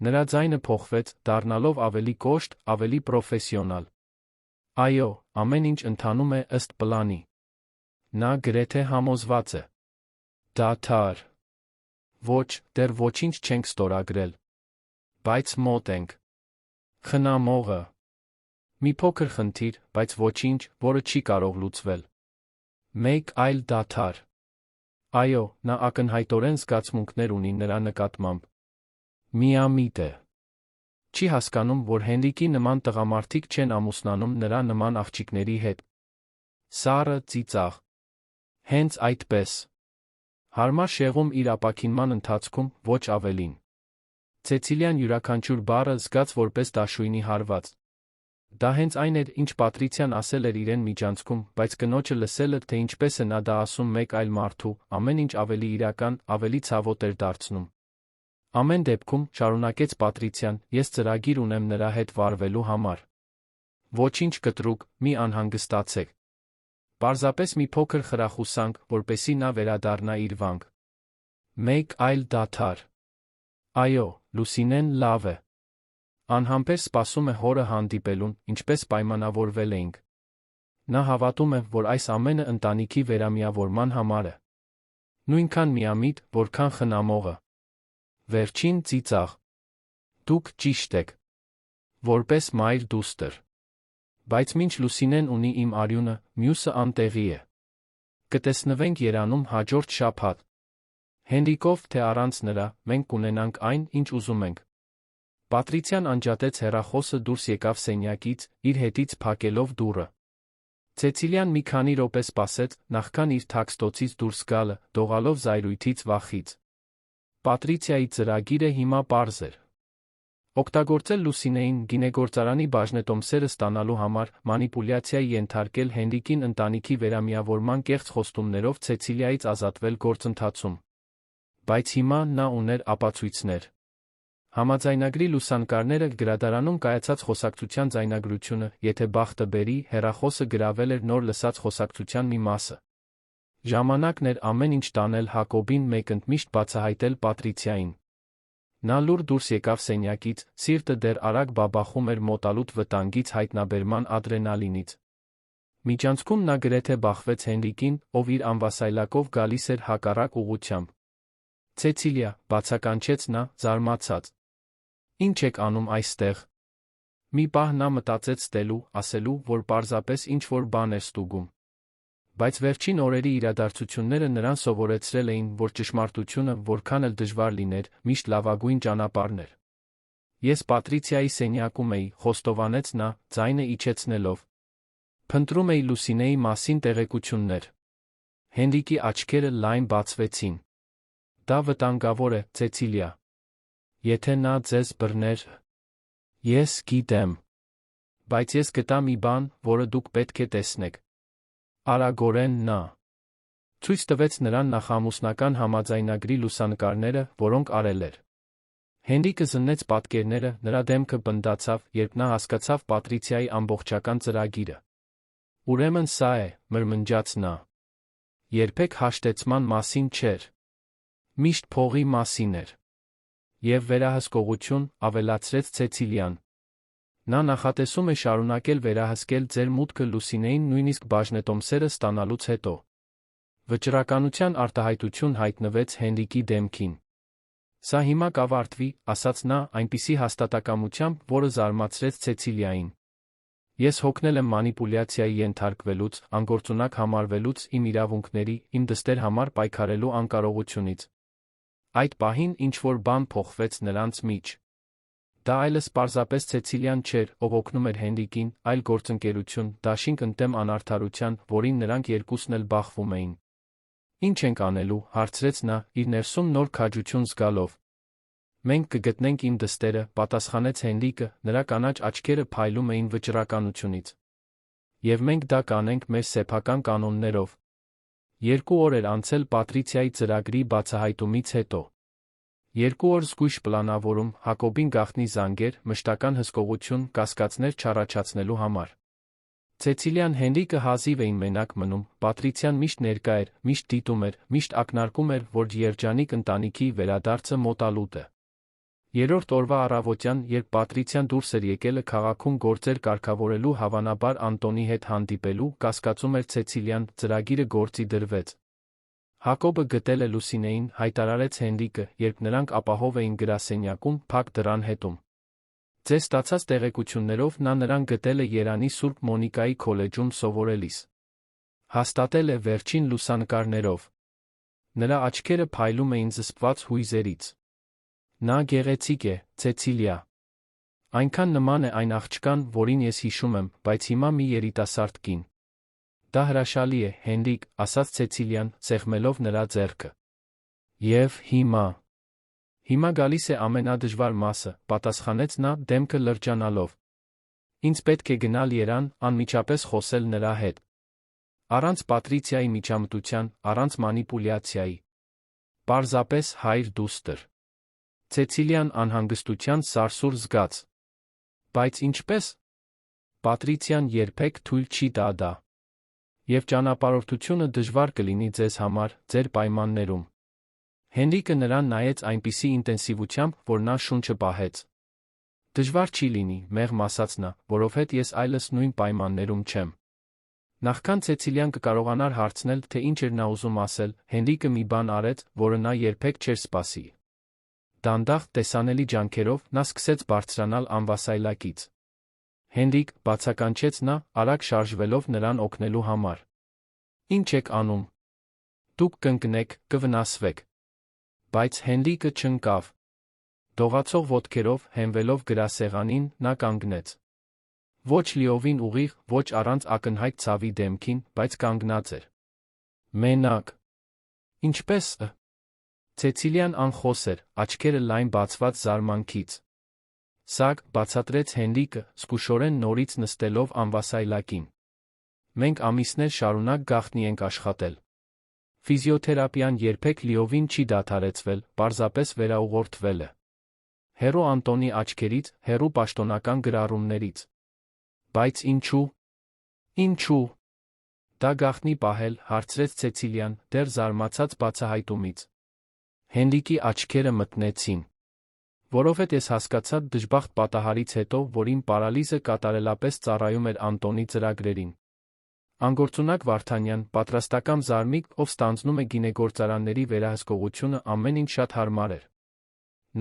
Նրա ձայնը փոխվեց, դառնալով ավելի կոշտ, ավելի պրոֆեսիոնալ։ Այո, ամեն ինչ ընթանում է ըստ պլանի։ Նա գրեթե համոզված է։ Դադար։ Ոչ, դեռ ոչինչ չենք ստորագրել։ Բայց մոտ ենք։ Խնամողը։ Մի փոքր խնդիր, բայց ոչինչ, որը չի կարող լուծվել։ Մեկ այլ դադար։ Այո, նա ակնհայտորեն զգացմունքներ ունի նրա նկատմամբ։ Միամիտ է։ Չի հասկանում, որ Հենրիկի նման տղամարդիկ չեն ամուսնանում նրա նման աղջիկների հետ։ Սառը, ծիծաղ։ Հենց այդպես։ Հարմար շեղում իր ապաքինման ընթացքում, ոչ ավելին։ Ցեցիլիան յուրաքանչյուր բառը զգաց որպես դաշույնի հարված։ Դա հենց այն էր, ինչ Պատրիցիան ասել էր իրեն միջանցքում, բայց կնոջը լսելը, թե ինչպես է նա դա ասում մեկ այլ մարդու, ամեն ինչ ավելի իրական, ավելի ցավոտ էր դարձնում։ Ամեն դեպքում, շարունակեց Պատրիցիան, ես ծրագիր ունեմ նրա հետ վարվելու համար։ Ոչինչ կտրուկ, մի անհանգստացեք։ Պարզապես մի փոքր խրախուսանք, որպեսզի նա վերադառնա իր վանք։ Մեկ այլ դադար։ Այո, Լուսինեն լավ է։ Անհամբեր սպասում է հորը հանդիպելուն, ինչպես պայմանավորվել էինք։ Նա հավատում է, որ այս ամենը ընտանիքի վերամիավորման համար է։ Նույնքան միամիտ, որքան խնամողը։ Վերջին ծիծաղ։ Դուք ճիշտ եք։ Որպես մայր դուստր։ Բայց մինչ Լուսինեն ունի իմ արյունը, մյուսը անտեղի է։ Կտեսնվենք Երանում հաջորդ շաբաթ։ Հենրիկով, թե առանց նրա, մենք կունենանք այն, ինչ ուզում ենք։ Պատրիցիան անջատեց հեռախոսը, դուրս եկավ սենյակից, իր հետից փակելով դուռը։ Ցեցիլիան մի քանի րոպե սպասեց, նախքան իր թաքստոցից դուրս գալը, դողալով զայրույթից վախից։ Պատրիցիայի ծրագիրը հիմա պարզ էր։ Օգտագործել Լուսինեին, գինեգործարանի բաժնետոմսերը ստանալու համար, մանիպուլյացիայի ենթարկել Հենրիկին ընտանիքի վերամիավորման կեղծ խոստումներով Ցեցիլիայից ազատվել գործընթացում։ Բայց հիմա նա ուներ ապացույցներ։ Համաձայնագրի լուսանկարները, գրադարանում կայացած խոսակցության ձայնագրությունը, եթե բախտը բերի, հեռախոսը գրավել էր նոր լսած խոսակցության մի մասը։ Ժամանակն էր ամեն ինչ տանել Հակոբին, մեկընդմիշտ բացահայտել Պատրիցիային։ Նա լուր դուրս եկավ սենյակից, սիրտը դեռ արագ բաբախում էր մոտալուտ վտանգից հայտնաբերման ադրենալինից։ Միջանցքում նա գրեթե բախվեց Հենրիկին, ով իր անվասայլակով գալիս էր հակառակ ուղղությամբ։ Ցեցիլիա, բացականչեց նա, զարմացած։ Ինչ եք անում այստեղ։ Մի պահ նա մտածեց ստելու, ասելու, որ պարզապես ինչ-որ բան էր ստուգում։ Բայց վերջին օրերի իրադարձությունները նրան սովորեցրել էին, որ ճշմարտությունը, որքան էլ դժվար լիներ, միշտ լավագույն ճանապարհն էր։ Ես Պատրիցիայի սենյակում էի, խոստովանեց նա, ձայնը իջեցնելով։ Փնտրում էի Լուսինեի մասին տեղեկություններ։ Հենրիկի աչքերը լայն բացվեցին։ Դա վտանգավոր է, Ցեցիլիա։ Եթե նա ձեզ բռներ… Ես գիտեմ։ Բայց ես գտա մի բան, որը դուք պետք է տեսնեք։ Արագորեն նա ցույց տվեց նրան նախամուսնական համաձայնագրի լուսանկարները, որոնք արել էր։ Հենրիկը զննեց պատկերները, նրա դեմքը բնդացավ, երբ նա հասկացավ Պատրիցիայի ամբողջական ծրագիրը։ Ուրեմն սա է, մրմնջաց նա։ Երբեք հաշտեցման մասին չէր։ Միշտ փողի մասին էր։ Եվ վերահսկողություն, ավելացրեց Ցեցիլիան։ Նա նախատեսում է շարունակել վերահսկել ձեր մուտքը Լուսինեին նույնիսկ բաժնետոմսերը ստանալուց հետո։ Վճռականության արտահայտություն հայտնվեց Հենրիկի դեմքին։ Սա հիմա կավարտվի, ասաց նա այնպիսի հաստատակամությամբ, որը զարմացրեց Ցեցիլիային։ Ես հոգնել եմ մանիպուլյացիայի ենթարկվելուց, անգործունակ համարվելուց, իմ իրավունքների, իմ դստեր համար պայքարելու անկարողությունից։ Այդ պահին ինչ-որ բան փոխվեց նրանց միջ։ Դա այլևս պարզապես Ցեցիլիան չէր, ով օգնում էր Հենրիկին, այլ գործընկերություն, դաշինք ընդդեմ անարդարության, որին նրանք երկուսն էլ բախվում էին։ Ինչ ենք անելու, հարցրեց նա, իր ներսում նոր քաջություն զգալով։ Մենք կգտնենք իմ դստերը, պատասխանեց Հենրիկը, նրա կանաչ աչքերը փայլում էին վճռականությունից։ Եվ մենք դա կանենք մեր սեփական կանոններով։ 2 օր էր անցել Պատրիցիայի ծրագրի բացահայտումից հետո։ 2 օր զգույշ պլանավորում, Հակոբին գաղտնի զանգեր, մշտական հսկողություն, կասկածներ չառաջացնելու համար։ Ցեցիլիան Հենրիկը հազիվ էին մենակ մնում, Պատրիցիան միշտ ներկա էր, միշտ դիտում էր, միշտ ակնարկում էր, որ երջանիկ ընտանիքի վերադարձը մոտալուտ է։ 3-րդ օրվա առավոտյան, երբ Պատրիցիան դուրս էր եկել քաղաքում գործեր կարգավորելու, հավանաբար Անտոնի հետ հանդիպելու, կասկածում էր Ցեցիլիան, ծրագիրը գործի դրվեց։ Հակոբը գտել է Լուսինեին, հայտարարեց Հենրիկը, երբ նրանք ապահով էին գրասենյակում, փակ դռան հետում։ Ձեր ստացած տեղեկություններով նա նրան գտել է Երանի Սուրբ Մոնիկայի քոլեջում սովորելիս։ Հաստատել է վերջին լուսանկարներով։ Նրա աչքերը փայլում էին զսպված հույզերից։ Նա գեղեցիկ է, Ցեցիլիա։ Այնքան նման է այն աղջկան, որին ես հիշում եմ, բայց հիմա մի երիտասարդ կին։ Դա հրաշալի է, Հենրիկ, ասաց Ցեցիլիան, սեղմելով նրա ձեռքը։ Եվ հիմա գալիս է ամենադժվար մասը, պատասխանեց նա, դեմքը լրջանալով։ Ինձ պետք է գնալ Երան, անմիջապես խոսել նրա հետ։ Առանց Պատրիցիայի միջամտության, առանց մանիպուլյացիայի։ Պարզապես հայր դուստր։ Ցեցիլիան անհանգստության սարսուռ զգաց։ Բայց ինչպես։ Պատրիցիան երբեք թույլ չի տա դա։ Եվ ճանապարհորդությունը դժվար կլինի ձեզ համար, ձեր պայմաններում։ Հենրիկը նրան նայեց այնպիսի ինտենսիվությամբ, որ նա շունչը պահեց։ Դժվար չի լինի, մեղմ ասաց նա, որովհետև ես այլս նույն պայմաններում չեմ։ Նախքան Ցեցիլիան կկարողանար հարցնել, թե ինչ էր նա ուզում ասել, Հենրիկը մի բան արեց, որը նա երբեք չէր սպասի։ Դանդաղ, տեսանելի ջանքերով նա սկսեց բարձրանալ անվասայլակից։ Հենրիկ, բացականչեց նա, արագ շարժվելով նրան օգնելու համար։ Ինչ եք անում։ Դուք կընկնեք, կվնասվեք։ Բայց Հենրիկը չընկավ։ Դողացող ոտքերով, հենվելով գրասեղանին, նա կանգնեց։ Ոչ լիովին ուղիղ, ոչ առանց ակնհայտ ցավի դեմքին, բայց կանգնած էր։ Մենակ։ Ինչպե՞ս։ Ցեցիլիան անխոս էր, աչքերը լայն բացված զարմանքից։ Սակ, բացատրեց Հենրիկը, զգուշորեն նորից նստելով անվասայլակին։ Մենք ամիսներ շարունակ գաղտնի ենք աշխատել։ Ֆիզիոթերապիան երբեք լիովին չի դադարեցվել, պարզապես վերաուղղորդվել է։ Հեռու Անտոնի աչքերից, հեռու պաշտոնական գրառումներից։ Բայց ինչու։ Ինչու։ Դա գաղտնի պահել, հարցրեց Ցեցիլիան, դեռ զարմացած բացահայտումից։ Հենրիկի աչքերը մթնեցին։ Որովհետև ես հասկացա դժբախտ պատահարից հետո, որ իմ պարալիզը կատարելապես ծառայում էր Անտոնի ծրագրերին։ Անգործունակ Վարդանյան, պատրաստակամ զարմիկ, ով ստանձնում է գինեգործարանների վերահսկողությունը, ամեն ինչ շատ հարմար էր։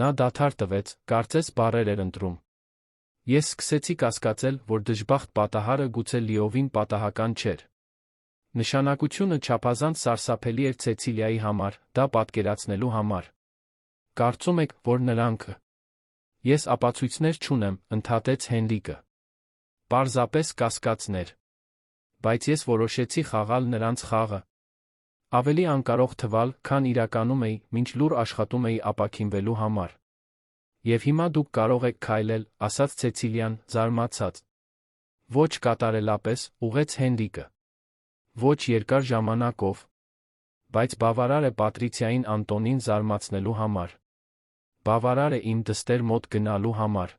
Նա դադար տվեց, կարծես բառեր էր ընտրում։ Ես սկսեցի կասկածել, որ դժբախտ պատահարը գուցե լիովին պատահական չէր։ Նշանակությունը չափազանց սարսափելի էր Ցեցիլիայի համար, դա պատկերացնելու համար։ Կարծում եք, որ նրանք… Ես ապացույցներ չունեմ, ընդհատեց Հենրիկը։ Պարզապես կասկածներ։ Բայց ես որոշեցի խաղալ նրանց խաղը։ Ավելի անկարող թվալ, քան իրականում էի, մինչ լուռ աշխատում էի ապաքինվելու համար։ Եվ հիմա դուք կարող եք քայլել, ասաց Ցեցիլիան, զարմացած։ Ոչ կատարելապես, ուղղեց Հենրիկը։ Ոչ երկար ժամանակով։ Բայց բավարար է Պատրիցիային Անտոնին զարմացնելու համար։ Բավարար է իմ դստեր մոտ գնալու համար։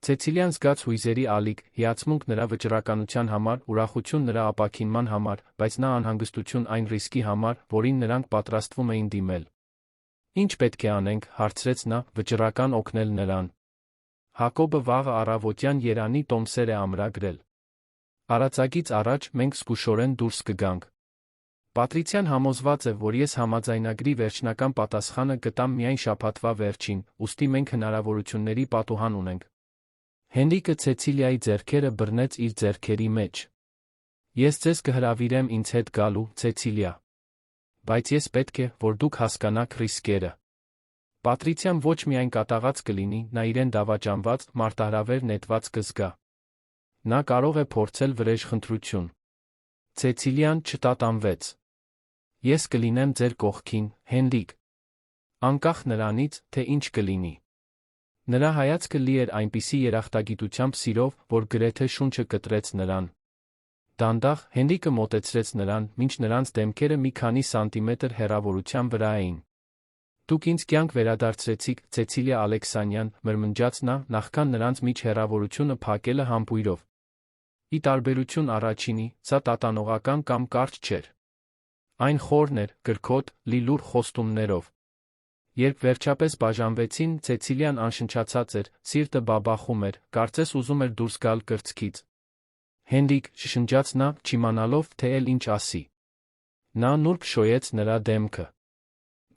Ցեցիլիան զգաց հույզերի ալիք, հիացմունք նրա վճռականության համար, ուրախություն նրա ապաքինման համար, բայց նա անհանգստություն այն ռիսկի համար, որին նրանք պատրաստվում էին դիմել։ Ինչ պետք է անենք, հարցրեց նա, վճռական օգնել նրան։ Հակոբը վաղը առավոտյան Երանի տոմսեր է ամրագրել։ Արածագից առաջ մենք զգուշորեն դուրս կգանք։ Պատրիցիան համոզված է, որ ես համաձայնագրի վերջնական պատասխանը կտամ միայն շաբաթվա վերջին, ուստի մենք հնարավորությունների պատուհան ունենք։ Հենրիկը Ցեցիլիայի ձեռքերը բռնեց իր ձեռքերի մեջ։ Ես ձեզ կհրավիրեմ ինձ հետ գալու, Ցեցիլիա։ Բայց ես պետք է, որ դուք հասկանաք ռիսկերը։ Պատրիցիան ոչ միայն կատաղած կլինի, նա իրեն դավաճանված, մարտահրավեր նետված կզգա։ Նա կարող է փորձել վրեժխնդրություն։ Ցեցիլիան չտատանվեց։ Ես կլինեմ ձեր կողքին, Հենրիկ։ Անկախ նրանից, թե ինչ կլինի։ Նրա հայացքը լի էր այնպիսի երախտագիտությամբ սիրով, որ գրեթե շունչը կտրեց նրան։ Դանդաղ Հենրիկը մոտեցրեց նրան, մինչ նրանց դեմքերը մի քանի սանտիմետր հեռավորության վրա էին։ Դուք ինձ կյանք վերադարձրեցիք, Ցեցիլիա Ալեքսանյան, մրմնջաց նա, նախքան նրանց միջ հեռավորությունը փակելը համբույրով։ Ի տարբերություն առաջինի, սա տատանողական կամ կարճ չէր։ Այն խորն էր, կրքոտ, լի լուռ խոստումներով։ Երբ վերջապես բաժանվեցին, Ցեցիլիան անշնչացած էր, սիրտը բաբախում էր, կարծես ուզում էր դուրս գալ կրծքից։ Հենրիկ, շշնջաց նա, չիմանալով, թե էլ ինչ ասի։ Նա նուրբ շոյեց նրա դեմքը։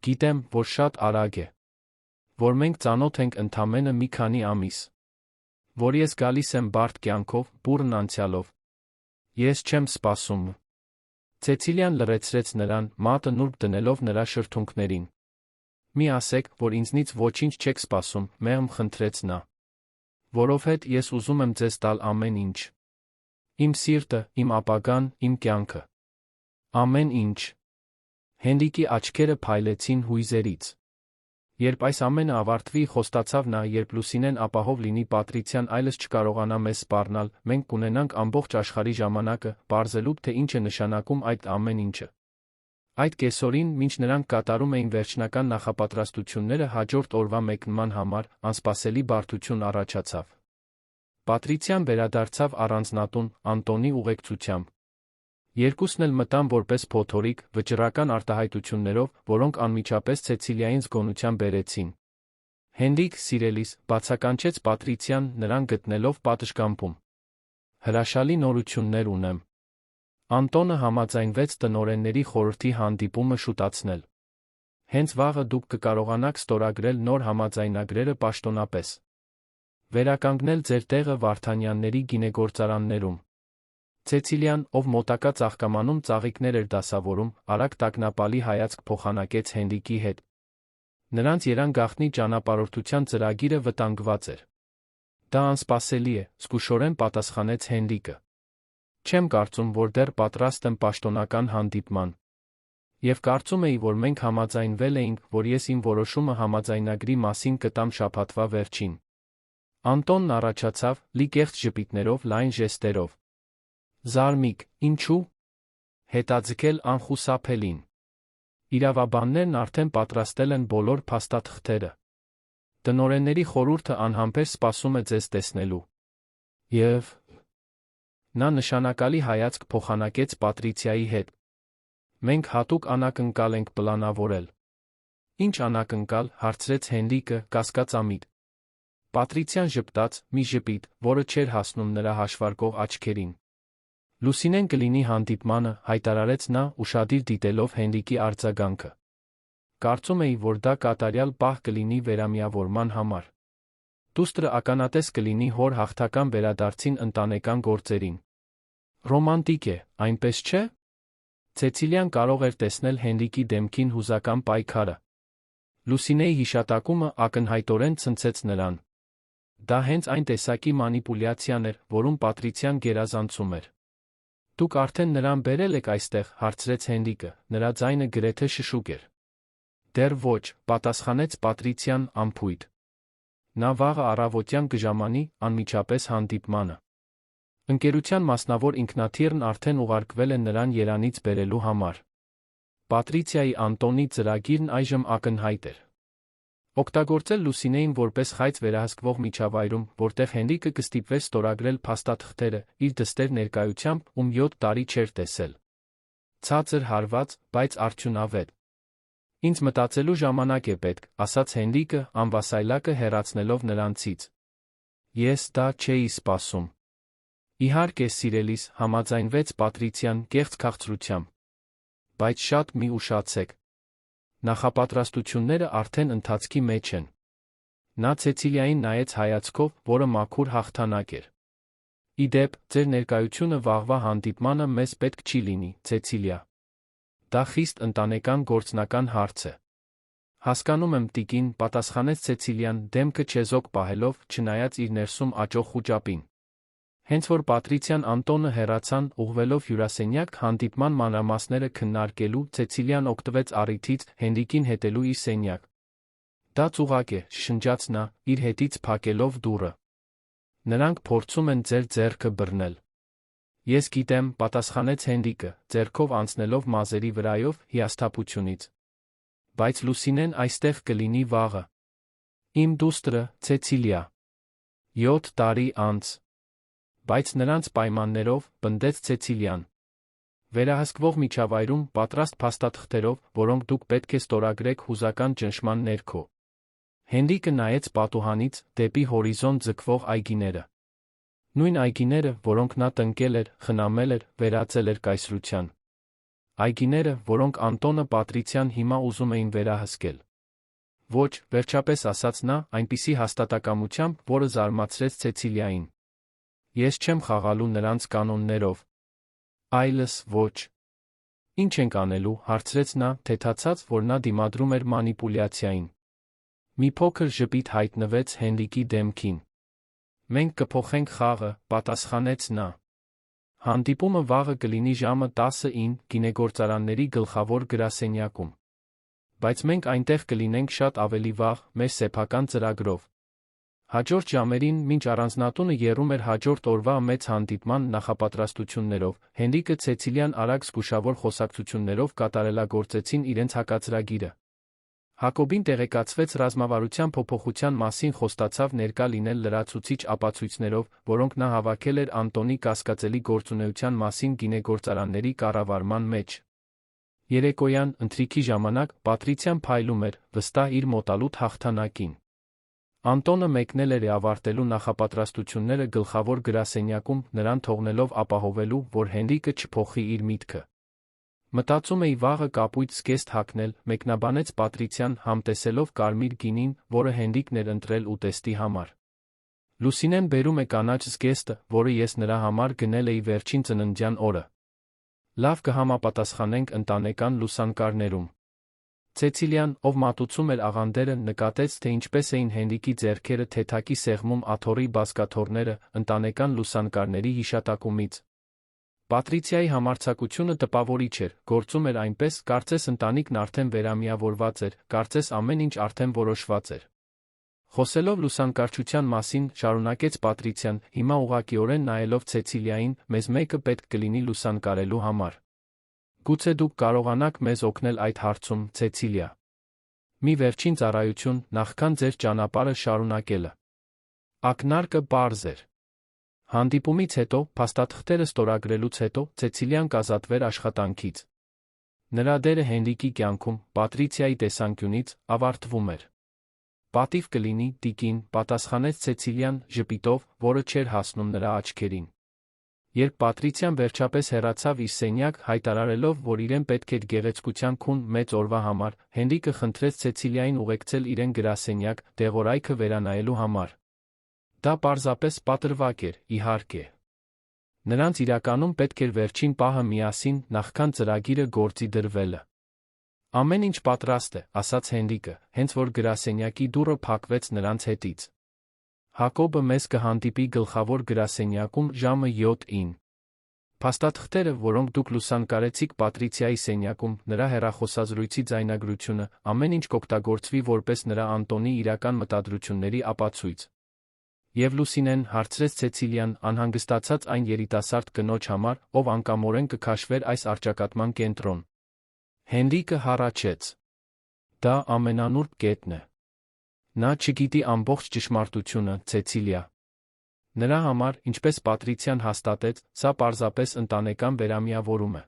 Գիտեմ, որ շատ արագ է։ Որ մենք ծանոթ ենք ընդամենը մի քանի ամիս։ Որ ես գալիս եմ բարդ կյանքով, բուռն անցյալով։ Ես չեմ սպասում։ Ցեցիլիան լռեցրեց նրան, մատը նուրբ դնելով նրա շրթունքներին։ Մի ասեք, որ ինձնից ոչինչ չեք սպասում, մեղմ խնդրեց նա։ Որովհետև ես ուզում եմ ձեզ տալ ամեն ինչ։ Իմ սիրտը, իմ ապագան, իմ կյանքը։ Ամեն ինչ։ Հենրիկի աչքերը փայլեցին հույզերից։ Երբ այս ամենը ավարտվի, խոստացավ նա, երբ Լուսինեն ապահով լինի, Պատրիցիան այլևս չկարողանա մեզ սպառնալ, մենք կունենանք ամբողջ աշխարհի ժամանակը, պարզելու, թե ինչ է նշանակում այդ ամեն ինչը։ Այդ կեսօրին, մինչ նրանք կատարում էին վերջնական նախապատրաստությունները հաջորդ օրվա մեկնման համար, անսպասելի բարդություն առաջացավ։ Պատրիցիան վերադարձավ առանձնատուն, Անտոնի ուղեկցությամբ։ Երկուսն էլ մտան որպես փոթորիկ, վճռական արտահայտություններով, որոնք անմիջապես Ցեցիլիային զգոնության բերեցին։ Հենրիկ, սիրելիս, բացականչեց Պատրիցիան, նրան գտնելով պատշգամբում։ Հրաշալի նորություններ ունեմ։ Անտոնը համաձայնվեց տնօրենների խորհրդի հանդիպումը շուտացնել։ Հենց վաղը դուք կկարողանաք ստորագրել նոր համաձայնագրերը պաշտոնապես։ Վերականգնել ձեր տեղը Վարդանյանների գինեգործարաններում։ Ցեցիլիան, ով մոտակա ծաղկամանում ծաղիկներ էր դասավորում, արագ տագնապալի հայացք փոխանակեց Հենրիկի հետ։ Նրանց երան գաղտնի ճանապարհորդության ծրագիրը վտանգված էր։ Դա անսպասելի է, զգուշորեն պատասխանեց Հենրիկը։ Չեմ կարծում, որ դեռ պատրաստ եմ պաշտոնական հանդիպման։ Եվ կարծում էի, որ մենք համաձայնվել էինք, որ ես իմ որոշումը համաձայնագրի մասին կտամ շաբաթվա վերջին։ Անտոնն առաջացավ, լի կեղծ ժպիտներով, լայն ժեստերով։ Զարմիկ, ինչու՞։ Հետաձգել անխուսափելին։ Իրավաբաններն արդեն պատրաստել են բոլոր փաստաթղթերը։ Տնօրենների խորհուրդը անհամբեր սպասում է ձեզ տեսնելու։ Եվ նա նշանակալի հայացք փոխանակեց Պատրիցիայի հետ։ Մենք հատուկ անակնկալ ենք պլանավորել։ Ինչ անակնկալ, հարցրեց Հենրիկը, կասկածամիտ։ Պատրիցիան ժպտաց, մի ժպիտ, որը չէր հասնում նրա հաշվարկող աչքերին։ Լուսինեն կլինի հանդիպմանը, հայտարարեց նա, ուշադիր դիտելով Հենրիկի արձագանքը։ Կարծում էի, որ դա կատարյալ պահ կլինի վերամիավորման համար։ Դուստրը ականատես կլինի հոր հաղթական վերադարձին ընտանեկան գործերին։ Ռոմանտիկ է, այնպես չէ՞։ Ցեցիլիան կարող էր տեսնել Հենրիկի դեմքին հուզական պայքարը։ Լուսինեի հիշատակումը ակնհայտորեն ցնցեց նրան։ Դա հենց այն տեսակի մանիպուլյացիան էր, որում Պատրիցիան գերազանցում էր։ Դուք արդեն նրան բերել եք այստեղ, հարցրեց Հենրիկը, նրա ձայնը գրեթե շշուկ էր։ Դեռ ոչ, պատասխանեց Պատրիցիան անփույթ։ Նա վաղը առավոտյան կժամանի անմիջապես հանդիպմանը։ Ընկերության մասնավոր ինքնաթիռն արդեն ուղարկվել է նրան երանից բերելու համար։ Պատրիցիայի Անտոնի ծրագիրն այժմ ակնհայտ էր։ Օգտագործել Լուսինեին որպես խայծ վերահսկվող միջավայրում, որտեղ Հենրիկը կստիպվեր ստորագրել փաստաթղթերը, իր դստեր ներկայությամբ, ում 7 տարի չէր տեսել։ Ցածր հարված, բայց արդյունավետ։ Ինձ մտածելու ժամանակ է պետք, ասաց Հենրիկը, անվասայլակը հեռացնելով նրանցից։ Ես դա չէի սպասում։ Իհարկե, սիրելիս, համաձայնվեց Պատրիցիան կեղծ քաղցրությամբ։ Բայց շատ մի ուշացեք։ Նախապատրաստությունները արդեն ընթացքի մեջ են։ Նա Ցեցիլիային նայեց հայացքով, որը մաքուր հաղթանակ էր։ Ի դեպ, ձեր ներկայությունը վաղվա հանդիպմանը մեզ պետք չի լինի, Ցեցիլիա։ Դա խիստ ընտանեկան գործնական հարց է։ Հասկանում եմ, տիկին, պատասխանեց Ցեցիլիան, դեմքը չեզոք պահելով, չնայած իր ներսում աճող խուճապին։ Հենց որ Պատրիցիան Անտոնը հեռացան, ուղղվելով հյուրասենյակ, հանդիպման մանրամասները քննարկելու, Ցեցիլիան օգտվեց առիթից, Հենրիկին հետելու իր սենյակ։ Դա ծուղակ է, շշնջաց նա, իր հետից փակելով դուռը։ Նրանք փորձում են ձեր ձեռքը բռնել։ Ես գիտեմ, պատասխանեց Հենրիկը, ձեռքով անցնելով մազերի վրայով, հիասթափությունից։ Բայց Լուսինեն այստեղ կլինի վաղը։ Իմ դուստրը, Ցեցիլիա։ 7 տարի անց։ Բայց նրանց պայմաններով, պնդեց Ցեցիլիան։ Վերահսկվող միջավայրում, պատրաստ փաստաթղթերով, որոնք դուք պետք է ստորագրեք հուզական ճնշման ներքո։ Հենրիկը նայեց պատուհանից, դեպի հորիզոնտ ձգվող այգիները։ Նույն այգիները, որոնք նա տնկել էր, խնամել էր, վերածել էր կայսրության։ Այգիները, որոնք Անտոնը Պատրիցիան հիմա ուզում էին վերահսկել։ Ոչ, վերջապես ասաց նա, այնպիսի հաստատակամությամբ, որը զարմացրեց Ցեցիլիային։ Ես չեմ խաղալու նրանց կանոններով։ Այլս ոչ։ Ինչ ենք անելու, հարցրեց նա, թեթացած, որ նա դիմադրում էր մանիպուլյացիային։ Մի փոքր ժպիտ հայտնվեց Հենրիկի դեմքին։ Մենք կփոխենք խաղը, պատասխանեց նա։ Հանդիպումը վաղը կլինի ժամը 10-ին գինեգործարանների գլխավոր գրասենյակում։ Բայց մենք այնտեղ կլինենք շատ ավելի վաղ, մեր սեփական ծրագրով։ Հաջորդ ժամերին, մինչ առանձնատունը եռում էր հաջորդ օրվա մեծ հանդիպման նախապատրաստություններով, Հենրիկը Ցեցիլիան արագ զգուշավոր խոսակցություններով կատարելագործեցին իրենց հակածրագիրը։ Հակոբին տեղեկացվեց ռազմավարության փոփոխության մասին, խոստացավ ներկա լինել լրացուցիչ ապացույցներով, որոնք նա հավաքել էր Անտոնի կասկածելի գործունեության մասին գինեգործարանների կառավարման մեջ։ Երեկոյան, ընթրիքի ժամանակ, Պատրիցիան փայլում էր, վստահ իր մոտալուտ հաղթանակին։ Անտոնը մեկնել էր ավարտելու նախապատրաստությունները գլխավոր գրասենյակում, նրան թողնելով ապահովելու, որ Հենրիկը չփոխի իր միտքը։ Մտածում էի վաղը կապույտ զգեստ հագնել, մեկնաբանեց Պատրիցիան, համտեսելով կարմիր գինին, որը Հենրիկն էր ընտրել ուտեստի համար։ Լուսինեն բերում է կանաչ զգեստը, որը ես նրա համար գնել էի վերջին ծննդյան օրը։ Լավ կհամապատասխանենք ընտանեկան լուսանկարներում։ Ցեցիլիան, ով մատուցում էր աղանդերը, նկատեց, թե ինչպես էին Հենրիկի ձեռքերը թեթակի սեղմում աթոռի բազկաթոռները, ընտանեկան լուսանկարների հիշատակումից։ Պատրիցիայի համարձակությունը տպավորիչ էր, գործում էր այնպես, կարծես ընտանիքն արդեն վերամիավորված էր, կարծես ամեն ինչ արդեն որոշված էր։ Խոսելով լուսանկարչության մասին, շարունակեց Պատրիցիան, հիմա ուղղակիորեն նայելով Ցեցիլիային, մեզ մեկը պետք կլինի լուսանկարելու համար։ Գուցե դուք կարողանաք մեզ օգնել այդ հարցում, Ցեցիլիա։ Մի վերջին ծառայություն, նախքան ձեր ճանապարհը շարունակելը։ Ակնարկը պարզ էր։ Հանդիպումից հետո, փաստաթղթերը ստորագրելուց հետո, Ցեցիլիան կազատվեր աշխատանքից։ Նրա դերը Հենրիկի կյանքում, Պատրիցիայի տեսանկյունից, ավարտվում էր։ Պատիվ կլինի, տիկին, պատասխանեց Ցեցիլիան, ժպիտով, որը չէր հասնում նրա աչքերին։ Երբ Պատրիցիան վերջապես հեռացավ իր սենյակ, հայտարարելով, որ իրեն պետք էր գեղեցկության քուն մեծ օրվա համար, Հենրիկը խնդրեց Ցեցիլիային ուղեկցել իրեն գրասենյակ, տեղորայքը վերանայելու համար։ Դա պարզապես պատրվակ էր, իհարկե։ Նրանց իրականում պետք էր վերջին պահը միասին, նախքան ծրագիրը գործի դրվելը։ Ամեն ինչ պատրաստ է, ասաց Հենրիկը, հենց որ գրասենյակի դուռը փակվեց նրանց հետից։ Հակոբը մեզ կհանդիպի գլխավոր գրասենյակում ժամը 7-ին։ Փաստաթղթերը, որոնք դուք լուսանկարեցիք Պատրիցիայի սենյակում, նրա հեռախոսազրույցի ձայնագրությունը, ամեն ինչ կօգտագործվի որպես նրա Անտոնի իրական մտադրությունների ապացույց։ Եվ Լուսինեն, հարցրեց Ցեցիլիան, անհանգստացած այն երիտասարդ կնոջ համար, ով անկամորեն կքաշվեր այս առճակատման կենտրոն։ Հենրիկը հառաչեց. Դա ամենանուրբ կետն է։ Նա չգիտի ամբողջ ճշմարտությունը, Ցեցիլիա։ Նրա համար, ինչպես Պատրիցիան հաստատեց, սա պարզապես ընտանեկան վերամիավորում է։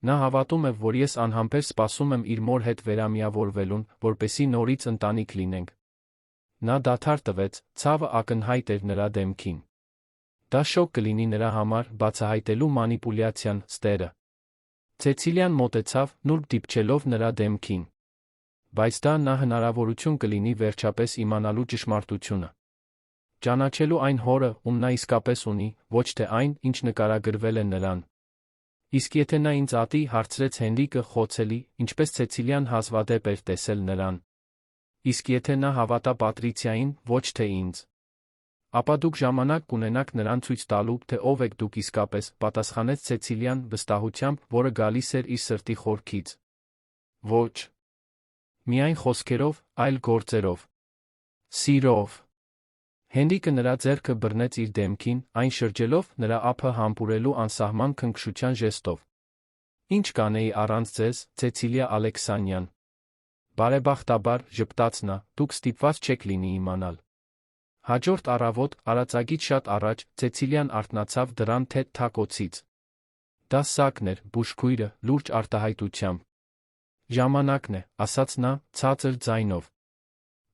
Նա հավատում է, որ ես անհամբեր սպասում եմ իր մոր հետ վերամիավորվելուն, որպեսզի նորից ընտանիք լինենք։ Նա դադար տվեց, ցավը ակնհայտ էր նրա դեմքին։ Դա շոկ կլինի նրա համար, բացահայտելու մանիպուլյացիան, ստերը։ Ցեցիլիան մոտեցավ, նուրբ դիպչելով նրա դեմքին։ Բայց դա նա հնարավորություն կլինի վերջապես իմանալու ճշմարտությունը։ Ճանաչելու այն հորը, ում նա իսկապես ունի, ոչ թե այն, ինչ նկարագրվել է նրան։ Իսկ եթե նա ինձ ատի, հարցրեց Հենրիկը խոցելի, ինչպես Ցեցիլիան հազվադեպ էր տեսել նրան։ Իսկ եթե նա հավատա Պատրիցիային, ոչ թե ինձ։ Ապա դուք ժամանակ կունենաք նրան ցույց տալու, թե ով եք դուք իսկապես, պատասխանեց Ցեցիլիան վստահությամբ, որը գալիս էր իր սրտի խորքից։ Ոչ։ Միայն խոսքերով, այլ գործերով։ Սիրով։ Հենրիկը նրա ձեռքը բռնեց իր դեմքին, այն շրջելով, նրա ափը համբուրելու անսահման քնքշության ժեստով։ Ինչ կանեի առանց ձեզ, Ցեցիլիա Ալեքսանյան։ Բարեբախտաբար, ժպտաց նա, դուք ստիպված չեք լինի իմանալ։ Հաջորդ առավոտ, արածագից շատ առաջ, Ցեցիլիան արթնացավ դռան թեթ թակ օձից։ Դա Սակն էր, բուժքույրը, լուրջ արտահայտությամբ։ Ժամանակն է, ասաց նա, ցածր ձայնով։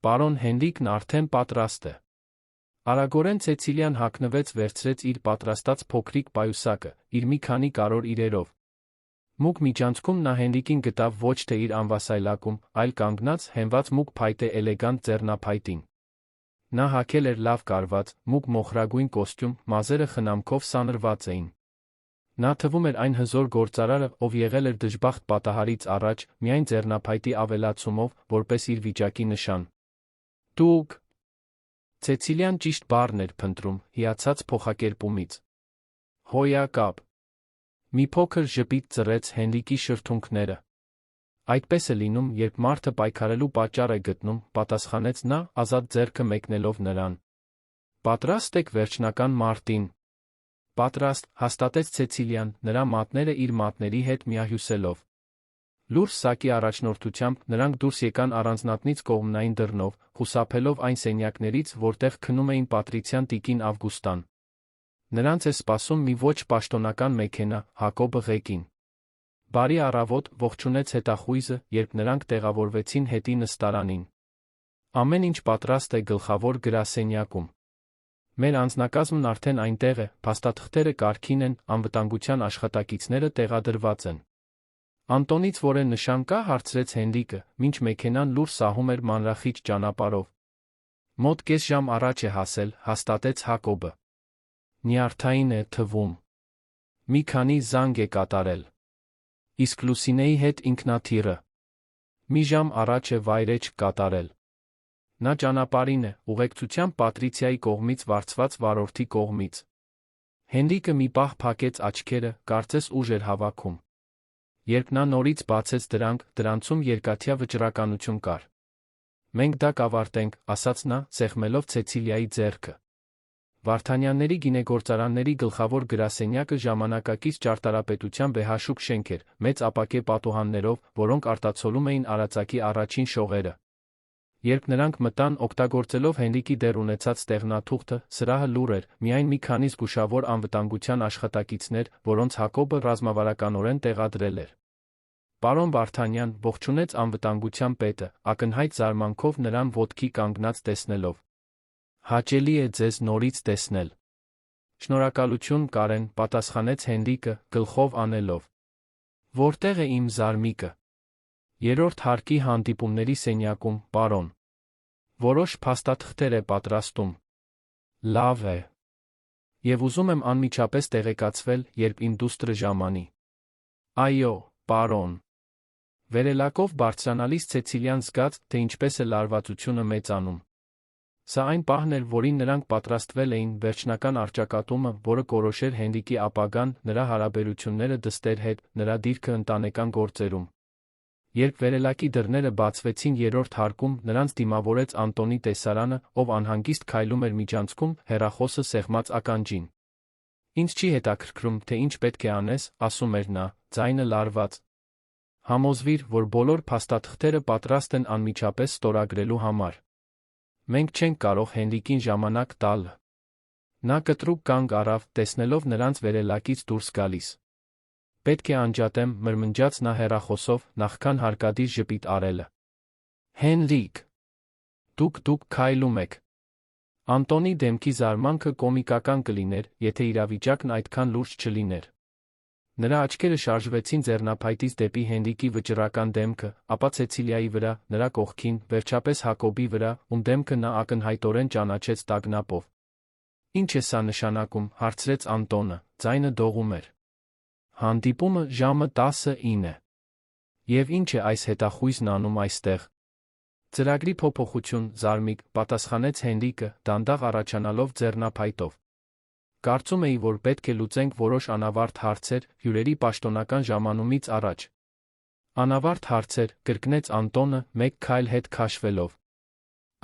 Պարոն Հենրիկն արդեն պատրաստ է։ Արագորեն Ցեցիլիան հագնվեց, վերցրեց իր պատրաստած փոքրիկ պայուսակը, իր մի քանի կարոր իրերով։ Մուգ միջանցքում նա Հենրիկին գտավ ոչ թե իր անվասայլակում, այլ կանգնած, հենված մուգ փայտե էլեգանտ ձեռնափայտին։ Նա հագել էր լավ կարված, մուգ մոխրագույն կոստյում, մազերը խնամքով սանրված էին։ Նա թվում էր այն հզոր գործարարը, ով եղել էր դժբախտ պատահարից առաջ, միայն ձեռնափայտի ավելացումով, որպես իր վիճակի նշան։ Դուք… Ցեցիլիան ճիշտ բառն էր փնտրում, հիացած փոխակերպումից։ Հոյակապ։ Մի փոքր ժպիտ ծռեց Հենրիկի շրթունքները։ Այդպես է լինում, երբ մարդը պայքարելու պատճառ է գտնում, պատասխանեց նա, ազատ ձեռքը մեկնելով նրան։ Պատրաստ եք վերջնական մարտին։ Պատրաստ, հաստատեց Ցեցիլիան, նրա մատները իր մատների հետ միահյուսելով։ Լուրջ Սակի առաջնորդությամբ նրանք դուրս եկան առանձնատնից կողմնային դռնով, խուսափելով այն սենյակներից, որտեղ քնում էին Պատրիցիան տիկին Ավգուստան։ Նրանց է սպասում մի ոչ պաշտոնական մեքենա, Հակոբը ղեկին։ Բարի առավոտ, ողջունեց հետախույզը, երբ նրանք տեղավորվեցին հետի նստարանին։ Ամեն ինչ պատրաստ է գլխավոր գրասենյակում։ Մեր անձնակազմն արդեն այնտեղ է, փաստաթղթերը կարգին են, անվտանգության աշխատակիցները տեղադրված են։ Անտոնից որե նշան կա, հարցրեց Հենրիկը, մինչ մեքենան լուր սահում էր մանրախիճ ճանապարհով։ Մոտ կես ժամ առաջ է հասել, հաստատեց Հակոբը։ Նյարդային է թվում։ Մի քանի զանգ է կատարել։ Իսկ Լուսինեի հետ ինքնաթիռը։ Մի ժամ առաջ է վայրէջք կատարել։ Նա ճանապարհին է, ուղեկցությամբ Պատրիցիայի կողմից վարձված վարորդի կողմից։ Հենրիկը մի պահ փակեց աչքերը, կարծես ուժ էր հավաքում։ Երբ նա նորից բացեց դրանք, դրանցում երկաթյա վճռականություն կար։ Մենք դա կավարտենք, ասաց նա, սեղմելով Ցեցիլիայի ձեռքը։ Վարդանյանների գինեգործարանների գլխավոր գրասենյակը ժամանակակից ճարտարապետության վեհաշուկ շենք էր, մեծ ապակե պատուհաններով, որոնք արտացոլում էին արածակի առաջին շողերը։ Երբ նրանք մտան, օգտագործելով Հենրիկի դեռ ունեցած ստեղնաթուղթը, սրահը լուռ էր, միայն մի քանի զգուշավոր անվտանգության աշխատակիցներ, որոնց Հակոբը ռազմավարականորեն տեղադրել էր։ Պարոն Վարդանյան, ողջունեց անվտանգության պետը, ակնհայտ զարմանքով նրան ոտքի կանգնած տեսնելով։ Հաճելի է ձեզ նորից տեսնել։ Շնորհակալություն, Կարեն, պատասխանեց Հենրիկը, գլխով անելով։ Որտեղ է իմ զարմիկը։ Երրորդ հարկի հանդիպումների սենյակում, պարոն։ Որոշ փաստաթղթեր է պատրաստում։ Լավ է։ Եվ ուզում եմ անմիջապես տեղեկացվել, երբ իմ դուստրը ժամանի։ Այո, պարոն։ Վերելակով բարձրանալիս Ցեցիլիան զգաց, թե ինչպես է լարվածությունը մեծանում։ Սա այն պահն էր, որին նրանք պատրաստվել էին, վերջնական առճակատումը, որը կորոշեր Հենրիկի ապագան, նրա հարաբերությունները դստեր հետ, նրա դիրքը ընտանեկան գործերում։ Երբ վերելակի դռները բացվեցին երրորդ հարկում, նրանց դիմավորեց Անտոնի տեսարանը, ով անհանգիստ քայլում էր միջանցքում, հեռախոսը սեղմած ականջին։ Ինձ չի հետաքրքրում, թե ինչ պետք է անես, ասում էր նա, ձայնը լարված։ Համոզվիր, որ բոլոր փաստաթղթերը պատրաստ են անմիջապես ստորագրելու համար։ Մենք չենք կարող Հենրիկին ժամանակ տալ։ Նա կտրուկ կանգ առավ, տեսնելով նրանց վերելակից դուրս գալիս։ Պետք է անջատեմ, մրմնջաց նա հեռախոսով, նախքան հարկադիր ժպիտ արելը։ Հենրիկ, դուք քայլում եք։ Անտոնի դեմքի զարմանքը կոմիկական կլիներ, եթե իրավիճակն այդքան լուրջ չլիներ։ Նրա աչքերը շարժվեցին ձեռնափայտից դեպի Հենրիկի վճռական դեմքը, ապա Ցեցիլիայի վրա, նրա կողքին, վերջապես Հակոբի վրա, ում դեմքը նա ակնհայտորեն ճանաչեց տագնապով։ Ինչ է սա նշանակում, հարցրեց Անտոնը, ձայնը դողում էր։ Հանդիպումը ժամը 10:09։ Եվ ինչ է այս հետախույզն անում այստեղ։ Ծրագրի փոփոխություն, Զարմիկ, պատասխանեց Հենրիկը, դանդաղ առաջանալով ձեռնափայտով։ Կարծում էի, որ պետք է լուծենք որոշ անավարտ հարցեր, հյուրերի պաշտոնական ժամանումից առաջ։ Անավարտ հարցեր, կրկնեց Անտոնը, մեկ քայլ հետ քաշվելով։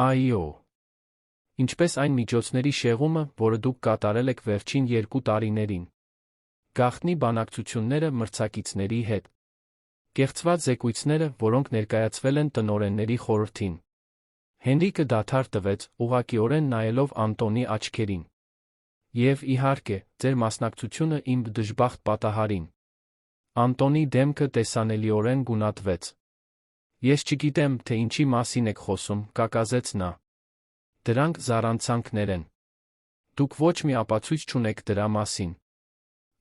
Այո։ Ինչպես այն միջոցների շեղումը, որը դուք կատարել եք վերջին 2 տարիներին։ Գաղտնի բանակցությունները մրցակիցների հետ։ Կեղծված զեկույցները, որոնք ներկայացվել են տնօրենների խորհրդին։ Հենրիկը դադար տվեց, ուղղակիորեն նայելով Անտոնի աչքերին։ Եվ, իհարկե, ձեր մասնակցությունը իմ դժբախտ պատահարին։ Անտոնի դեմքը տեսանելիորեն գունատվեց։ Ես չգիտեմ, թե ինչի մասին եք խոսում, կակազեց նա։ Դրանք զառանցանքներ են։ Դուք ոչ մի ապացույց չունեք դրա մասին։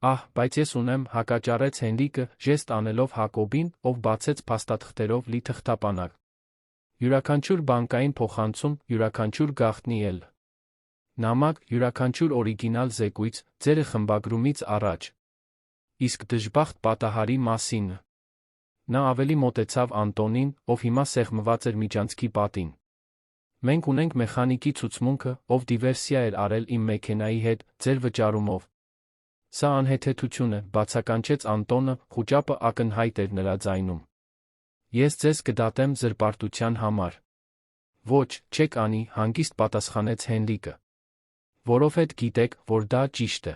Ահ, բայց ես ունեմ, հակաճառեց Հենրիկը, ժեստ անելով Հակոբին, ով բացեց փաստաթղթերով լի թղթապանակ։ Յուրաքանչյուր բանկային փոխանցում, յուրաքանչյուր գաղտնի էլ։ Նամակ, յուրաքանչյուր օրիգինալ զեկույց, ձերը խմբագրումից առաջ։ Իսկ դժբախտ պատահարի մասին։ Նա ավելի մոտեցավ Անտոնին, ով հիմա սեղմված էր միջանցքի պատին։ Մենք ունենք մեխանիկի ցուցմունքը, ով դիվերսիա էր արել իմ մեքենայի հետ, ձեր վճարումով։ Սա անհեթեթություն է, բացականչեց Անտոնը, խուճապը ակնհայտ էր նրա ձայնում։ Ես ձեզ կդատեմ զրպարտության համար։ Ոչ, չեք անի, հանգիստ պատասխանեց Հենրիկը։ Որովհետև գիտեք, որ դա ճիշտ է։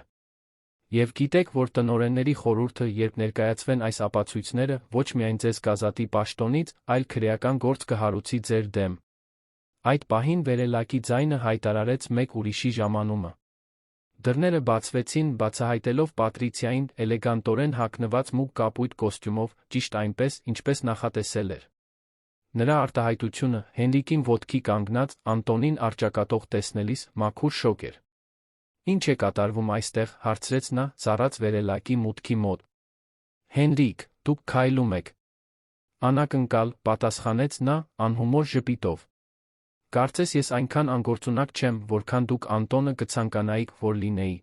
Եվ գիտեք, որ տնօրենների խորհուրդը, երբ ներկայացվեն այս ապացույցները, ոչ միայն ձեզ կազատի պաշտոնից, այլ քրեական գործ կհարուցի ձեր դեմ։ Այդ պահին վերելակի ձայնը հայտարարեց մեկ ուրիշի ժամանումը։ Դռները բացվեցին, բացահայտելով Պատրիցիային, էլեգանտորեն հագնված մուգ կապույտ կոստյումով, ճիշտ այնպես, ինչպես նախատեսել էր։ Նրա արտահայտությունը, Հենրիկին ոտքի կանգնած, Անտոնին առճակատող տեսնելիս, մաքուր շոկ էր։ Ինչ է կատարվում այստեղ, հարցրեց նա, ծառած վերելակի մուտքի մոտ։ Հենրիկ, դուք քայլում եք։ Անակնկալ, պատասխանեց նա, անհումոր ժպիտով։ Կարծես ես այնքան անգործունակ չեմ, որքան դուք Անտոնը կցանկանայիք, որ լինեի։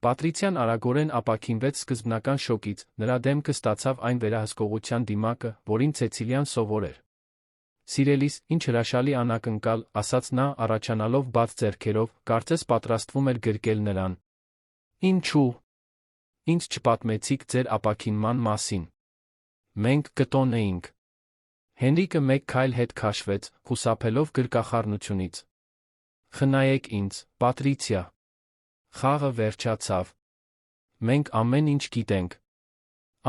Պատրիցիան արագորեն ապաքինվեց սկզբնական շոկից, նրա դեմքը ստացավ այն վերահսկողության դիմակը, որին Ցեցիլիան սովոր էր։ Սիրելիս, ինչ հրաշալի անակնկալ, ասաց նա, առաջանալով բաց ձեռքերով, կարծես պատրաստվում էր գրկել նրան։ Ինչու։ Ինձ չպատմեցիք ձեր ապաքինման մասին։ Մենք կտոնեինք։ Հենրիկը մեկ քայլ հետ քաշվեց, խուսափելով գրկախառնությունից։ Խնայեք ինձ, Պատրիցիա։ Խաղը վերջացավ։ Մենք ամեն ինչ գիտենք։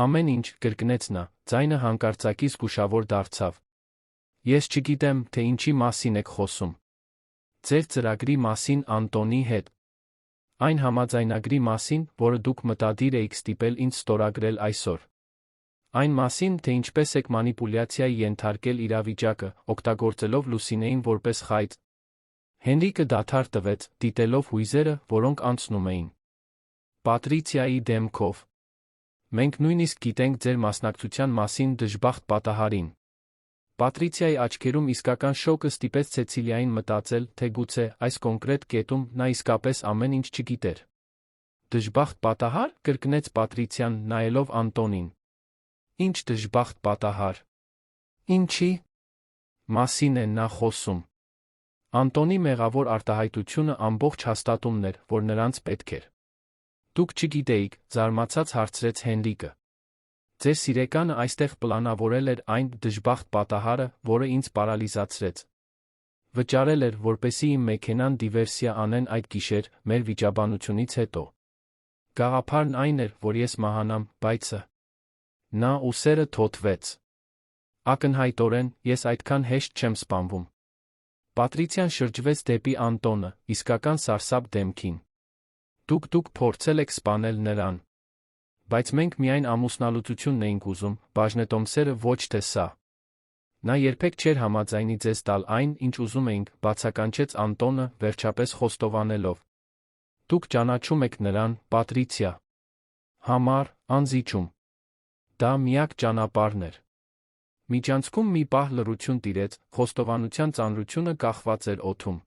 Ամեն ինչ, կրկնեց նա, ձայնը հանկարծակի զգուշավոր դարձավ։ Ես չգիտեմ, թե ինչի մասին եք խոսում։ Ձեր ծրագրի մասին Անտոնի հետ։ Այն համաձայնագրի մասին, որը դուք մտադիր էիք ստիպել ինձ ստորագրել այսօր։ Այն մասին, թե ինչպես եք մանիպուլյացիայի ենթարկել իրավիճակը, օգտագործելով Լուսինեին որպես խայծ։ Հենրիկը դադար տվեց, դիտելով հույզերը, որոնք անցնում էին։ Պատրիցիայի դեմքով։ Մենք նույնիսկ գիտենք ձեր մասնակցության մասին դժբախտ պատահարին։ Պատրիցիայի աչքերում իսկական շոկը ստիպեց Ցեցիլիային մտածել, թե գուցե այս կոնկրետ կետում նա իսկապես ամեն ինչ չգիտեր։ Դժբախտ պատահար, կրկնեց Պատրիցիան, նայելով Անտոնին։ Ինչ դժբախտ պատահար։ Ինչի՞ մասին է նա խոսում։ Անտոնի մեղավոր արտահայտությունը ամբողջ հաստատումն էր, որ նրանց պետք էր։ Դուք չգիտեիք, զարմացած հարցրեց Հենրիկը։ Ձեր սիրեկանը այստեղ պլանավորել էր այն դժբախտ պատահարը, որը ինձ պարալիզացրեց։ Վճարել էր, որպեսզի իմ մեքենան դիվերսիա անեն այդ գիշեր, մեր վիճաբանությունից հետո։ Գաղափարն այն էր, որ ես մահանամ, բայց նա ուսերը թոթվեց։ Ակնհայտորեն, ես այդքան հեշտ չեմ սպանվում։ Պատրիցիան շրջվեց դեպի Անտոնը, իսկական սարսափ դեմքին։ Դուք փորձել եք սպանել նրան։ Բայց մենք միայն ամուսնալուծությունն էինք ուզում, բաժնետոմսերը ոչ թե սա։ Նա երբեք չէր համաձայնի ձեզ տալ այն, ինչ ուզում էինք, բացականչեց Անտոնը, վերջապես խոստովանելով։ Դուք ճանաչում եք նրան, Պատրիցիա։ Համառ, անզիջում։ Դա միակ ճանապարհն էր։ Միջանցքում մի պահ լռություն տիրեց, խոստովանության ծանրությունը կախված էր օդում։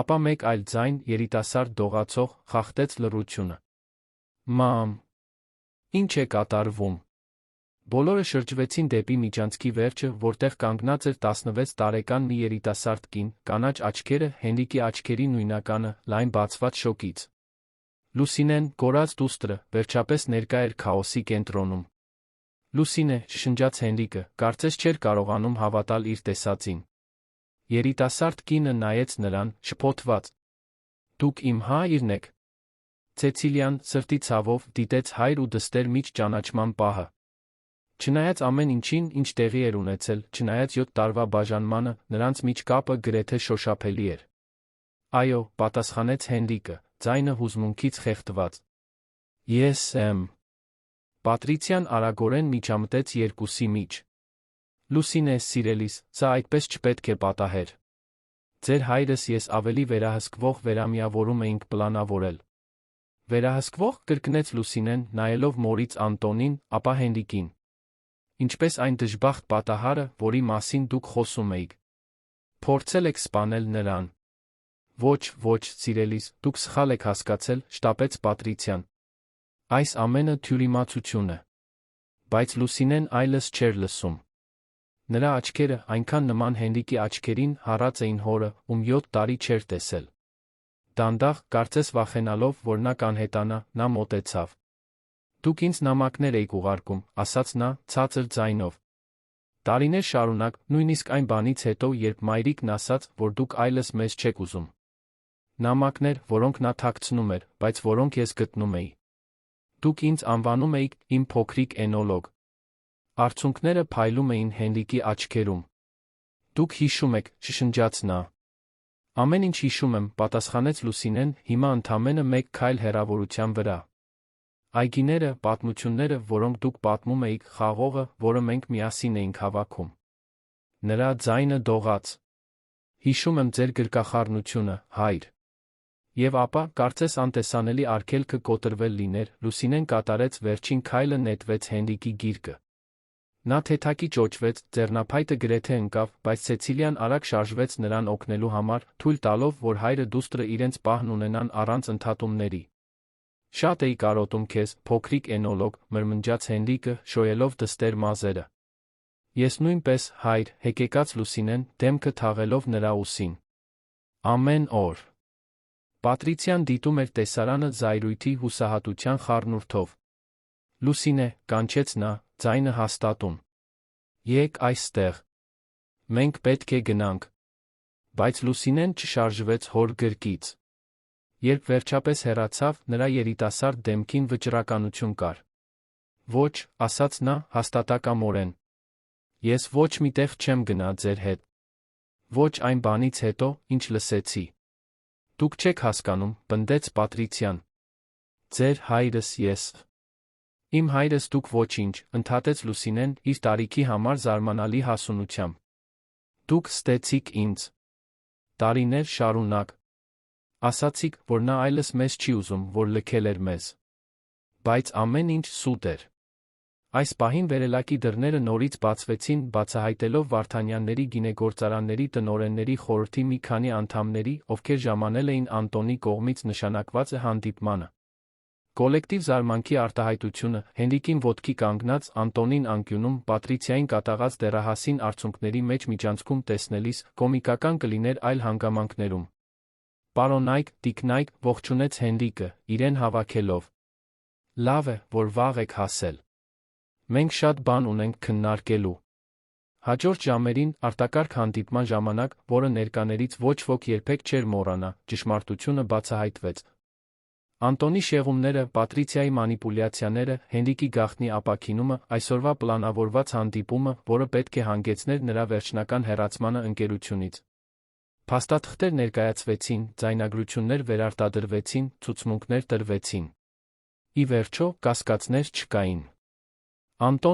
Ապա մեկ այլ ձայն, երիտասարդ դողացող, խախտեց լռությունը։ Մամ, ինչ է կատարվում։ Բոլորը շրջվեցին դեպի միջանցքի վերջը, որտեղ կանգնած էր 16 տարեկան մի երիտասարդ կին, կանաչ աչքերը, Հենրիկի աչքերի նույնականը, լայն բացված շոկից։ Լուսինեն, կորած դուստրը, վերջապես ներկա էր քաոսի կենտրոնում։ Լուսինե, շշնջաց Հենրիկը, կարծես չէր կարողանում հավատալ իր տեսածին։ Երիտասարդ կինը նայեց նրան, շփոթված։ Դուք իմ հայրն եք։ Ցեցիլիան, սրտի ցավով, դիտեց հայր ու դստեր միջ ճանաչման պահը։ Չնայած ամեն ինչին, ինչ տեղի էր ունեցել, չնայած 7 տարվա բաժանմանը, նրանց միջ կապը գրեթե շոշափելի էր։ Այո, պատասխանեց Հենրիկը, ձայնը հուզմունքից խեղդված։ Ես եմ։ Պատրիցիան արագորեն միջամտեց երկուսի մեջ։ Լուսինե, սիրելիս, սա այդպես չպետք է պատահեր։ Ձեր հայրս ես ավելի վերահսկվող վերամիավորում էինք պլանավորել։ Վերահսկվող, կրկնեց Լուսինեն, նայելով մորից Անտոնին, ապա Հենրիկին։ Ինչպես այն դժբախտ պատահարը, որի մասին դուք խոսում էիք։ Փորձել եք սպանել նրան։ Ոչ, սիրելիս, դուք սխալ եք հասկացել, շտապեց Պատրիցիան։ Այս ամենը թյուրիմացություն է։ Բայց Լուսինեն այլս չէր լսում։ Նրա աչքերը, այնքան նման Հենրիկի աչքերին, հառած էին հորը, ում 7 տարի չէր տեսել։ Դանդաղ, կարծես վախենալով, որ նա կանհետանա, նա մոտեցավ։ Դուք ինձ նամակներ էիք ուղարկում, ասաց նա, ցածր ձայնով։ Տարիներ շարունակ, նույնիսկ այն բանից հետո, երբ մայրիկն ասաց, որ դուք այլս մեզ չեք ուզում։ Նամակներ, որոնք նա թաքցնում էր, բայց որոնք ես գտնում էի։ Դուք ինձ անվանում էիք իմ փոքրիկ էնոլոգ։ Արցունքները փայլում էին Հենրիկի աչքերում։ Դուք հիշում եք, շշնջաց նա։ Ամեն ինչ հիշում եմ, պատասխանեց Լուսինեն, հիմա ընդամենը մեկ քայլ հեռավորության վրա։ Այգիները, պատմությունները, որոնք դուք պատմում էիք, խաղողը, որը մենք միասին էինք հավաքում։ Նրա ձայնը դողաց։ Հիշում եմ ձեր գրկախառնությունը, հայր։ Եվ ապա, կարծես անտեսանելի արգելքը կոտրվել լիներ, Լուսինեն կատարեց վերջին քայլը, նետվեց Հենրիկի գիրկը։ Նա թեթակի ճոճվեց, ձեռնափայտը գրեթե ընկավ, բայց Ցեցիլիան արագ շարժվեց նրան օգնելու համար, թույլ տալով, որ հայրը դուստրը իրենց պահն ունենան առանց ընդհատումների։ Շատ էի կարոտում քեզ, փոքրիկ էնոլոգ, մրմնջաց Հենրիկը, շոյելով դստեր մազերը։ Ես նույնպես, հայր, հեկեկաց Լուսինեն, դեմքը թաղելով նրա ուսին։ Ամեն օր։ Պատրիցիան դիտում էր տեսարանը զայրույթի հուսահատության խառնուրդով։ Լուսինե, կանչեց նա, ձայնը հաստատուն։ Եկ այստեղ։ Մենք պետք է գնանք։ Բայց Լուսինեն չշարժվեց հոր գրկից։ Երբ վերջապես հեռացավ, նրա երիտասարդ դեմքին վճռականություն կար։ Ոչ, ասաց նա, հաստատակամորեն։ Ես ոչ մի տեղ չեմ գնա ձեր հետ։ Ոչ այն բանից հետո, ինչ լսեցի։ Դուք չեք հասկանում, պնդեց Պատրիցիան։ Ձեր հայրս ես։ Իմ հայրս դուք ոչինչ, ընդհատեց Լուսինեն, իր տարիքի համար զարմանալի հասունությամբ։ Դուք ստեցիք ինձ։ Տարիներ շարունակ։ Ասացիք, որ նա այլս մեզ չի ուզում, որ լքել էր մեզ։ Բայց ամեն ինչ սուտ էր։ Այս պահին վերելակի դռները նորից բացվեցին, բացահայտելով Վարդանյանների գինեգործարանների տնօրենների խորհրդի մի քանի անդամների, ովքեր ժամանել էին Անտոնի կողմից նշանակված հանդիպմանը։ Կոլեկտիվ զարմանքի արտահայտությունը Հենրիկին ոտքի կանգնած Անտոնին անկյունում Պատրիցիային կատաղած դեռահասին արցունքների մեջ միջանցքում տեսնելիս կոմիկական կլիներ այլ հանգամանքներում։ «Պարոնայք, տիկնայք», ողջունեց Հենրիկը, իրեն հավաքելով։ «Լավ է, որ վաղ եք հասել։ Մենք շատ բան ունենք քննարկելու»։ Հաջորդ ժամերին, արտակարգ հանդիպման ժամանակ, որը ներկաներից ոչ ոք երբեք չէր մոռանա, ճշմարտությունը բացահայտվեց։ Անտոնի շեղումները, Պատրիցիայի մանիպուլյացիաները, Հենրիկի գաղտնի ապաքինումը, այսօրվա պլանավորված հանդիպումը, որը պետք է հանգեցներ նրա վերջնական հեռացմանը ընկերությունից։ Փաստաթղթեր ներկայացվեցին, ձայնագրություններ վերարտադրվեցին, ցուցմունքներ տրվեցին։ Ի վերջո, կասկածներ չկային։ Անտոն